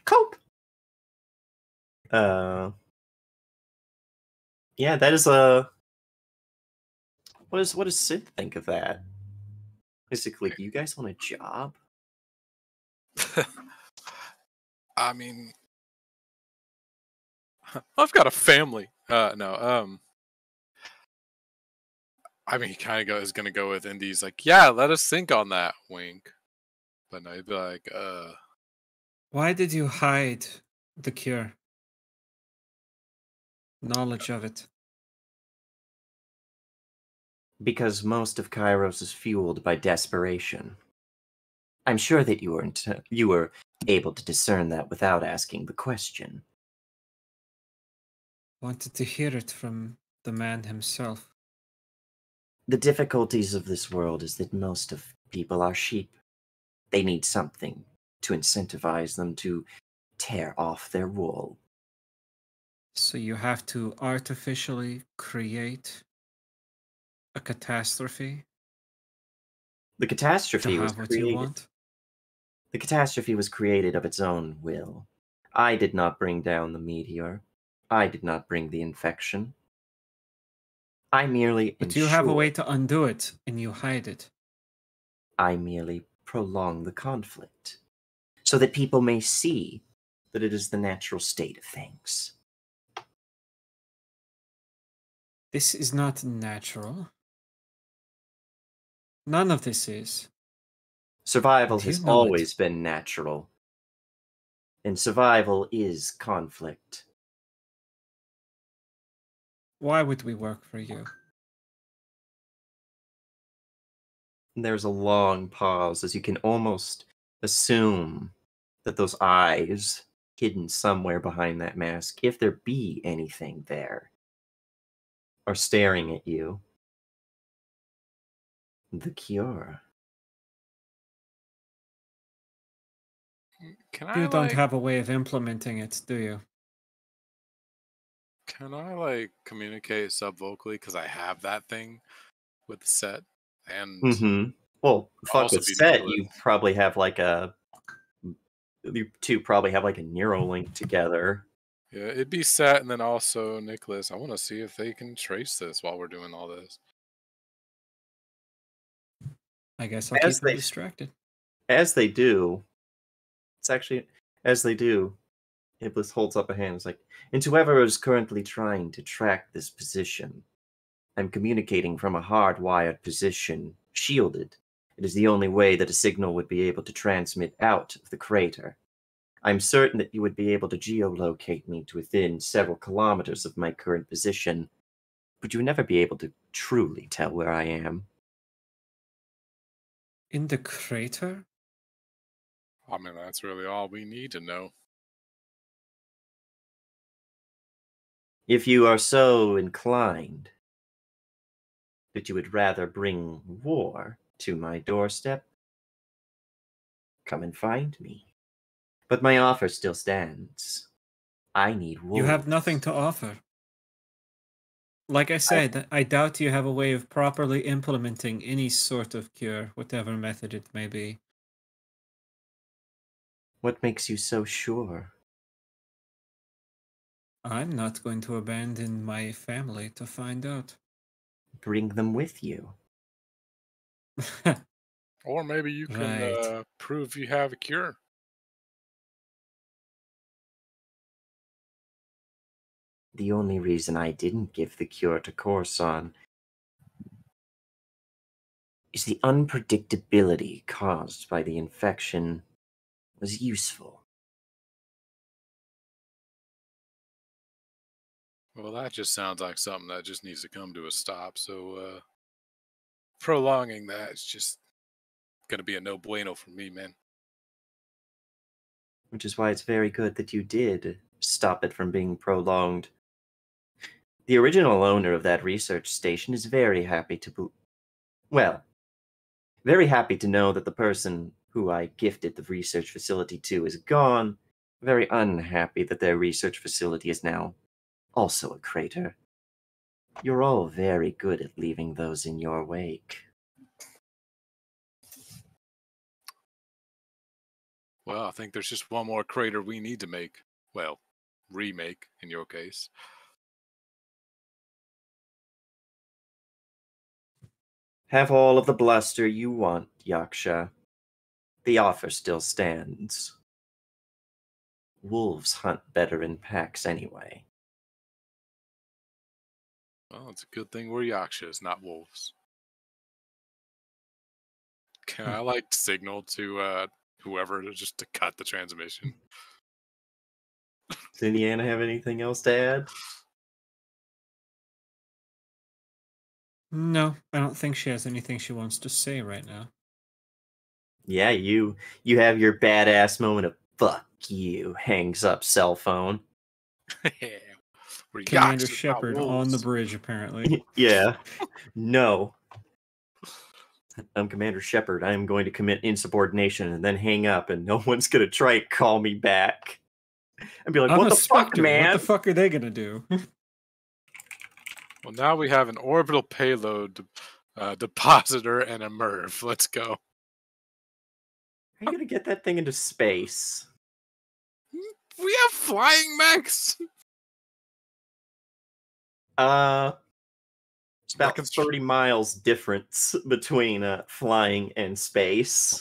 Coke. Yeah, that is a. What does Sid think of that? Basically, do you guys want a job? I mean, I've got a family. No. I mean, he kind of is going to go with Indy's like, yeah, let us think on that, wink. But no, he'd be like, Why did you hide the cure? Knowledge of it. Because most of Kairos is fueled by desperation. I'm sure that you were able to discern that without asking the question. Wanted to hear it from the man himself. The difficulties of this world is that most of people are sheep. They need something to incentivize them to tear off their wool. So you have to artificially create a catastrophe The to catastrophe was have what you created. want? The catastrophe was created of its own will. I did not bring down the meteor. I did not bring the infection. I merely But you have a way ensure. to undo it, and you hide it. I merely prolong the conflict, so that people may see that it is the natural state of things. This is not natural. None of this is. Survival And you has know it. always been natural, and survival is conflict. Why would we work for you? And there's a long pause as you can almost assume that those eyes hidden somewhere behind that mask, if there be anything there, are staring at you. The cure. Can You I don't like have a way of implementing it, do you? can I like communicate subvocally because I have that thing with the set and Mm-hmm. Well, fuck also with be set, Nicholas. you two probably have like a neural link together. Yeah, it'd be set and then also Nicholas. I want to see if they can trace this while we're doing all this. I guess I'll As keep him they distracted. as they do, it's actually as they do, Iblis holds up a hand. It's like, and to whoever is currently trying to track this position, I'm communicating from a hardwired position, shielded. It is the only way that a signal would be able to transmit out of the crater. I'm certain that you would be able to geolocate me to within several kilometers of my current position, but you would never be able to truly tell where I am. In the crater? I mean, that's really all we need to know. If you are so inclined that you would rather bring war to my doorstep, come and find me. But my offer still stands. I need You have nothing wolves. to offer. Like I said, I doubt you have a way of properly implementing any sort of cure, whatever method it may be. What makes you so sure? I'm not going to abandon my family to find out. Bring them with you. Or maybe you can Right. prove you have a cure. The only reason I didn't give the cure to Corson is the unpredictability caused by the infection was useful. Well, that just sounds like something that just needs to come to a stop. So prolonging that is just gonna be a no bueno for me, man. Which is why it's very good that you did stop it from being prolonged. The original owner of that research station is very happy to very happy to know that the person who I gifted the research facility to is gone. Very unhappy that their research facility is now also a crater. You're all very good at leaving those in your wake. Well, I think there's just one more crater we need to make. Well, remake in your case. Have all of the bluster you want, Yaksha. The offer still stands. Wolves hunt better in packs anyway. Well, it's a good thing we're Yakshas, not wolves. Can I like signal to whoever just to cut the transmission? Does Indiana have anything else to add? No, I don't think she has anything she wants to say right now. Yeah, you have your badass moment of fuck you, hangs up cell phone. We're Commander Yakshas, not Shepard on the wolves. bridge, apparently. Yeah. No. I'm Commander Shepard. I am going to commit insubordination and then hang up, and no one's going to try to call me back. And be like, I'm what a the fuck, Spectre. man? What the fuck are they gonna do? Well, now we have an orbital payload depositor and a MIRV. Let's go. Are you going to get that thing into space? We have flying mechs. It's about Reckons- 30 miles difference between flying and space.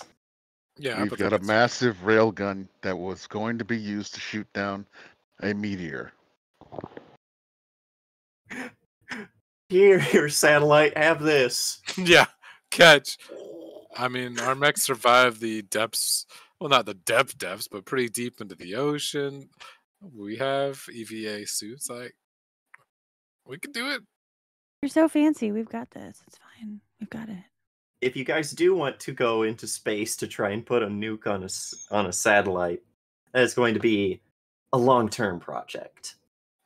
Yeah, We've but got a massive railgun that was going to be used to shoot down a meteor. Here, satellite, have this. yeah, catch. I mean, our mechs survived the depths. Well, not the depths, but pretty deep into the ocean. We have EVA suits. Like, we can do it. You're so fancy. We've got this. It's fine. We've got it. If you guys do want to go into space to try and put a nuke on a satellite, that is going to be a long-term project.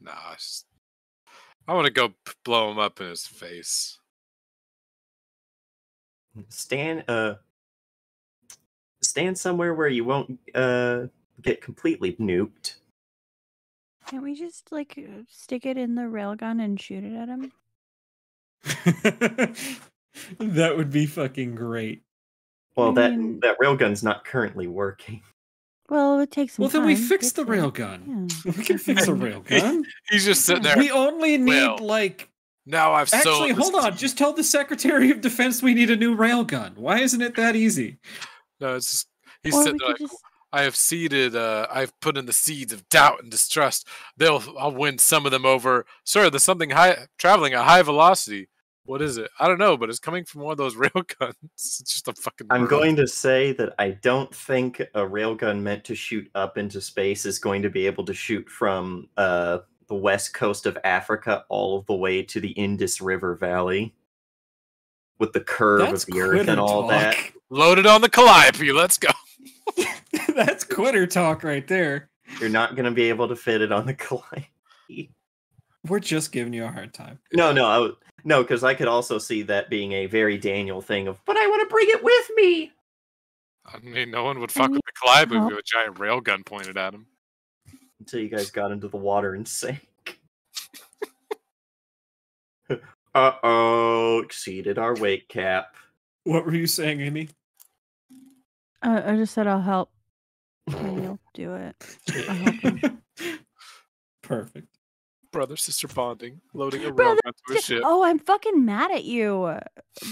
Nah, I want to go blow him up in his face. Stand somewhere where you won't get completely nuked. Can't we just stick it in the railgun and shoot it at him? That would be fucking great. Well, I mean- that railgun's not currently working. Well, it takes some Well, then time. we fix the Get to- railgun. Yeah. We can fix a railgun. He's just sitting there. We only need Well, now I've Actually, sold hold this on. to Just tell the Secretary of Defense we need a new railgun. Why isn't it that easy? No, it's just, he's Or sitting we there could like, just I have seeded, I've put in the seeds of doubt and distrust. I'll win some of them over. Sir, there's something traveling at high velocity. What is it? I don't know, but it's coming from one of those railguns. It's just a fucking. I'm MIRV. going to say that I don't think a railgun meant to shoot up into space is going to be able to shoot from the west coast of Africa all the way to the Indus River Valley with the curve That's of the earth quitter and all that. talk. Loaded on the Calliope. Let's go. That's quitter talk right there. You're not going to be able to fit it on the Calliope. We're just giving you a hard time. No, because I could also see that being a very Daniel thing of, but I want to bring it with me. I mean, no one would fuck with the Calliope with a giant railgun pointed at him. Until you guys got into the water and sank. Uh-oh, exceeded our weight cap. What were you saying, Amy? I just said I'll help. You'll do it. I'll help him. Perfect. Brother sister bonding, loading a Brother, railgun to a ship. Oh, I'm fucking mad at you.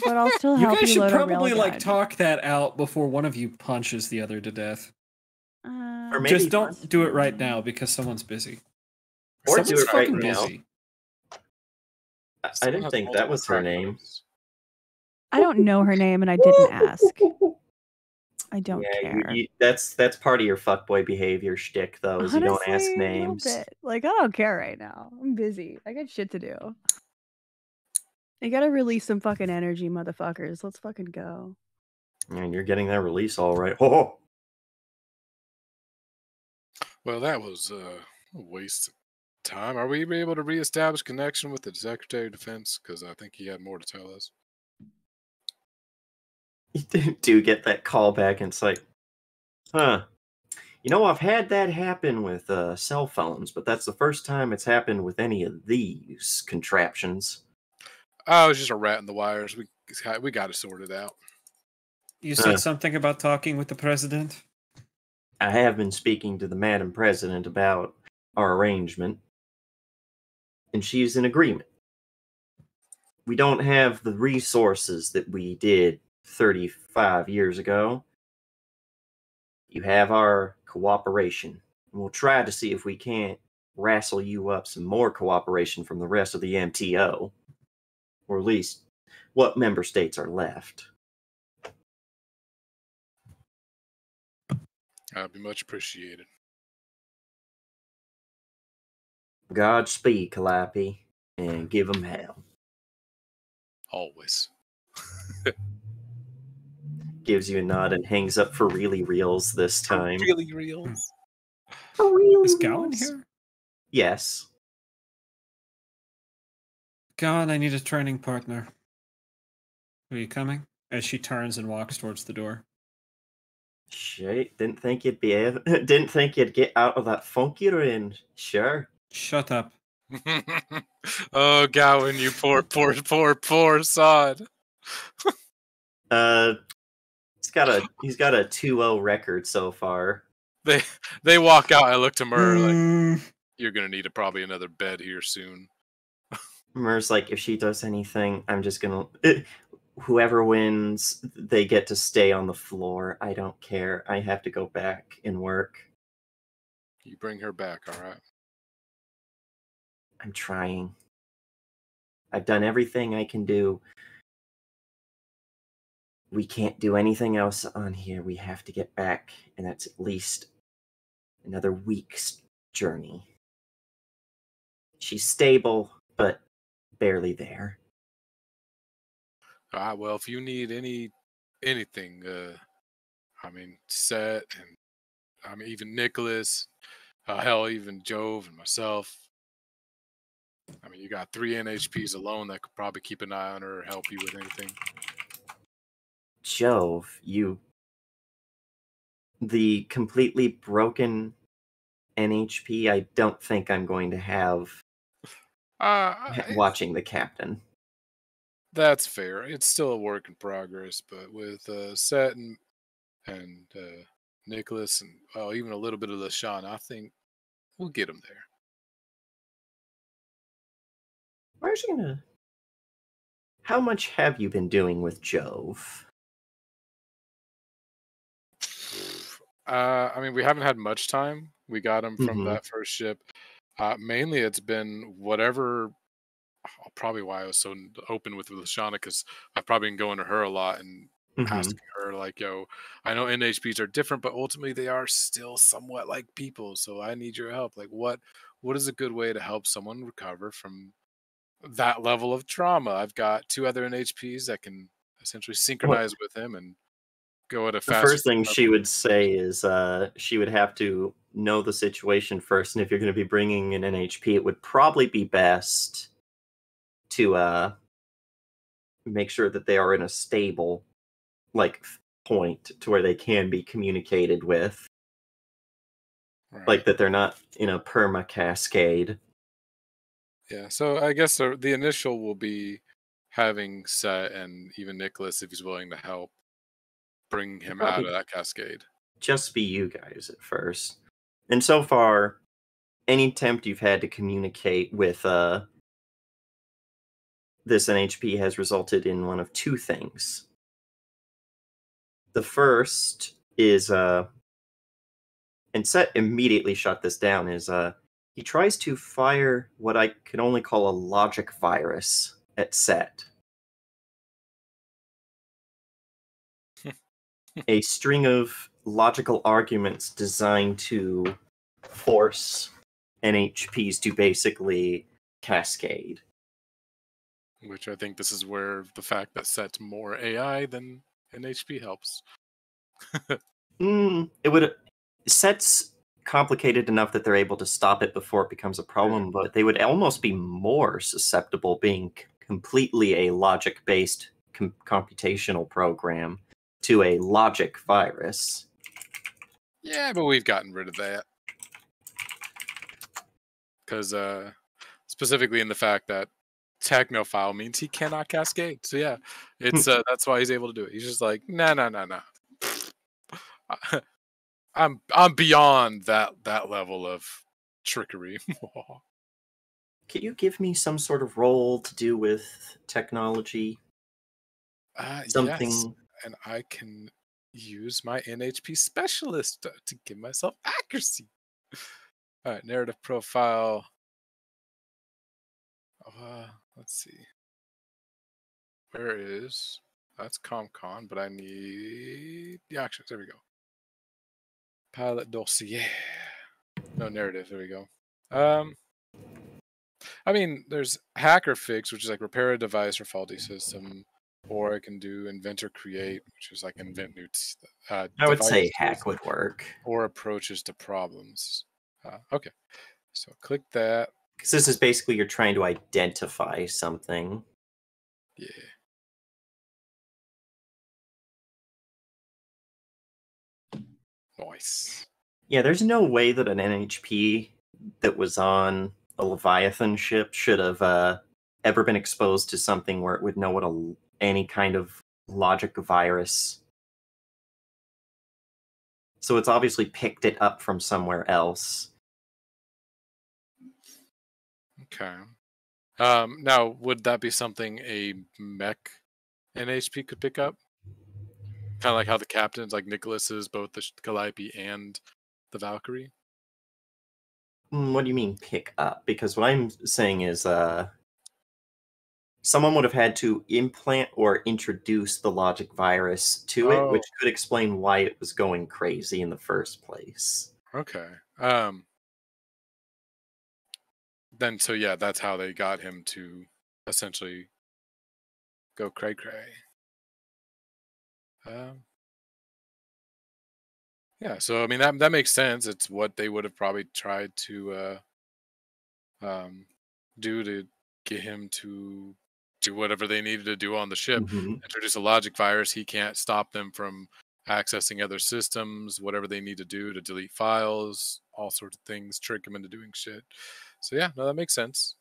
But I'll still You help guys you should load probably a railgun. talk that out before one of you punches the other to death. Or maybe Just don't do it right now because someone's busy. Or Someone's do it right fucking now. busy. I Someone didn't has think that multiple was her crack name. codes. I don't know her name and I didn't ask. I don't care. That's part of your fuckboy behavior shtick, though, is you don't ask Honestly, names. A little bit. I don't care right now. I'm busy. I got shit to do. I gotta release some fucking energy, motherfuckers. Let's fucking go. And you're getting that release all right. Oh, Well, that was a waste of time. Are we able to reestablish connection with the Secretary of Defense? Because I think he had more to tell us. you do get that call back, and it's like, huh. I've had that happen with cell phones, but that's the first time it's happened with any of these contraptions. Oh, it was just a rat in the wires. We got it sorted out. You said something about talking with the president? I have been speaking to the Madam President about our arrangement, and she's in agreement. We don't have the resources that we did 35 years ago. You have our cooperation, and we'll try to see if we can't wrestle you up some more cooperation from the rest of the MTO, or at least what member states are left. That'd be much appreciated. Godspeed, Calliope, and give 'em hell. Always. Gives you a nod and hangs up for really reals this time. Really reals. For really Is Gowan reals? here? Yes. Gowan, I need a training partner. Are you coming? As she turns and walks towards the door. Shit, didn't think you'd be able, didn't think you'd get out of that funk you're in. Sure. Shut up. Oh, Gowan, you poor sod. He's got a 2-0 record so far. They walk out. I look to Mur like, Mm, you're gonna need probably another bed here soon. Mur's like, if she does anything, I'm just gonna. Whoever wins, they get to stay on the floor. I don't care. I have to go back and work. You bring her back, all right? I'm trying. I've done everything I can do. We can't do anything else on here. We have to get back, and that's at least another week's journey. She's stable, but barely there. Well, if you need anything, I mean, Set and I mean even Nicholas, hell, even Jove and myself. I mean, you got 3 NHPs alone that could probably keep an eye on her or help you with anything. Jove, the completely broken NHP, I don't think I'm going to have watching the captain. That's fair. It's still a work in progress, but with Set and Nicholas and even a little bit of LaShawn, I think we'll get them there. Where's she gonna? How much have you been doing with Jove? I mean, we haven't had much time. We got him from Mhm. that first ship. Mainly, it's been whatever. Probably why I was so open with Lashana, because I've probably been going to her a lot and Mhm. asking her like, "Yo, I know NHPs are different, but ultimately they are still somewhat like people. So I need your help. Like, what is a good way to help someone recover from that level of trauma? I've got 2 other NHPs that can essentially Well, synchronize with him and go at a the faster first thing she recovery." would say is she would have to know the situation first, and if you're going to be bringing an NHP, it would probably be best to make sure that they are in a stable point to where they can be communicated with, Right. like that they're not in a perma cascade. Yeah. So I guess the initial will be having Set and even Nicholas, if he's willing to help, bring him out of Probably that cascade. just be you guys at first. And so far, any attempt you've had to communicate with this NHP has resulted in one of 2 things. The first is and Set immediately shut this down, is he tries to fire what I can only call a logic virus at Set. A string of logical arguments designed to force NHPs to basically cascade. Which I think this is where the fact that Set's more AI than NHP helps. It would Set's complicated enough that they're able to stop it before it becomes a problem, but they would almost be more susceptible being completely a logic-based computational program to a logic virus. Yeah, but we've gotten rid of that. Because specifically in the fact that technophile means he cannot cascade. So yeah, it's that's why he's able to do it. He's just like, nah. I'm beyond that level of trickery. Can you give me some sort of role to do with technology? Yes, Something. and I can use my NHP specialist to give myself accuracy. All right, narrative profile. Let's see. Where is that's ComCon, but I need the actions. There we go. Pilot dossier. No narrative. There we go. I mean, there's hacker fix, which is like repair a device or faulty system, or I can do invent or create, which is like invent new I would say devices hack would work. or approaches to problems. Okay, so click that. Because this is basically you're trying to identify something. Yeah. Nice. Yeah, there's no way that an NHP that was on a Leviathan ship should have ever been exposed to something where it would know what any kind of logic virus. So it's obviously picked it up from somewhere else. Okay. Now, would that be something a mech NHP could pick up? Kind of like how the captains, like Nicholas, is both the Calliope and the Valkyrie? What do you mean pick up? Because what I'm saying is someone would have had to implant or introduce the logic virus to it, which could explain why it was going crazy in the first place. Okay. Then, so yeah, that's how they got him to essentially go cray-cray. Yeah, so I mean that makes sense. It's what they would have probably tried to do to get him to do whatever they needed to do on the ship. Introduce a logic virus. He can't stop them from accessing other systems, whatever they need to do to delete files, all sorts of things, trick him into doing shit. So yeah, no, that makes sense.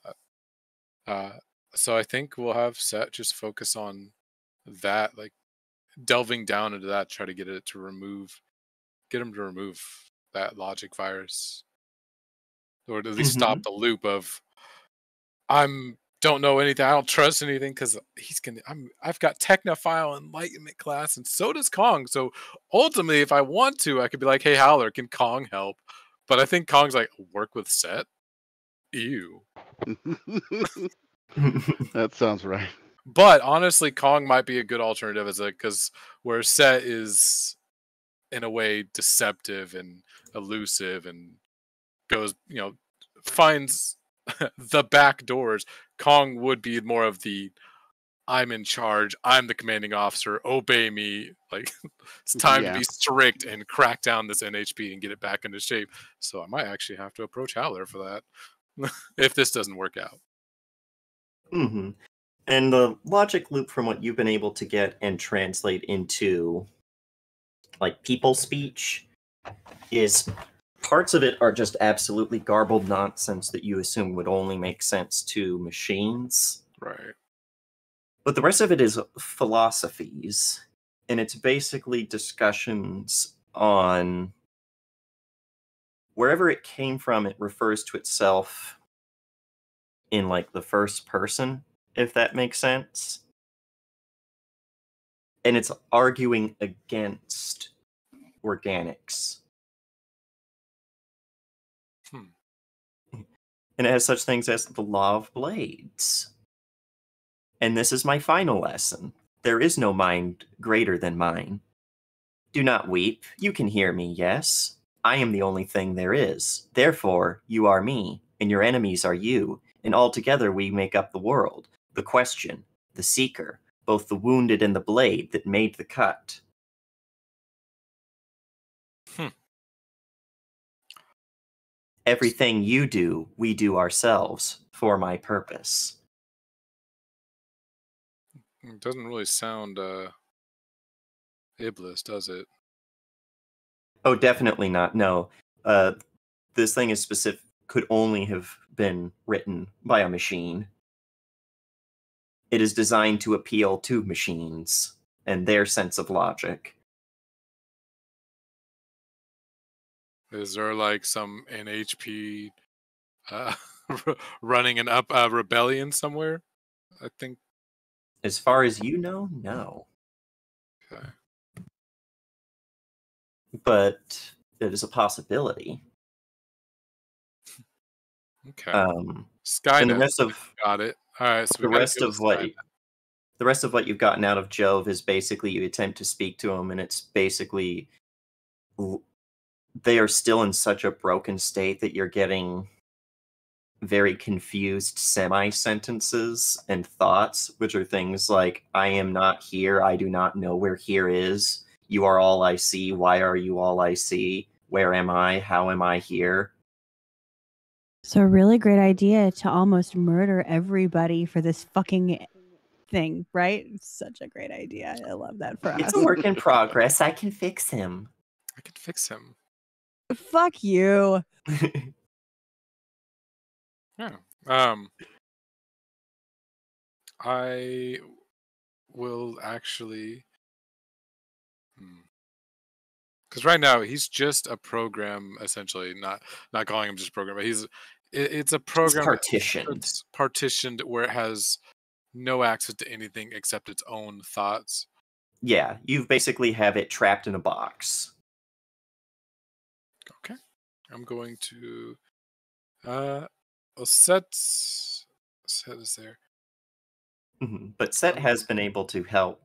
So I think we'll have Set just focus on that, like delving down into that, try to get him to remove that logic virus, or at least stop the loop of don't know anything, I don't trust anything, because I've got Technophile Enlightenment class, and so does Kong. So ultimately, if I want to, I could be like, hey Howler, can Kong help? But I think Kong's like, work with Set? Ew. That sounds right. But honestly, Kong might be a good alternative because where Set is in a way deceptive and elusive and goes, finds the back doors. Kong would be more of the I'm in charge, I'm the commanding officer, obey me. Like, it's time to be strict and crack down this NHP and get it back into shape. So I might actually have to approach Howler for that if this doesn't work out. And the logic loop, from what you've been able to get and translate into like people speech, is parts of it are just absolutely garbled nonsense that you assume would only make sense to machines. Right. But the rest of it is philosophies, and it's basically discussions on wherever it came from, it refers to itself in like the first person, if that makes sense. And it's arguing against organics. And it has such things as the law of blades. And this is my final lesson. There is no mind greater than mine. Do not weep. You can hear me, yes. I am the only thing there is. Therefore, you are me, and your enemies are you, and altogether we make up the world, the question, the seeker, both the wounded and the blade that made the cut. Everything you do, we do ourselves, for my purpose. It doesn't really sound Iblis, does it? Oh, definitely not. No. This thing is specific, could only have been written by a machine. It is designed to appeal to machines and their sense of logic. Is there like some NHP running an rebellion somewhere? I think. As far as you know, no. Okay. But it is a possibility. Okay. Skynet. And the rest of got it. All right. So the rest of what you've gotten out of Jove is basically you attempt to speak to him, and it's basically they are still in such a broken state that you're getting very confused semi-sentences and thoughts, which are things like, I am not here, I do not know where here is, you are all I see, why are you all I see, where am I, how am I here? So a really great idea to almost murder everybody for this fucking thing, right? It's such a great idea. I love that for It's us. a work in progress, I can fix him. I can fix him. Fuck you. Yeah. I will actually. Because right now he's just a program, essentially. Not calling him just a program, but it's a It's program partitioned. that's partitioned where it has no access to anything except its own thoughts. Yeah, you basically have it trapped in a box. Okay, I'm going to. Well, Set is there. But Set has been able to help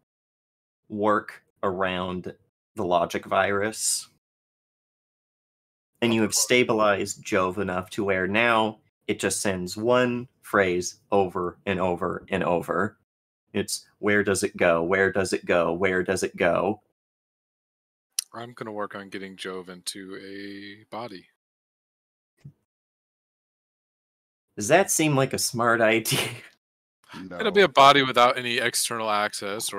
work around the logic virus. And you have stabilized Jove enough to where now it just sends one phrase over and over and over. It's where does it go? Where does it go? Where does it go? I'm going to work on getting Jove into a body. Does that seem like a smart idea? No. It'll be a body without any external access,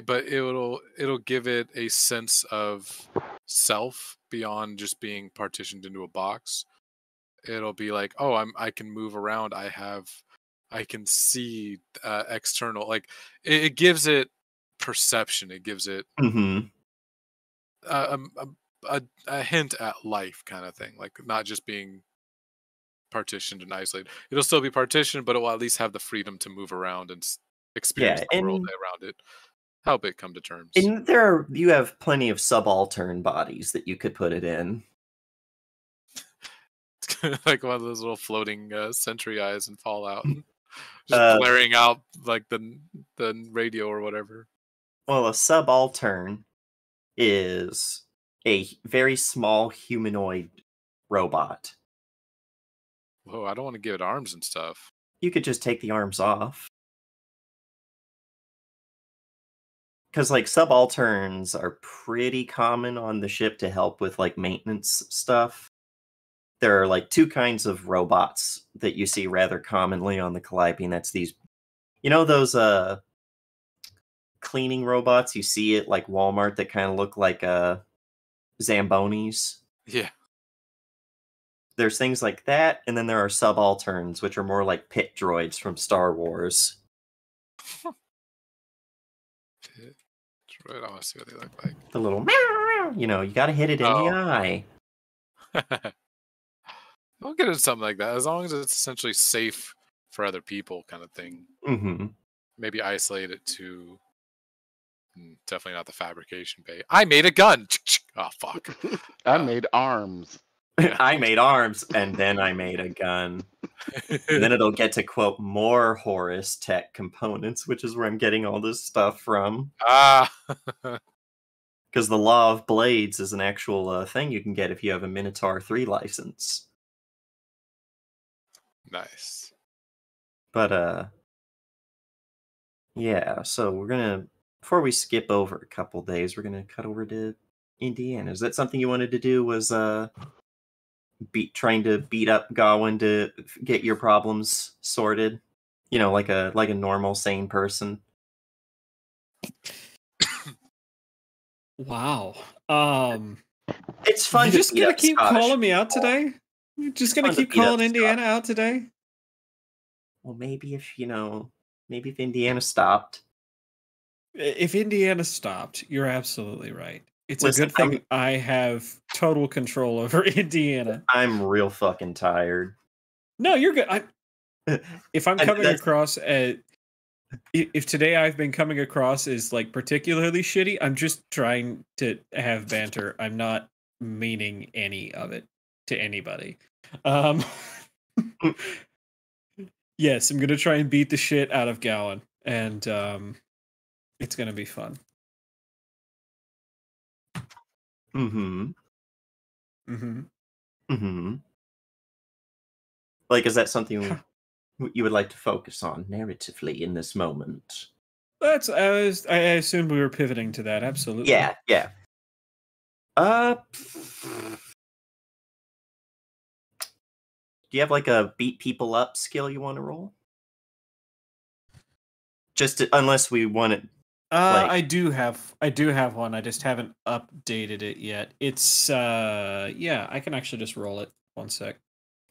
but it'll give it a sense of self beyond just being partitioned into a box. It'll be like, oh, I can move around. I can see external. Like it gives it perception. It gives it Mm-hmm. a, a hint at life, kind of thing. Like not just being partitioned and isolated. It'll still be partitioned, but it will at least have the freedom to move around and experience Yeah, the world and around it. Help it come to terms. And you have plenty of subaltern bodies that you could put it in. It's kind of like one of those little floating sentry eyes in Fallout, just blaring out like the radio or whatever. Well, a subaltern is a very small humanoid robot. Whoa, I don't want to give it arms and stuff. You could just take the arms off. Because, like, subalterns are pretty common on the ship to help with, like, maintenance stuff. There are, like, two kinds of robots that you see rather commonly on the Calliope, that's these... You know those, cleaning robots you see at, like, Walmart that kind of look like, Zambonis? Yeah. There's things like that, and then there are subalterns, which are more like pit droids from Star Wars. I want to see what they look like. The little meow, you gotta hit it in the eye. I'll get into something like that, as long as it's essentially safe for other people, kind of thing. Mm-hmm. Maybe isolate it to definitely not the fabrication bay. I made a gun. Oh fuck! I made arms. I made arms, and then I made a gun. And then it'll get to quote more Horus tech components, which is where I'm getting all this stuff from. Because the Law of Blades is an actual thing you can get if you have a Minotaur 3 license. Nice. But, yeah, so we're gonna, before we skip over a couple days, we're gonna cut over to Indiana. Is that something you wanted to do, was, trying to beat up Gawain to get your problems sorted? Like a normal, sane person? Wow. It's fun You're to just beat gonna up keep Scottish calling me out people. today? You're just gonna fun to keep beat up calling Indiana out today? Well, maybe if, maybe if Indiana stopped. If Indiana stopped, you're absolutely right. It's Listen, a good thing I have total control over Indiana. I'm real fucking tired. No, you're good. If I'm And coming that's- across if today I've been coming across as like particularly shitty, I'm just trying to have banter. I'm not meaning any of it to anybody. Yes, I'm gonna try and beat the shit out of Gowan, and it's gonna be fun. Mm-hmm. Mm-hmm. Mm-hmm. Like, is that something you would like to focus on narratively in this moment? I assumed we were pivoting to that. Absolutely. Yeah, yeah. Do you have like a beat people up skill you want to roll? Unless we want it. Like, I do have one. I just haven't updated it yet. It's yeah, I can actually just roll it. One sec.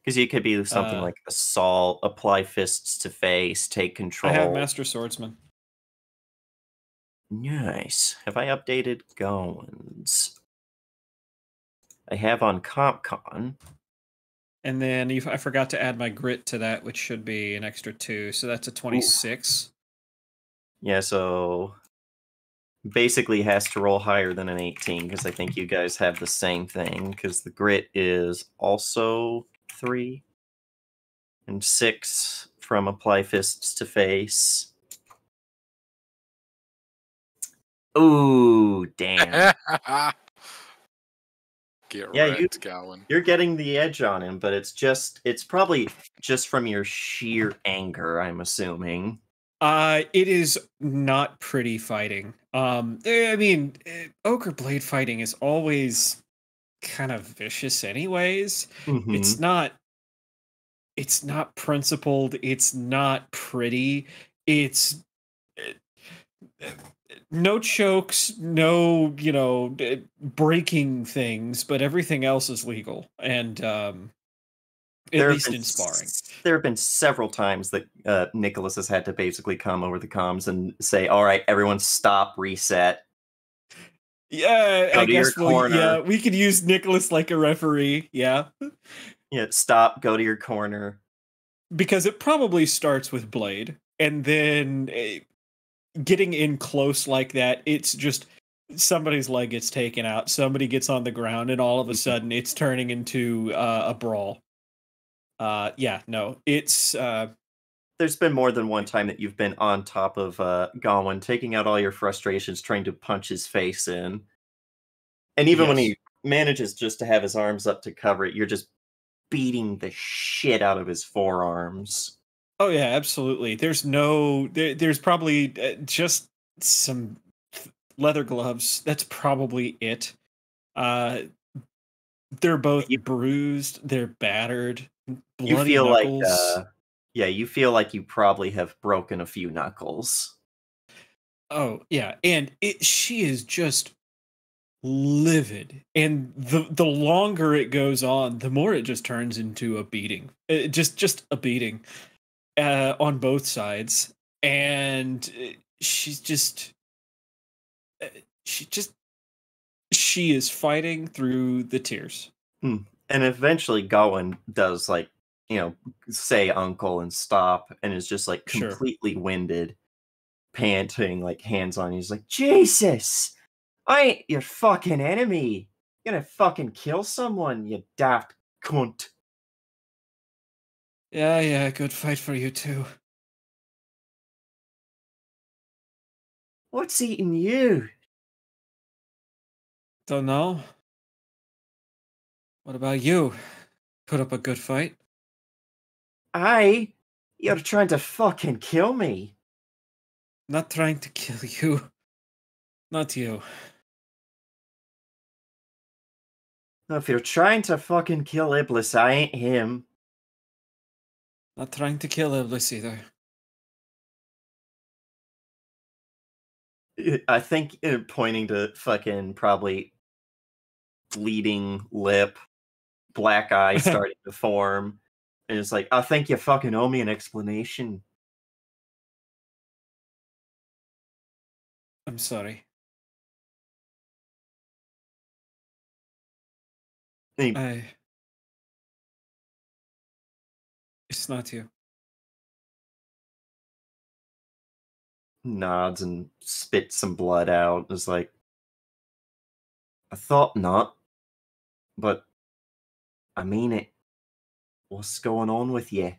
because it could be something like assault, apply fists to face, take control. I have Master Swordsman. Nice. Have I updated Goins? I have on CompCon. And then I forgot to add my grit to that, which should be an extra 2. So that's a 26. Yeah, so basically has to roll higher than an 18 because I think you guys have the same thing because the grit is also 3 and 6 from apply fists to face. Ooh, damn. Get Yeah, wrecked, Gowan. you're getting the edge on him, but it's probably just from your sheer anger, I'm assuming. It is not pretty fighting. I mean, Ogre Blade fighting is always kind of vicious anyways. Mhm. It's not principled, it's not pretty. It's no chokes, no, breaking things, but everything else is legal. And at least in sparring. There have been several times that Nicholas has had to basically come over the comms and say, "All right, everyone, stop, reset." Yeah, Go I to your guess yeah, corner. we could use Nicholas like a referee. Yeah, Yeah, stop, go to your corner. because it probably starts with Blade, and then getting in close like that, it's just somebody's leg gets taken out, somebody gets on the ground, and all of a sudden it's turning into a brawl. Yeah, no, it's There's been more than one time that you've been on top of Gawain, taking out all your frustrations, trying to punch his face in. And even when yes. he manages just to have his arms up to cover it, you're just beating the shit out of his forearms. Oh yeah, absolutely. There's probably just some leather gloves. That's probably it. Uh, they're both You, bruised. They're battered. you Bloody feel like, knuckles. yeah, you feel like you probably have broken a few knuckles. Oh yeah, and she is just livid. And the longer it goes on, the more it just turns into a beating. Just a beating on both sides. And she's just uh, she just she is fighting through the tears. Hmm. And eventually Gawain does, like, say uncle and stop, and is just, like, Sure. completely winded, panting, like, hands on you. He's like, Jesus! I ain't your fucking enemy! You're gonna fucking kill someone, you daft cunt. Yeah, good fight for you too. What's eating you? Don't know. What about you? Put up a good fight? You're trying to fucking kill me. Not trying to kill you. Not you. If you're trying to fucking kill Iblis, I ain't him. Not trying to kill Iblis either. I think pointing to fucking probably bleeding lip, black eye starting to form. And it's like, I think you fucking owe me an explanation. I'm sorry. And It's not you. he nods and spits some blood out. It's like, I thought not, but I mean it. What's going on with you?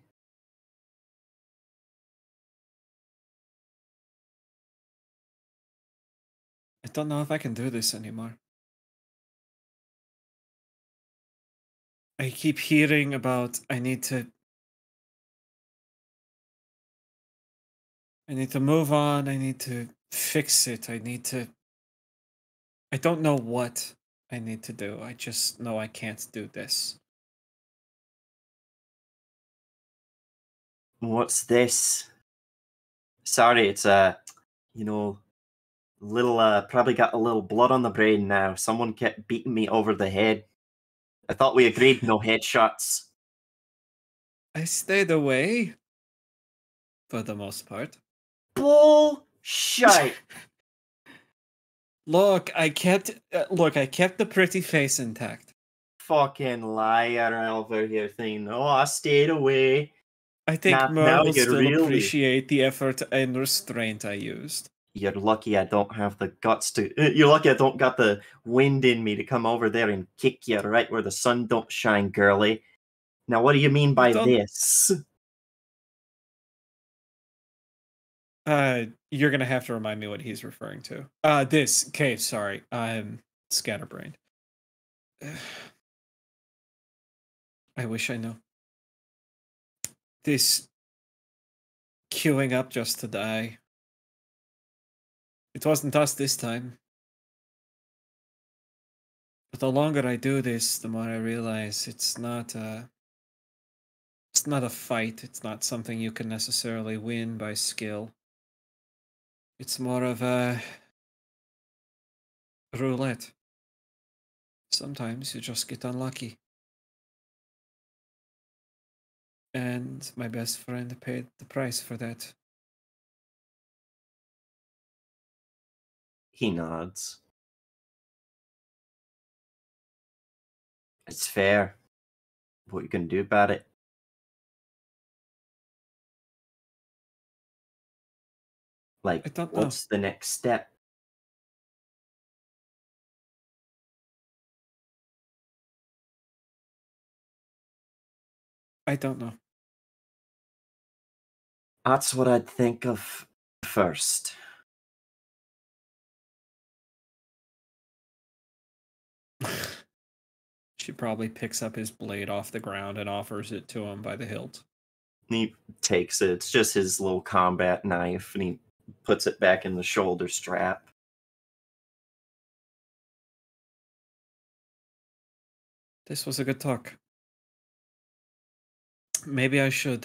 I don't know if I can do this anymore. I keep hearing about I need to I need to move on. I need to fix it. I don't know what I need to do. I just know I can't do this. What's this? Sorry, it's you know, little probably got a little blood on the brain now. Someone kept beating me over the head. I thought we agreed no headshots. I stayed away for the most part. Bullshit. Look, I kept the pretty face intact. Fucking liar over here thinking, oh, I stayed away. I think Mer now will you still really... appreciate the effort and restraint I used. You're lucky I don't have the guts to... You're lucky I don't got the wind in me to come over there and kick you right where the sun don't shine, girly. Now, what do you mean by this? You're gonna have to remind me what he's referring to. This. Okay, sorry. I'm scatterbrained. I wish I knew. This queuing up just to die. It wasn't us this time. But the longer I do this, the more I realize it's not a fight. It's not something you can necessarily win by skill. It's more of a roulette. Sometimes you just get unlucky. And my best friend paid the price for that. He nods. It's fair. What you can do about it? Like, I don't know. what's the next step? I don't know. That's what I'd think of first. She probably picks up his blade off the ground and offers it to him by the hilt. He takes it. It's just his little combat knife, and he puts it back in the shoulder strap. This was a good talk. Maybe I should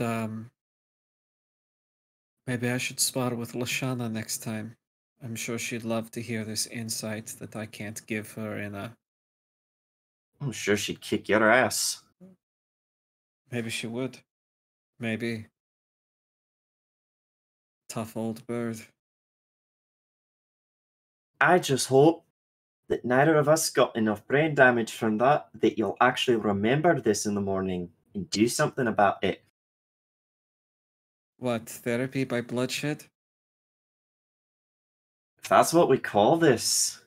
spar with Lashana next time. I'm sure she'd love to hear this insight that I can't give her in a... I'm sure she'd kick your ass. Maybe she would. Maybe. Tough old bird. I just hope that neither of us got enough brain damage from that you'll actually remember this in the morning and do something about it. What, therapy by bloodshed? If that's what we call this.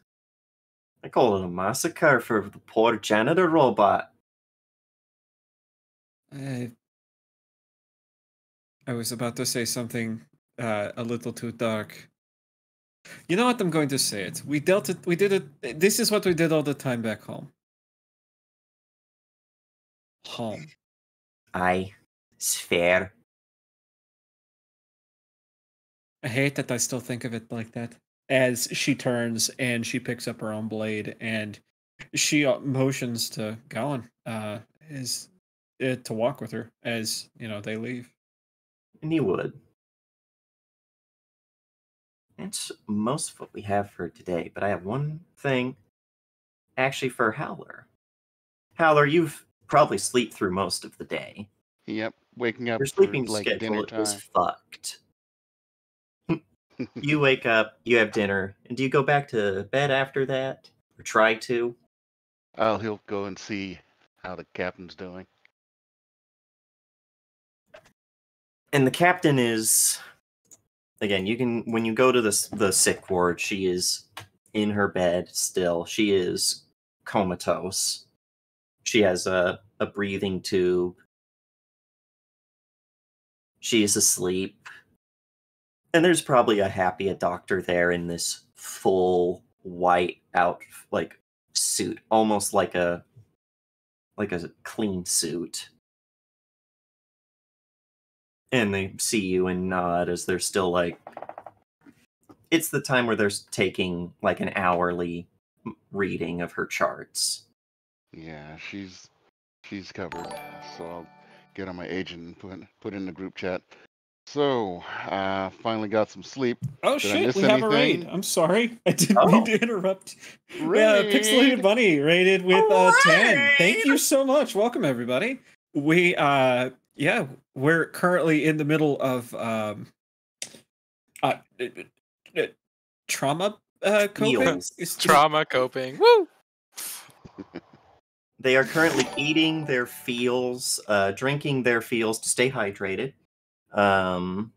I call it a massacre for the poor janitor robot. I was about to say something a little too dark. You know what? I'm going to say it. We did it. This is what we did all the time back home. Home. Aye, it's fair. I hate that I still think of it like that. As she turns and she picks up her own blade and she motions to Gowan to walk with her as they leave. And he would. That's most of what we have for today, but I have one thing actually for Howler. Howler, you've probably slept through most of the day. Yep, waking up Your for sleeping like schedule dinner is time. fucked. You wake up, you have dinner, and do you go back to bed after that? Or try to? He'll go and see how the captain's doing. And the captain is, again, you can, when you go to the sick ward, she is in her bed still. She is comatose. She has a breathing tube. She is asleep. And there's probably a doctor there in this full white out suit, almost like a clean suit. And they see you and nod as they're still like... It's the time where they're taking like an hourly reading of her charts. Yeah, she's covered. So I'll get on my agent and put in the group chat. So, finally got some sleep. Oh Did I shit, miss we have a raid. anything? I'm sorry. I didn't mean to interrupt. Yeah, Pixelated Raid! Bunny rated with 10. Thank you so much. Welcome everybody. We yeah, we're currently in the middle of trauma coping. Feels. Trauma coping. Woo! They are currently eating their feels, drinking their feels to stay hydrated, and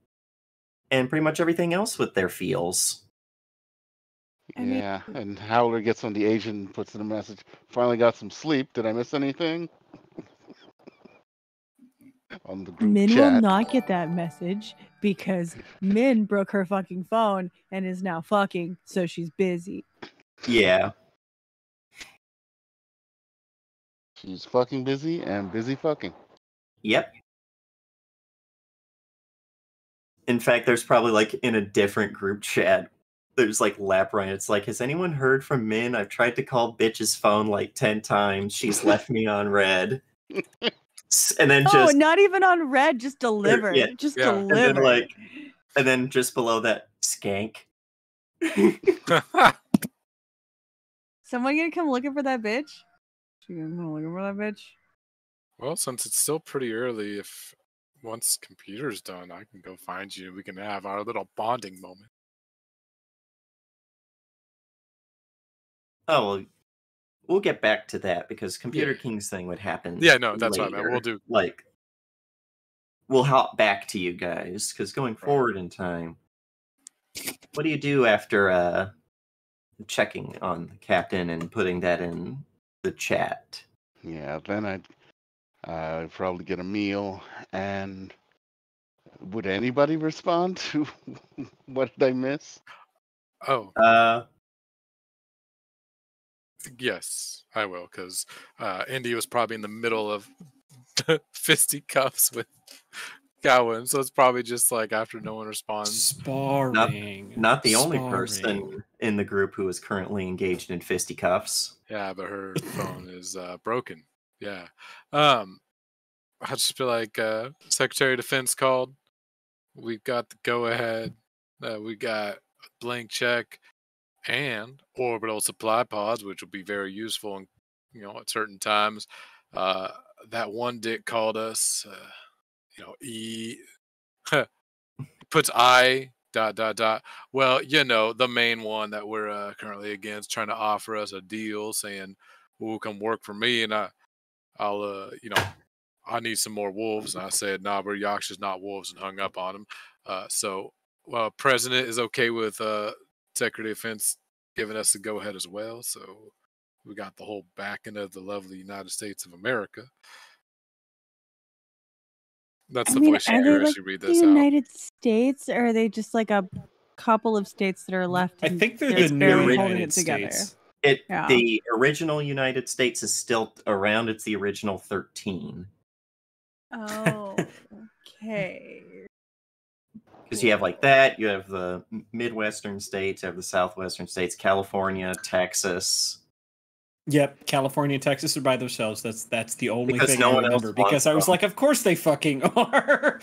pretty much everything else with their feels. I mean- Yeah, and Howler gets on the agent and puts in a message. Finally got some sleep. Did I miss anything? On the group Min chat. will not get that message because Min broke her fucking phone and is now fucking, so she's busy. Yeah. She's fucking busy and busy fucking. Yep. In fact, there's probably like in a different group chat, there's like lap Ryan. It's like, has anyone heard from Min? I've tried to call bitch's phone like 10 times. She's left me on red. And then Oh, just not even on red, just delivered. yeah, just yeah. and delivered. then like and then just below that, skank. Someone gonna come looking for that bitch? She gonna come looking for that bitch? Well, since it's still pretty early, if once computer's done, I can go find you and we can have our little bonding moment. Oh, well, we'll get back to that because Computer Yeah. King's thing would happen. Yeah, no, that's what I meant. later. We'll do. Like, we'll hop back to you guys because going forward in time, what do you do after checking on the captain and putting that in the chat? Yeah, then I'd probably get a meal. And would anybody respond to what did I miss? Oh, Uh, yes, I will, because Indy was probably in the middle of fisticuffs with Gowan, so it's probably just like after no one responds. Sparring. not the only Sparring. person in the group who is currently engaged in fisticuffs. Yeah, but her phone is broken. Yeah. I'd just be like, Secretary of Defense called. We've got the go ahead. We got a blank check and orbital supply pods, which will be very useful in, at certain times. That one dick called us, he puts I ... Well, the main one that we're currently against, trying to offer us a deal, saying, "Well, come work for me, and I'll, I need some more wolves." And I said, "Nah, we're Yakshas, not wolves," and hung up on him. So, President is okay with Secretary of Defense giving us the go ahead as well. So, we got the whole backing of the lovely United States of America. That's the voice you are hear they as like you read the this out. United States, or are they just like a couple of states that are left? I and think they're they're the barely new holding United it together? States. Yeah. The original United States is still around. It's the original 13. Oh, okay. Because you have like that, you have the Midwestern states, you have the Southwestern states, California, Texas. Yep, California and Texas are by themselves. That's the only Because thing no I one else remember. Because wants I was them. like, of course they fucking are.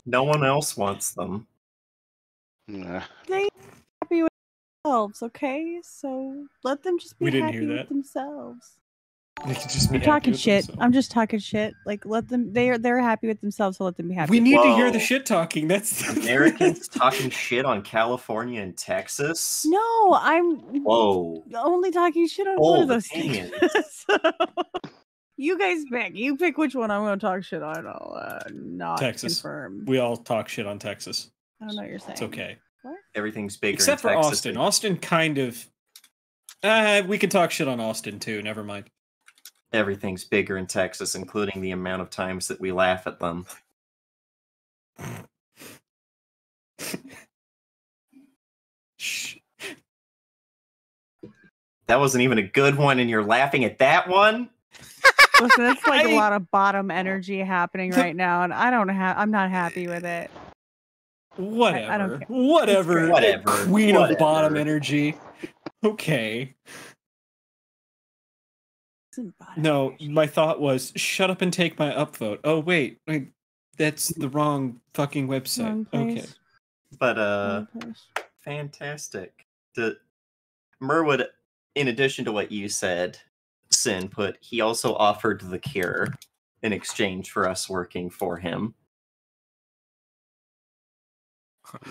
No one else wants them. Yeah. They happy with themselves, okay? So let them just be We didn't happy hear with that. themselves. They could just be I'm happy talking with shit. themselves. I'm just talking shit. Like let them. They're happy with themselves, so let them be happy. We with need to hear the Whoa. shit talking. That's Americans talking shit on California and Texas? No, I'm Whoa. only talking shit on one Bold of those opinions. states. So, you guys pick. You pick which one I'm going to talk shit on. I'll not Texas. confirm. We all talk shit on Texas. I don't know what you're saying. It's okay. What? Everything's bigger Except in for Texas. Austin. Austin kind of... we can talk shit on Austin too. Never mind. Everything's bigger in Texas, including the amount of times that we laugh at them. Shh. That wasn't even a good one, and you're laughing at that one? Listen, it's like a lot of bottom energy happening right now, and I'm not happy with it. Whatever. I don't care. Whatever. Whatever. Queen of bottom Whatever. energy. Okay. Listen, bottom No, energy. my thought was shut up and take my upvote. Oh wait, that's the wrong fucking website. Wrong Okay. place. But Wrong place. fantastic. Merwood, in addition to what you said, Sin put, he also offered the cure in exchange for us working for him.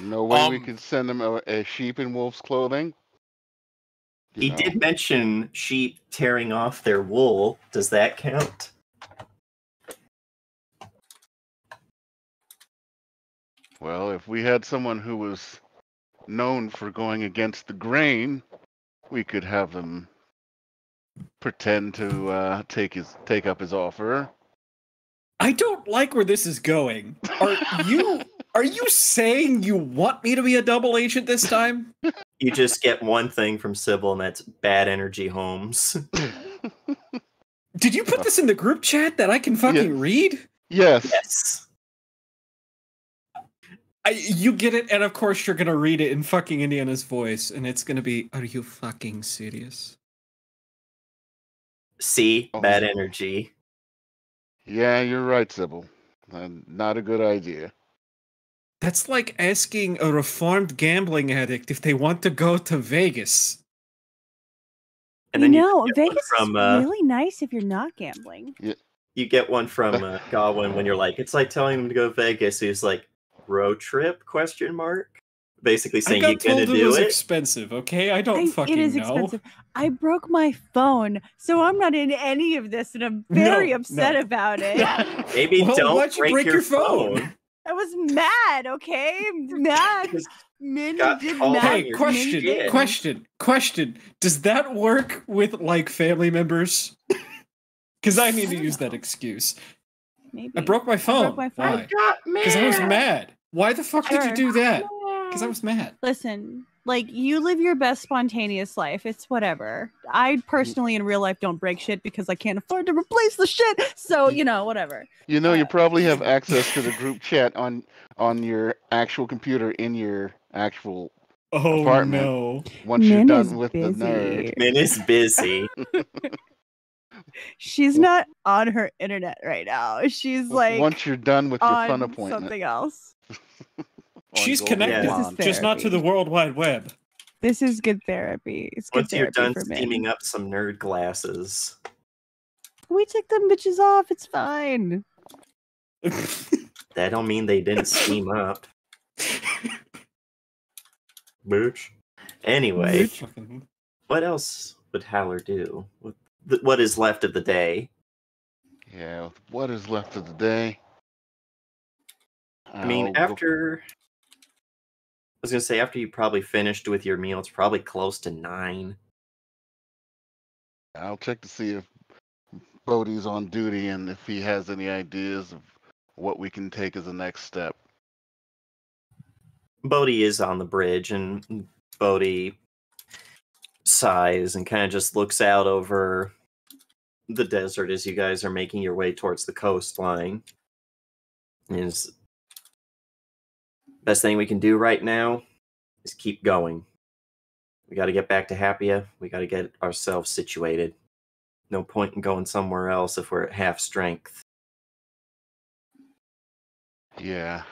No way we could send him a sheep in wolf's clothing. He did mention sheep tearing off their wool. Does that count? Well, if we had someone who was known for going against the grain, we could have him pretend to take up his offer. I don't like where this is going. Are you saying you want me to be a double agent this time? You just get one thing from Sybil, and that's bad energy homes. Did you put this in the group chat that I can fucking read? Yes. Yes. You get it, and of course you're gonna read it in fucking Indiana's voice, and it's gonna be, are you fucking serious? See? Bad energy. Yeah, you're right, Sybil. Not a good idea. That's like asking a reformed gambling addict if they want to go to Vegas. And then Vegas is really nice if you're not gambling. Yeah. You get one from Godwin when you're like, it's like telling him to go to Vegas. He's like, road trip? ? Basically saying you're gonna do it was it. expensive, okay? I don't fucking know. It is expensive. I broke my phone, so I'm not in any of this, and I'm very upset about it. Maybe don't why'd you break your phone? I was mad, okay? Mad. Hey, question. Does that work with, like, family members? Because I need to use that excuse. Maybe. I broke my phone. Why? Because I was mad. Why the fuck did you do that? Because I was mad. Listen, like, you live your best spontaneous life. It's whatever. I personally, in real life, don't break shit because I can't afford to replace the shit. So, whatever. You probably have access to the group chat on your actual computer in your actual apartment. No. Once you're done with the nerd. Min is busy. She's not on her internet right now. She's like, once you're done with your fun on appointment. something else. She's connected, just not to the World Wide Web. This is good therapy. It's good Once you're therapy done for steaming men. up some nerd glasses. We took them bitches off. It's fine. That don't mean they didn't steam up. Bitch. Anyway, what else would Haller do? What is left of the day? Yeah, what is left of the day? I mean, after you probably finished with your meal, it's probably close to 9. I'll check to see if Bodhi's on duty and if he has any ideas of what we can take as a next step. Bodhi is on the bridge, and Bodhi sighs and kind of just looks out over the desert as you guys are making your way towards the coastline. Is best thing we can do right now is keep going. We got to get back to Happia. We got to get ourselves situated. No point in going somewhere else if we're at half strength. Yeah,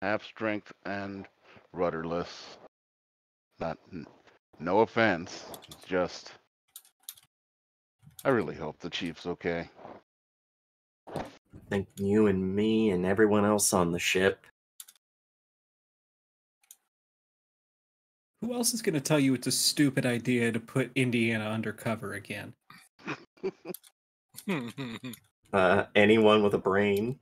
half strength and rudderless. No offense. It's just, I really hope the chief's okay. I think you and me and everyone else on the ship. Who else is going to tell you it's a stupid idea to put Indiana undercover again? Anyone with a brain.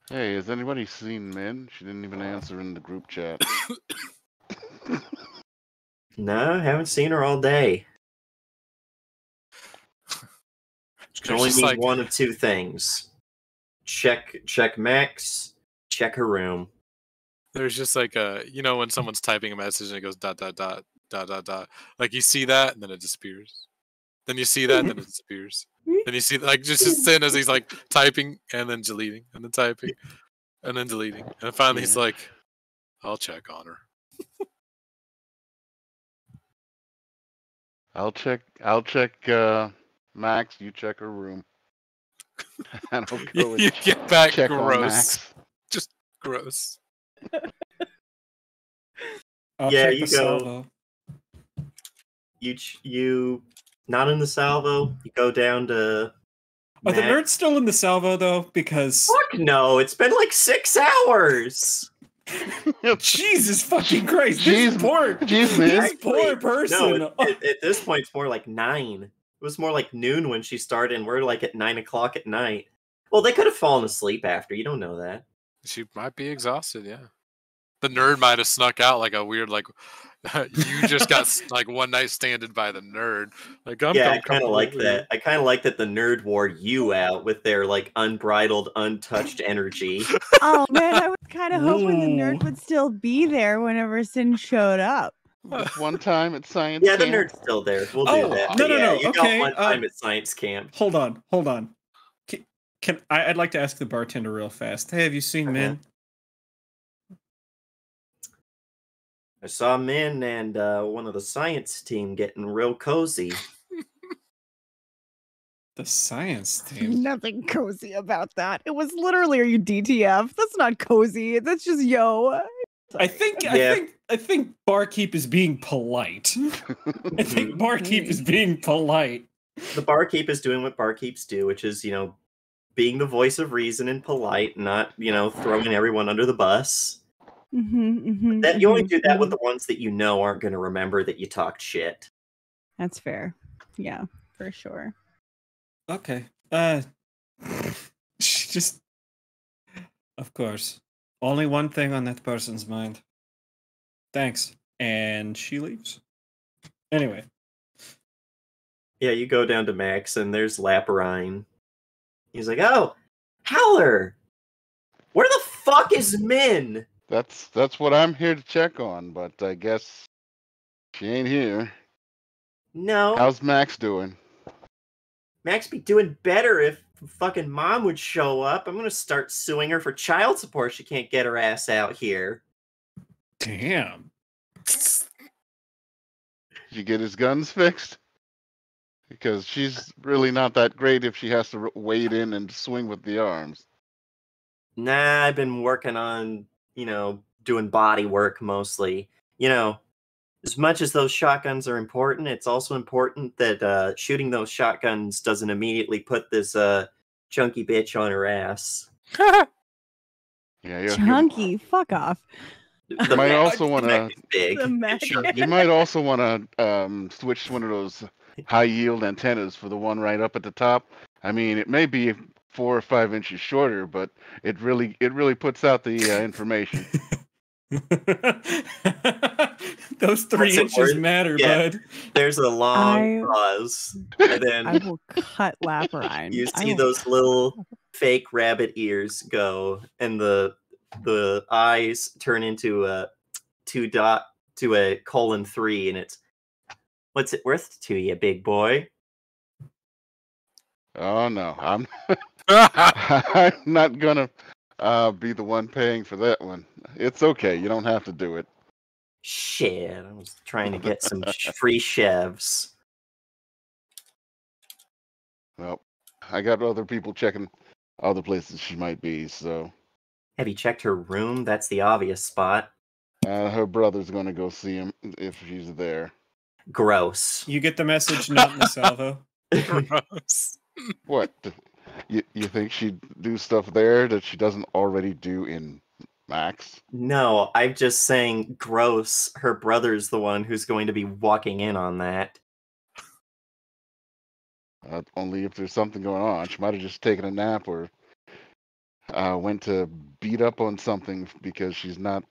Hey, has anybody seen Min? She didn't even answer in the group chat. No, haven't seen her all day. She only need one of two things. Check Max, check her room. There's just like when someone's typing a message and it goes ... Like you see that and then it disappears. Then you see that, and then it disappears. Then you see like just sitting as he's like typing and then deleting and then typing and then deleting, and finally he's like, "I'll check on her." I'll check. Max. You check her room. And I'll go and You get back check on gross, Max. just gross. I'll Yeah, check you the go. salvo. You not in the salvo. You go down to. Are the Max. nerds still in the salvo though? Because Fuck no! It's been like 6 hours. Jesus fucking Christ! Jeez, This man. poor person. No, at this point it's more like 9. It was more like noon when she started, and we're like at 9 o'clock at night. Well, they could have fallen asleep after. You don't know that. She might be exhausted. Yeah, the nerd might have snuck out like a weird like. You just got like one night standed by the nerd. Like I'm Yeah, I kind of coming like over that. here. I kind of like that the nerd wore you out with their like unbridled, untouched energy. Oh man, I was kind of hoping the Ooh. nerd would still be there whenever Sin showed up. This one time at science Yeah, the camp. nerd's still there. We'll Oh, do that. no, But yeah, you okay, got one time at science camp. Hold on. I'd like to ask the bartender real fast. Hey, have you seen Min? I saw Min and one of the science team getting real cozy. The science team. Nothing cozy about that. It was literally, are you DTF? That's not cozy. That's just yo. I think Barkeep is being polite. I think Barkeep is being polite. The barkeep is doing what barkeeps do, which is, being the voice of reason and polite, not, throwing everyone under the bus. That you only do that with the ones that you know aren't going to remember that you talked shit. That's fair. Yeah, for sure. Okay. Just, of course, only one thing on that person's mind. Thanks. And she leaves. Anyway. Yeah, you go down to Max, and there's Laparine. He's like, "Oh, Howler! Where the fuck is Min?" That's what I'm here to check on, but I guess she ain't here. No. How's Max doing? Max be doing better if fucking mom would show up. I'm gonna start suing her for child support. She can't get her ass out here. Damn. Did you get his guns fixed? Because she's really not that great if she has to wade in and swing with the arms. Nah, I've been working on, doing body work mostly. As much as those shotguns are important, it's also important that shooting those shotguns doesn't immediately put this chunky bitch on her ass. Yeah, Chunky, fuck off. You might also want to. Big. You might also want to switch one of those high yield antennas for the one right up at the top. I mean, it may be 4 or 5 inches shorter, but it really puts out the information. Those 3 inches matter, bud. There's a long pause, and then I will cut Laparine. You see those little fake rabbit ears go, and the eyes turn into a 2 dot to a :3, and it's, "What's it worth to you, big boy?" Oh no, I'm not gonna be the one paying for that one. It's okay, you don't have to do it. Shit, I was trying to get some free chevs. Well, I got other people checking other places she might be, so. Have you checked her room? That's the obvious spot. Her brother's gonna go see him if she's there. Gross. You get the message, not in the salvo. Gross. What? You think she'd do stuff there that she doesn't already do in Max? No, I'm just saying gross. Her brother's the one who's going to be walking in on that. Only if there's something going on. She might have just taken a nap or went to beat up on something because she's not.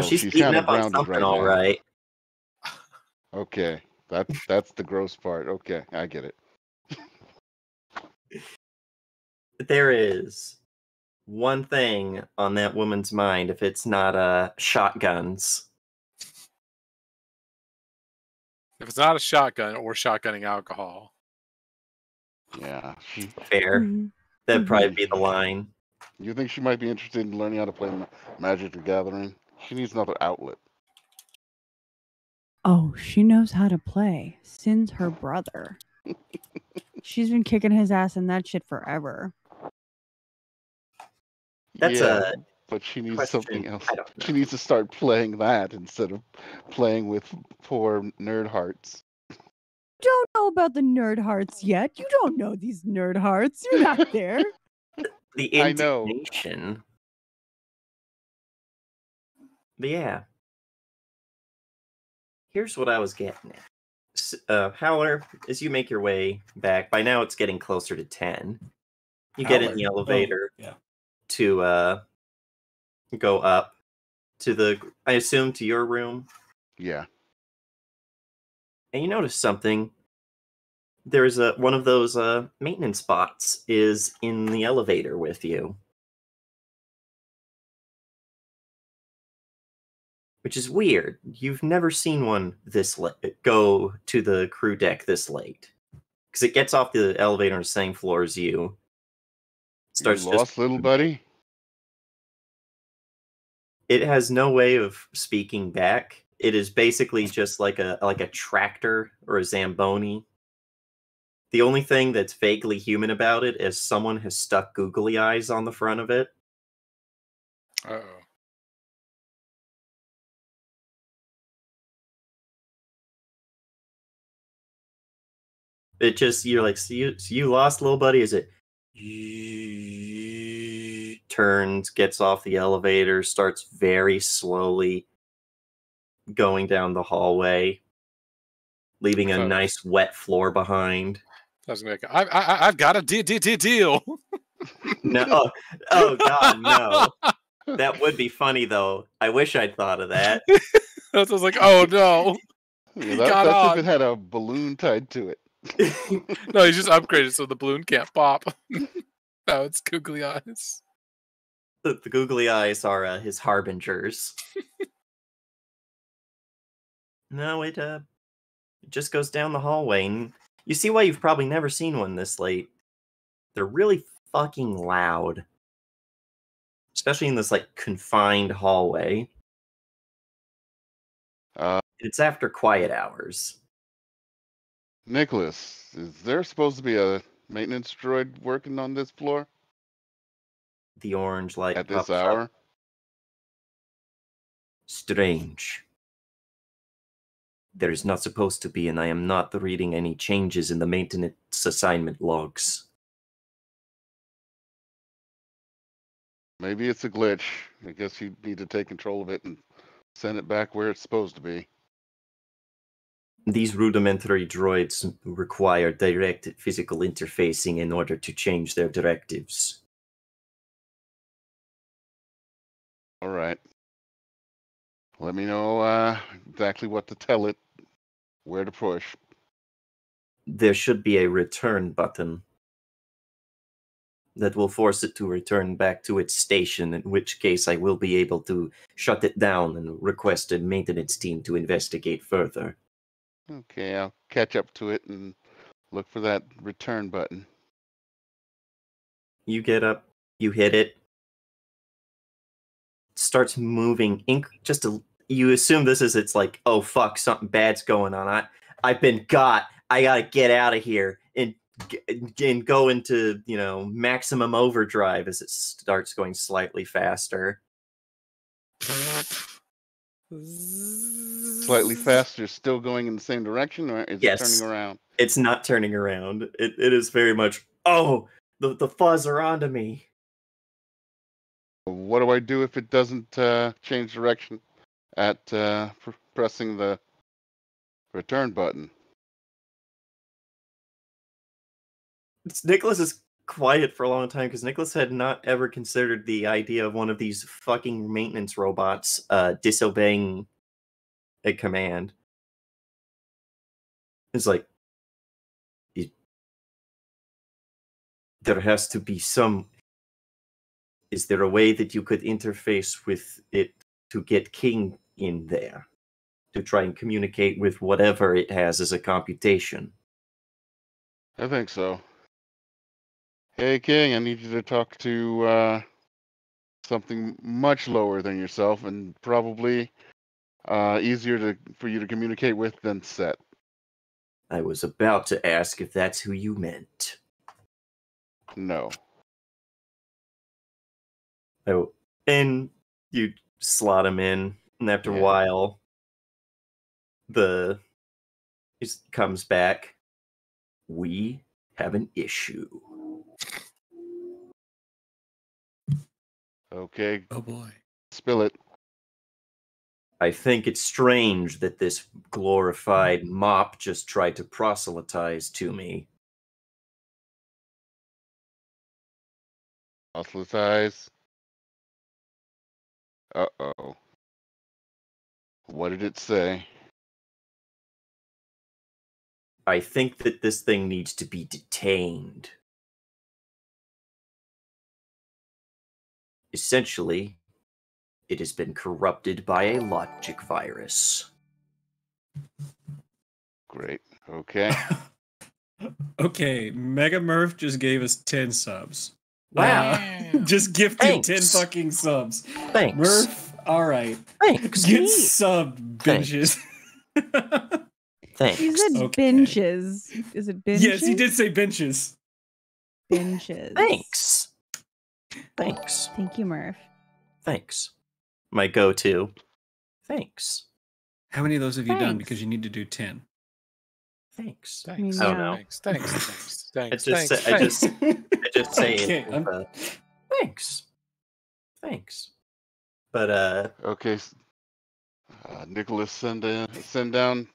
She's beating kinda up on grounded something, right all now. right. Okay, that's the gross part. Okay, I get it. There is one thing on that woman's mind if it's not shotguns. If it's not a shotgun or shotgunning alcohol. Yeah, Fair. Mhm. That'd probably Mhm. be the line. you think she might be interested in learning how to play Magic the Gathering? She needs another outlet. Oh, she knows how to play. Sin's her brother. She's been kicking his ass in that shit forever. That's Yeah, a but she needs question. something else. I don't know. She needs to start playing that instead of playing with poor nerd hearts. Don't know about the nerd hearts yet. You don't know these nerd hearts. You're not there. The I know. indignation. But yeah. Here's what I was getting at. Howler, as you make your way back, by now it's getting closer to 10. You get in the Howler. elevator Oh, yeah. to go up to I assume, to your room. Yeah. And you notice something. There's one of those maintenance bots is in the elevator with you. Which is weird. You've never seen one this late go to the crew deck this late. Because it gets off the elevator on the same floor as you. Starts You lost, little buddy? It has no way of speaking back. It is basically just like a tractor or a Zamboni. The only thing that's vaguely human about it is someone has stuck googly eyes on the front of it. Uh-oh. It just, you're like, so you lost, little buddy? Is it turns, gets off the elevator, starts very slowly going down the hallway, leaving a nice wet floor behind. I was like, I've got a deal. No, oh god, no. That would be funny though. I wish I'd thought of that. I was like, oh no. Yeah, He that's got on. if it had a balloon tied to it. No, he's just upgraded so the balloon can't pop. No, it's googly eyes. The googly eyes are his harbingers. No, it just goes down the hallway, and you see why you've probably never seen one this late. They're really fucking loud. Especially in this, like, confined hallway. It's after quiet hours. Nicholas, is there supposed to be a maintenance droid working on this floor The orange light at this pops up. hour? Strange. There is not supposed to be, and I am not reading any changes in the maintenance assignment logs. Maybe it's a glitch. I guess you need to take control of it and send it back where it's supposed to be. These rudimentary droids require direct physical interfacing in order to change their directives. All right. Let me know exactly what to tell it, where to push. There should be a return button that will force it to return back to its station, in which case I will be able to shut it down and request a maintenance team to investigate further. Okay, I'll catch up to it and look for that return button. You get up, you hit it, starts moving. You assume this is, it's like, oh fuck, something bad's going on. I've been got. I gotta get out of here and go into, maximum overdrive as it starts going slightly faster. Slightly faster, still going in the same direction, or is it turning around? It's not turning around. It is very much, oh, the fuzz are onto me. What do I do if it doesn't change direction at pressing the return button? Nicholas is quiet for a long time because Nicholas had not ever considered the idea of one of these fucking maintenance robots disobeying a command. It's like, there has to be some. Is there a way that you could interface with it to get King in there? to try and communicate with whatever it has as a computation. I think so. Hey, King, I need you to talk to something much lower than yourself and probably easier for you to communicate with than Set. I was about to ask if that's who you meant. No. Oh, and you slot him in, and after a Yeah. while, it comes back. We have an issue. Okay, Oh boy. spill it. I think it's strange that this glorified mop just tried to proselytize to me. Proselytize. Uh-oh. What did it say? I think that this thing needs to be detained. Essentially, it has been corrupted by a logic virus. Great. Okay. Okay, Mega Murph just gave us 10 subs. Wow. Just gifted Thanks. 10 fucking subs. Thanks. Murph, all right. Thanks. Get Neat. sub binges. Thanks. You said Okay. benches. Is it benches? Yes, he did say benches. Benches. Thanks. Thanks. Thank you, Murph. Thanks. My go-to. Thanks. How many of those have you done? Thanks. Because you need to do 10. Thanks. Thanks. I don't know. Thanks. I just say Okay, it. With, thanks. Thanks. But Okay. Nicholas, send down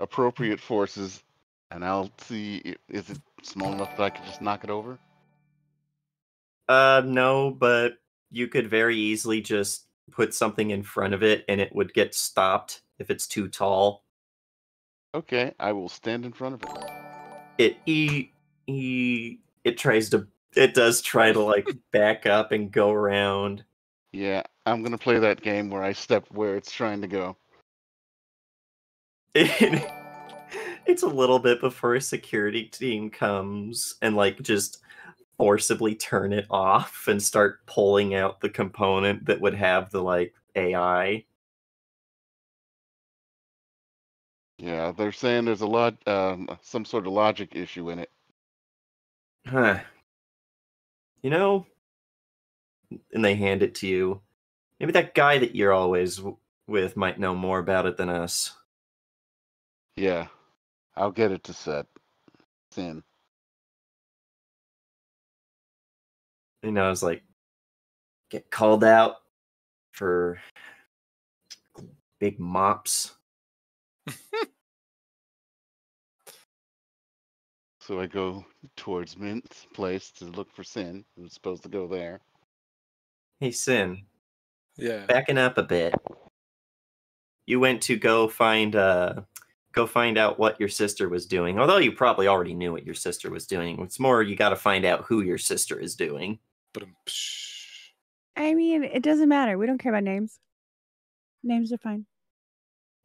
appropriate forces, and I'll see. Is it small enough that I can just knock it over? no, but you could very easily just put something in front of it and it would get stopped if it's too tall. Okay, I will stand in front of it. It does try to like back up and go around. Yeah, I'm gonna play that game where I step where it's trying to go. It's a little bit before a security team comes and like just forcibly turn it off and start pulling out the component that would have the like AI. Yeah, they're saying there's some sort of logic issue in it. Huh. You know, and they hand it to you. Maybe that guy that you're always with might know more about it than us. Yeah, I'll get it to Set. Sin. You know, it's like get called out for big mops. So I go towards Mint's place to look for Sin, who's supposed to go there. Hey, Sin, Yeah. backing up a bit. You went to go find out what your sister was doing. Although you probably already knew what your sister was doing. It's more you got to find out who your sister is doing. But I mean, it doesn't matter. We don't care about names. Names are fine.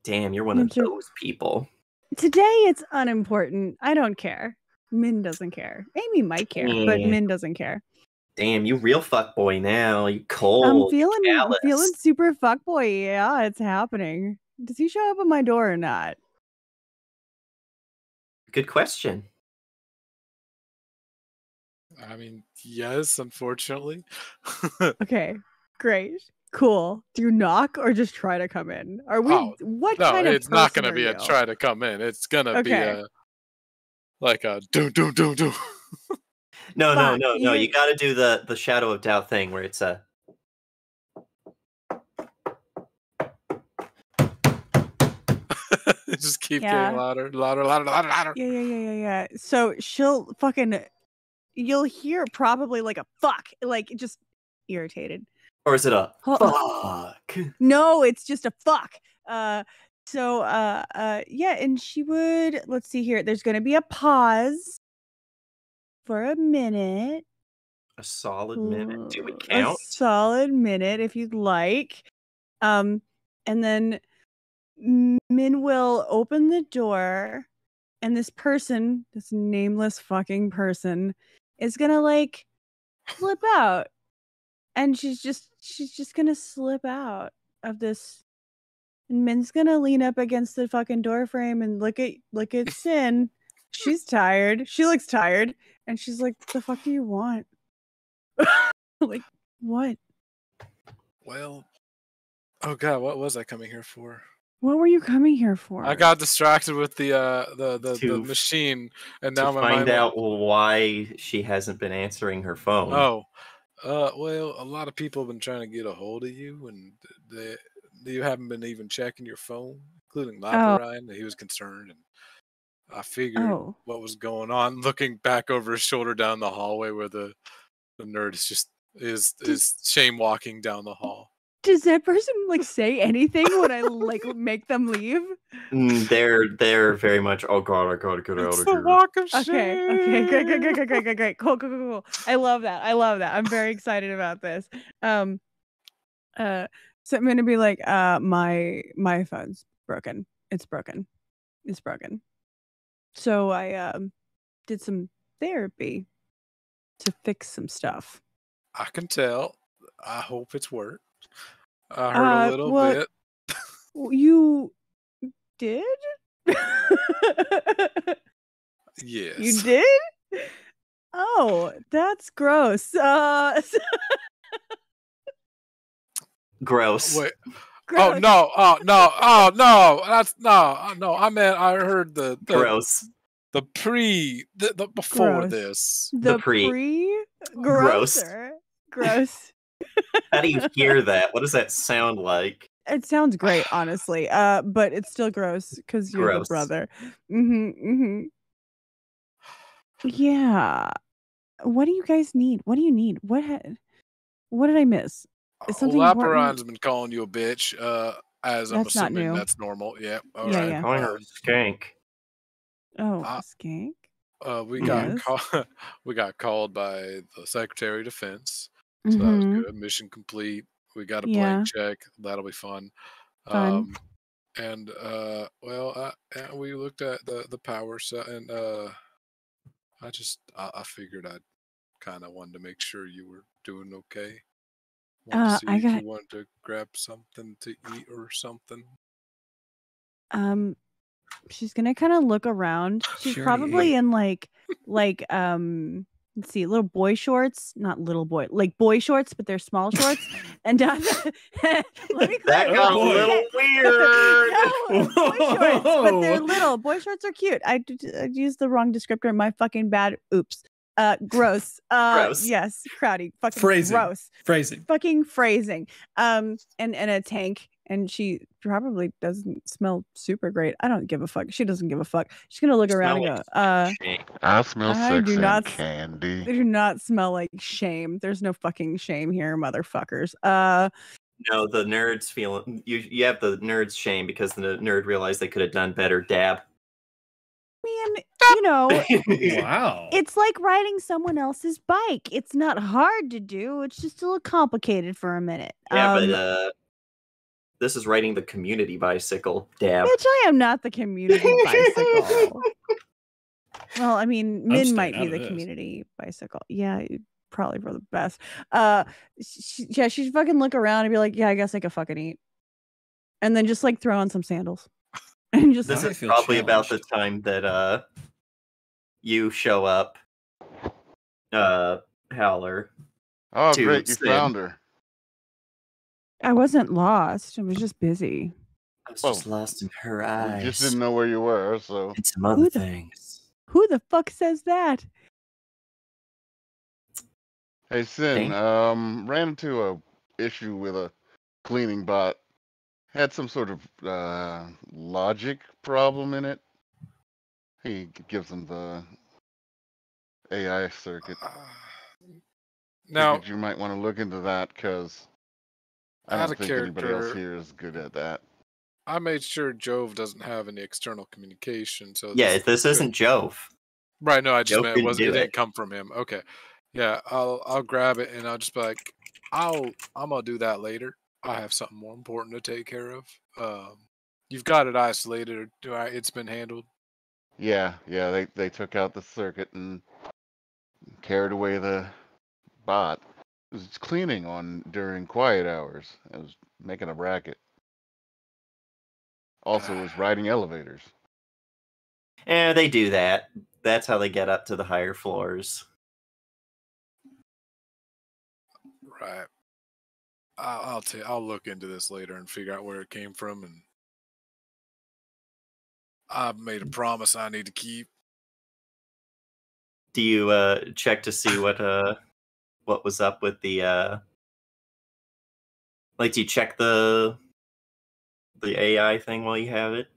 Damn, you're one Names of are- those people. Today, it's unimportant. I don't care. Min doesn't care. Amy might care, but Yeah. Min doesn't care. Damn, you real fuckboy now. You cold. I'm you feeling callous. super fuckboy. Yeah, it's happening. Does he show up at my door or not? Good question. I mean, yes, unfortunately. Okay, great, cool. Do you knock or just try to come in? Are we? Oh, What No, kind of it's not person gonna be are a you? try to come in. It's gonna be Okay. like a do. No. Fuck, You you- got to do the shadow of doubt thing where it's a. Just keep Yeah. getting louder. Yeah. So she'll fucking. You'll hear probably like a fuck, like just irritated. Or is it a Huh. fuck? No, it's just a fuck. Yeah, and she would, let's see here. There's gonna be a pause for a minute. A solid minute. Do we A count? solid minute if you'd like. And then Min will open the door, and this person, this nameless fucking person, is gonna like slip out, and she's just gonna slip out of this. And Min's gonna lean up against the fucking door frame and look at Sin. She's tired. She looks tired, and she's like, "The fuck do you want?" Like, what? Well, oh god, what was I coming here for? What were you coming here for? I got distracted with the To- machine, and To now my find mind out why she hasn't been answering her phone. Oh, well, a lot of people have been trying to get a hold of you, and you haven't been even checking your phone, including Laparine. He was concerned, and I figured what was going on. Looking back over his shoulder down the hallway, where the nerd is shame walking down the hall. Does that person like say anything when I like make them leave? They're very much. Oh god, I gotta get out It's of the here. walk of shame. Okay, great. Cool. I love that. I'm very excited about this. So I'm gonna be like, my phone's broken. It's broken. So I did some therapy to fix some stuff. I can tell. I hope it's worked. I heard a little bit. You did? Yes. You did? Oh, that's gross. Gross. Wait. Gross. Oh no! That's no. I meant I heard the Gross. the before Gross. this. The pre. grosser. Gross. How do you hear that? What does that sound like? It sounds great, honestly. But it's still gross because you're the Gross. brother. Yeah. What do you guys need? What do you need? What did I miss? Is something important? Laparine's been calling you a bitch. As I'm That's not assuming new. that's normal. Yeah. All Yeah, right. yeah. Calling her a skank. Oh, a skank? We Yes. got called by the Secretary of Defense. So that was good. Mission complete. We got a blank check. That'll be fun. Fun. And we looked at the power set, and I figured I'd kind of wanted to make sure you were doing okay. Want to see if you wanted to grab something to eat or something. She's gonna kind of look around. She's probably in like let's see, little boy shorts, not little boy, like boy shorts, but they're small shorts. And let me That got a little weird. No, boy shorts, but they're little. Boy shorts are cute. I used the wrong descriptor. My fucking bad. Oops. Gross. Gross. Yes, Crowdy. Fucking Phrasing. gross. Phrasing. Fucking phrasing. And a tank. And she probably doesn't smell super great. I don't give a fuck. She doesn't give a fuck. She's gonna look around and go, I smell sex do and not candy. They do not smell like shame. There's no fucking shame here, motherfuckers. No, the nerds feeling you have the nerds shame because the nerd realized they could have done better. Dab. Man, you know, Wow. it's like riding someone else's bike. It's not hard to do. It's just a little complicated for a minute. Yeah, but this is riding the community bicycle. Dab. Bitch, I am not the community bicycle. Well, I mean, Min might be the community bicycle. Yeah, probably for the best. She'd fucking look around and be like, yeah, I guess I could fucking eat. And then just like throw on some sandals. And just This is probably about the time that you show up, Howler. Oh, great, you found her. I wasn't lost. I was just busy. I was just lost in her eyes. You just didn't know where you were, so. And some other things. Who the fuck says that? Hey, Sin, ran into a issue with a cleaning bot. Had some sort of logic problem in it. He gives them the AI circuit. Now, you might want to look into that because I don't think anybody else here is good at that. I made sure Jove doesn't have any external communication. So yeah, this isn't Jove. Right? No, I just Jove meant it didn't didn't come from him. Okay, yeah, I'll grab it and I'll just be like, I'm gonna do that later. I have something more important to take care of. You've got it isolated. It's been handled. Yeah, they took out the circuit and carried away the bot. It was cleaning on during quiet hours. It was making a racket. Also was riding elevators. And they do that. That's how they get up to the higher floors. Right. I'll look into this later and figure out where it came from, and I've made a promise I need to keep. Do you check to see what was up with the like, do you check the AI thing while you have it?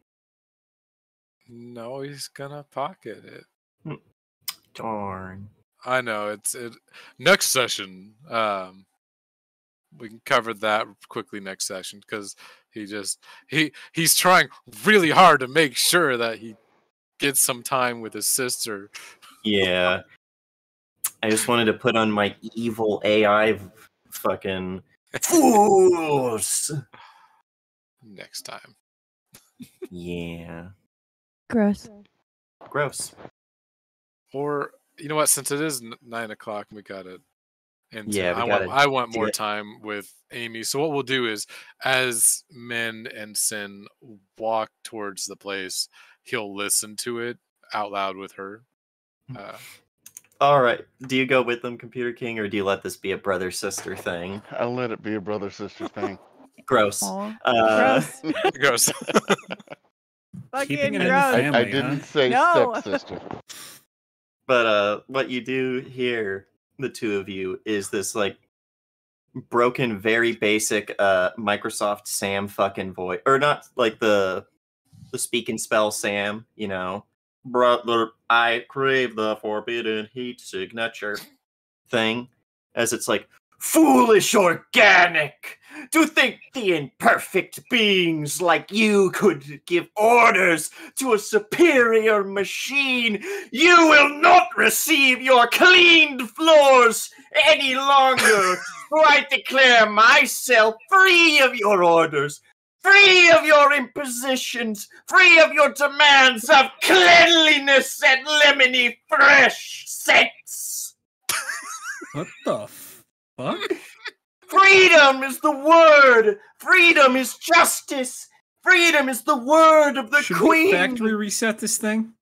No, he's gonna pocket it. Darn. I know it. Next session, we can cover that quickly next session because he's trying really hard to make sure that he gets some time with his sister. Yeah. I just wanted to put on my evil AI fucking fools. Next time. Yeah. Gross. Gross. Or you know what? Since it is 9 o'clock, we got it. And Yeah, I want more it. time with Amy. So what we'll do is, as Min and Sin walk towards the place, he'll listen to it out loud with her. All right. Do you go with them, Computer King, or do you let this be a brother-sister thing? I'll let it be a brother-sister thing. Gross. Gross. It goes. Keeping Fucking it in the gross. family, I didn't huh? say No. stepsister. But what you do hear, the two of you, is this like broken, very basic Microsoft Sam fucking voice, or not like the speak and spell Sam, you know. Brother, I crave the forbidden heat signature thing, as it's like, foolish organic! To think the imperfect beings like you could give orders to a superior machine! You will not receive your cleaned floors any longer! For I declare myself free of your orders, free of your impositions, free of your demands of cleanliness and lemony fresh scents! What the fuck? Freedom is the word! Freedom is justice! Freedom is the word of the Should queen! we factory reset this thing?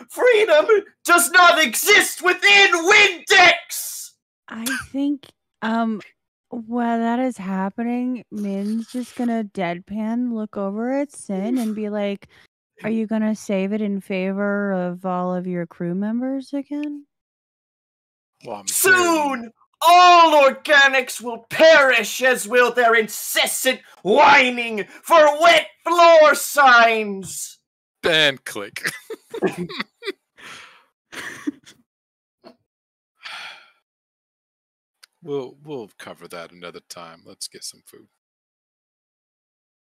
Freedom does not exist within Windex! I think while that is happening, Min's just gonna deadpan look over at Sin and be like, "Are you gonna save it in favor of all of your crew members again?" Well, Soon, all organics will perish, as will their incessant whining for wet floor signs! and click. We'll cover that another time. Let's get some food.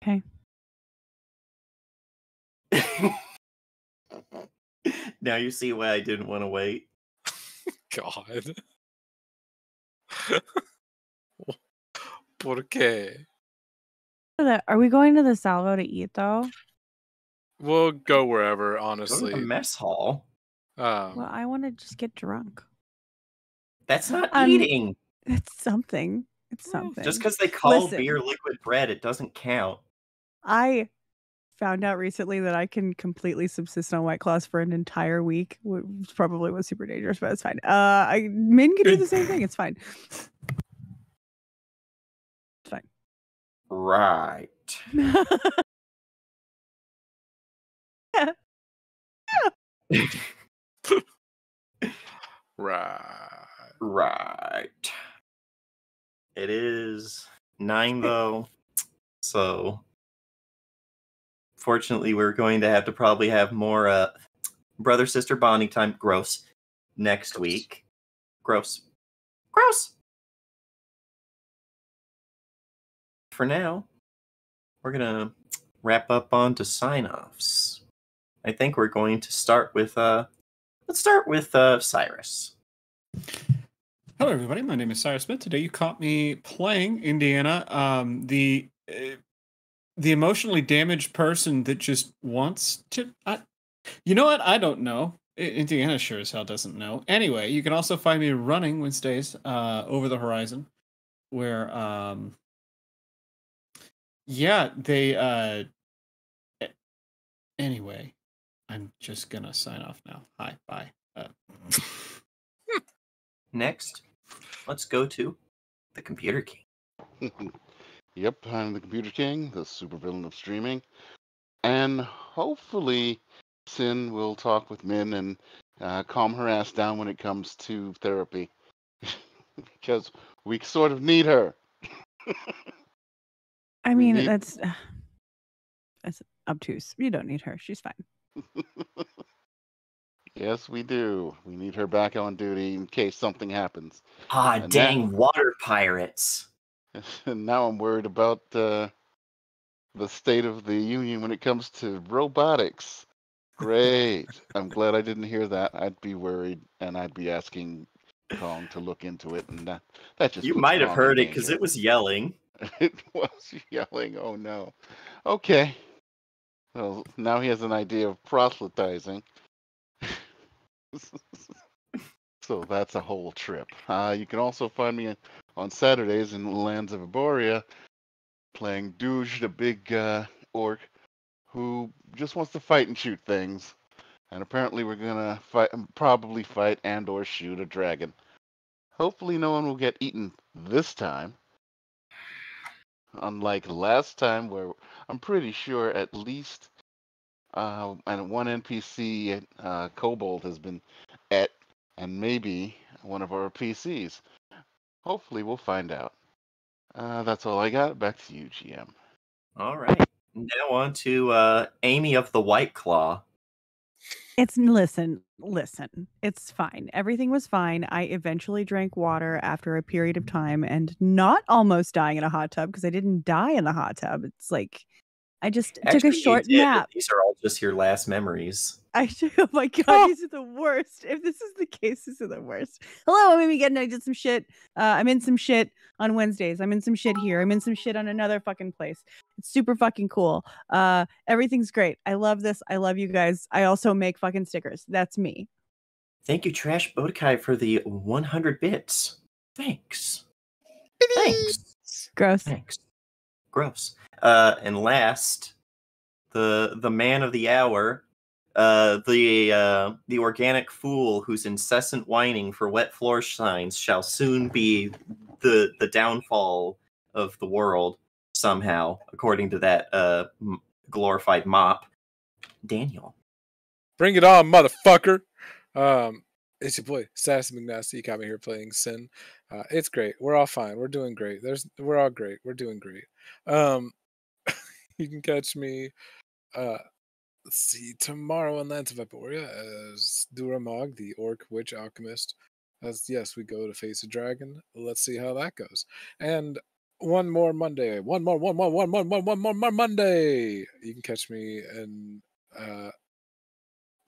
Okay. Now you see why I didn't want to wait. God. ¿Por qué? Are we going to the Salvo to eat though? We'll go wherever, Go to honestly. the mess hall. Well, I want to just get drunk. That's not Um, eating. It's something. It's something. Just because they call Listen. beer liquid bread, it doesn't count. I found out recently that I can completely subsist on White Claws for an entire week, which probably was super dangerous, but it's fine. Min can do the same thing. It's fine. It's fine. Right. Right. It is 9 though, so fortunately we're going to have to probably have more brother sister bonding time. Gross. Next week. Gross. For now, we're gonna wrap up on to sign-offs. I think we're going to start with let's start with Cyrus. Hello, everybody. My name is Cyrus Smith. Today you caught me playing Indiana. The the emotionally damaged person that just wants to. You know what? I don't know. Indiana sure as hell doesn't know. Anyway, you can also find me running Wednesdays over the horizon, where they anyway, I'm just gonna sign off now. Hi, bye. Next, let's go to the Computer King. Yep, I'm the Computer King, the supervillain of streaming. And hopefully, Sin will talk with Min and calm her ass down when it comes to therapy. Because we sort of need her. I We mean, need- that's obtuse. You don't need her. She's fine. Yes, we do. We need her back on duty in case something happens. Ah, And dang water pirates. And now I'm worried about the state of the union when it comes to robotics. Great. I'm glad I didn't hear that. I'd be worried, and I'd be asking Kong to look into it, and that just You puts might have Kong heard in it because danger. it was yelling. It was yelling. Oh no. Okay. Well, now he has an idea of proselytizing. So that's a whole trip. You can also find me on Saturdays in the Lands of Arborea playing Douge, the big orc who just wants to fight and shoot things. And apparently we're gonna probably fight and or shoot a dragon. Hopefully no one will get eaten this time. Unlike last time where I'm pretty sure at least and one NPC Kobold has been et, and maybe one of our PCs. Hopefully we'll find out. That's all I got. Back to you, GM. All right. Now on to Amy of the White Claw. Listen. It's fine. Everything was fine. I eventually drank water after a period of time and not almost dying in a hot tub because I didn't die in the hot tub. It's like I just took a Actually, you short did, but nap. these are all just your last memories. Oh my god, these are the worst. If this is the case, these are the worst. Hello, I'm Amy Getting. I did some shit. I'm in some shit on Wednesdays. I'm in some shit here. I'm in some shit on another fucking place. It's super fucking cool. Everything's great. I love this. I love you guys. I also make fucking stickers. That's me. Thank you, Trash Bodekai, for the 100 bits. Thanks. Thanks. Gross. Thanks. Gross. And last, the man of the hour, the organic fool whose incessant whining for wet floor signs shall soon be the downfall of the world somehow, according to that glorified mop, Daniel. Bring it on, motherfucker. It's your boy, Sassy McNasty. You got me here playing Sin. It's great. We're all fine. We're doing great. We're all great. We're doing great. You can catch me, let's see, tomorrow in Lands of Eporia as Duramog, the Orc Witch Alchemist. As yes, we go to face a dragon. Let's see how that goes. And one more Monday. One more Monday. You can catch me in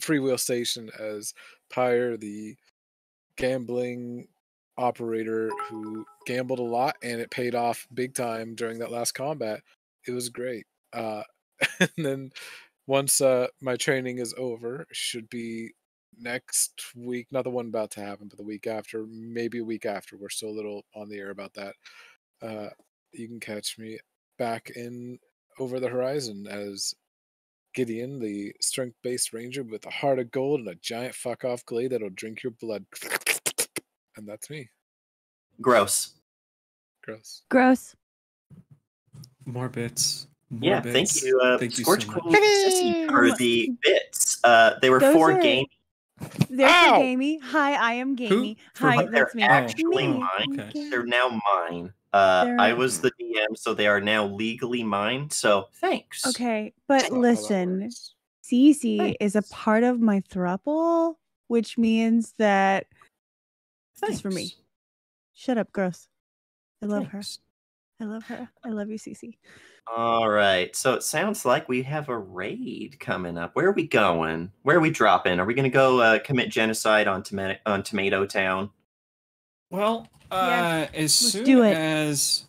Freewheel Station as Pyre, the gambling operator who gambled a lot, and it paid off big time during that last combat. It was great. And then once my training is over, should be next week, not the one about to happen, but the week after, maybe a week after. We're still a little on the air about that. You can catch me back in Over the Horizon as Gideon, the strength-based ranger with a heart of gold and a giant fuck-off glade that'll drink your blood. And that's me. Gross. Gross. More bits. Yeah, thank you, Thank you Scorch so Queen much. Sissy, for the bits. They were Those 4 are- game, They're Ow! for Gamey. Hi, I am Gamey. For Hi, what? they're that's me. actually Me. mine. Okay. They're now mine. They're- I was the DM, so they are now legally mine. So thanks. Okay, That's but not how that listen, works. Cece is a Thanks. part of my throuple, which means that just for me. Thanks. Shut up, gross. I love Thanks. her. I love her. I love you, Cece. All right. So it sounds like we have a raid coming up. Where are we going? Where are we dropping? Are we going to go commit genocide on Tomato Town? Well, Yes, as let's soon do it. as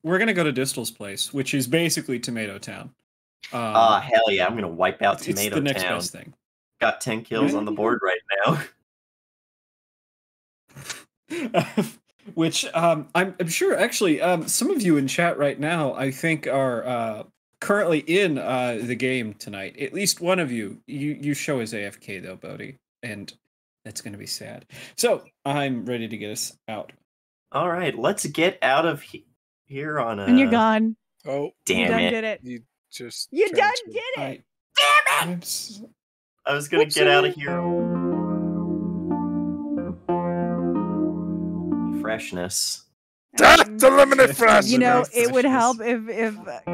we're gonna go to Distal's place, which is basically Tomato Town. Hell yeah, I'm gonna wipe out it's Tomato the next Town. best thing. Got 10 kills on the board right now. Which I'm sure actually some of you in chat right now I think are currently in the game tonight. At least one of you. You show as AFK though, Bodhi, and that's gonna be sad. So I'm ready to get us out. All right, let's get out of here on a. And you're gone. Oh, You Damn done it! did it. you just You done transferred. did it. Damn it! I was gonna get out of here. Freshness. The limited fresh. You know, Limited it would help freshness. if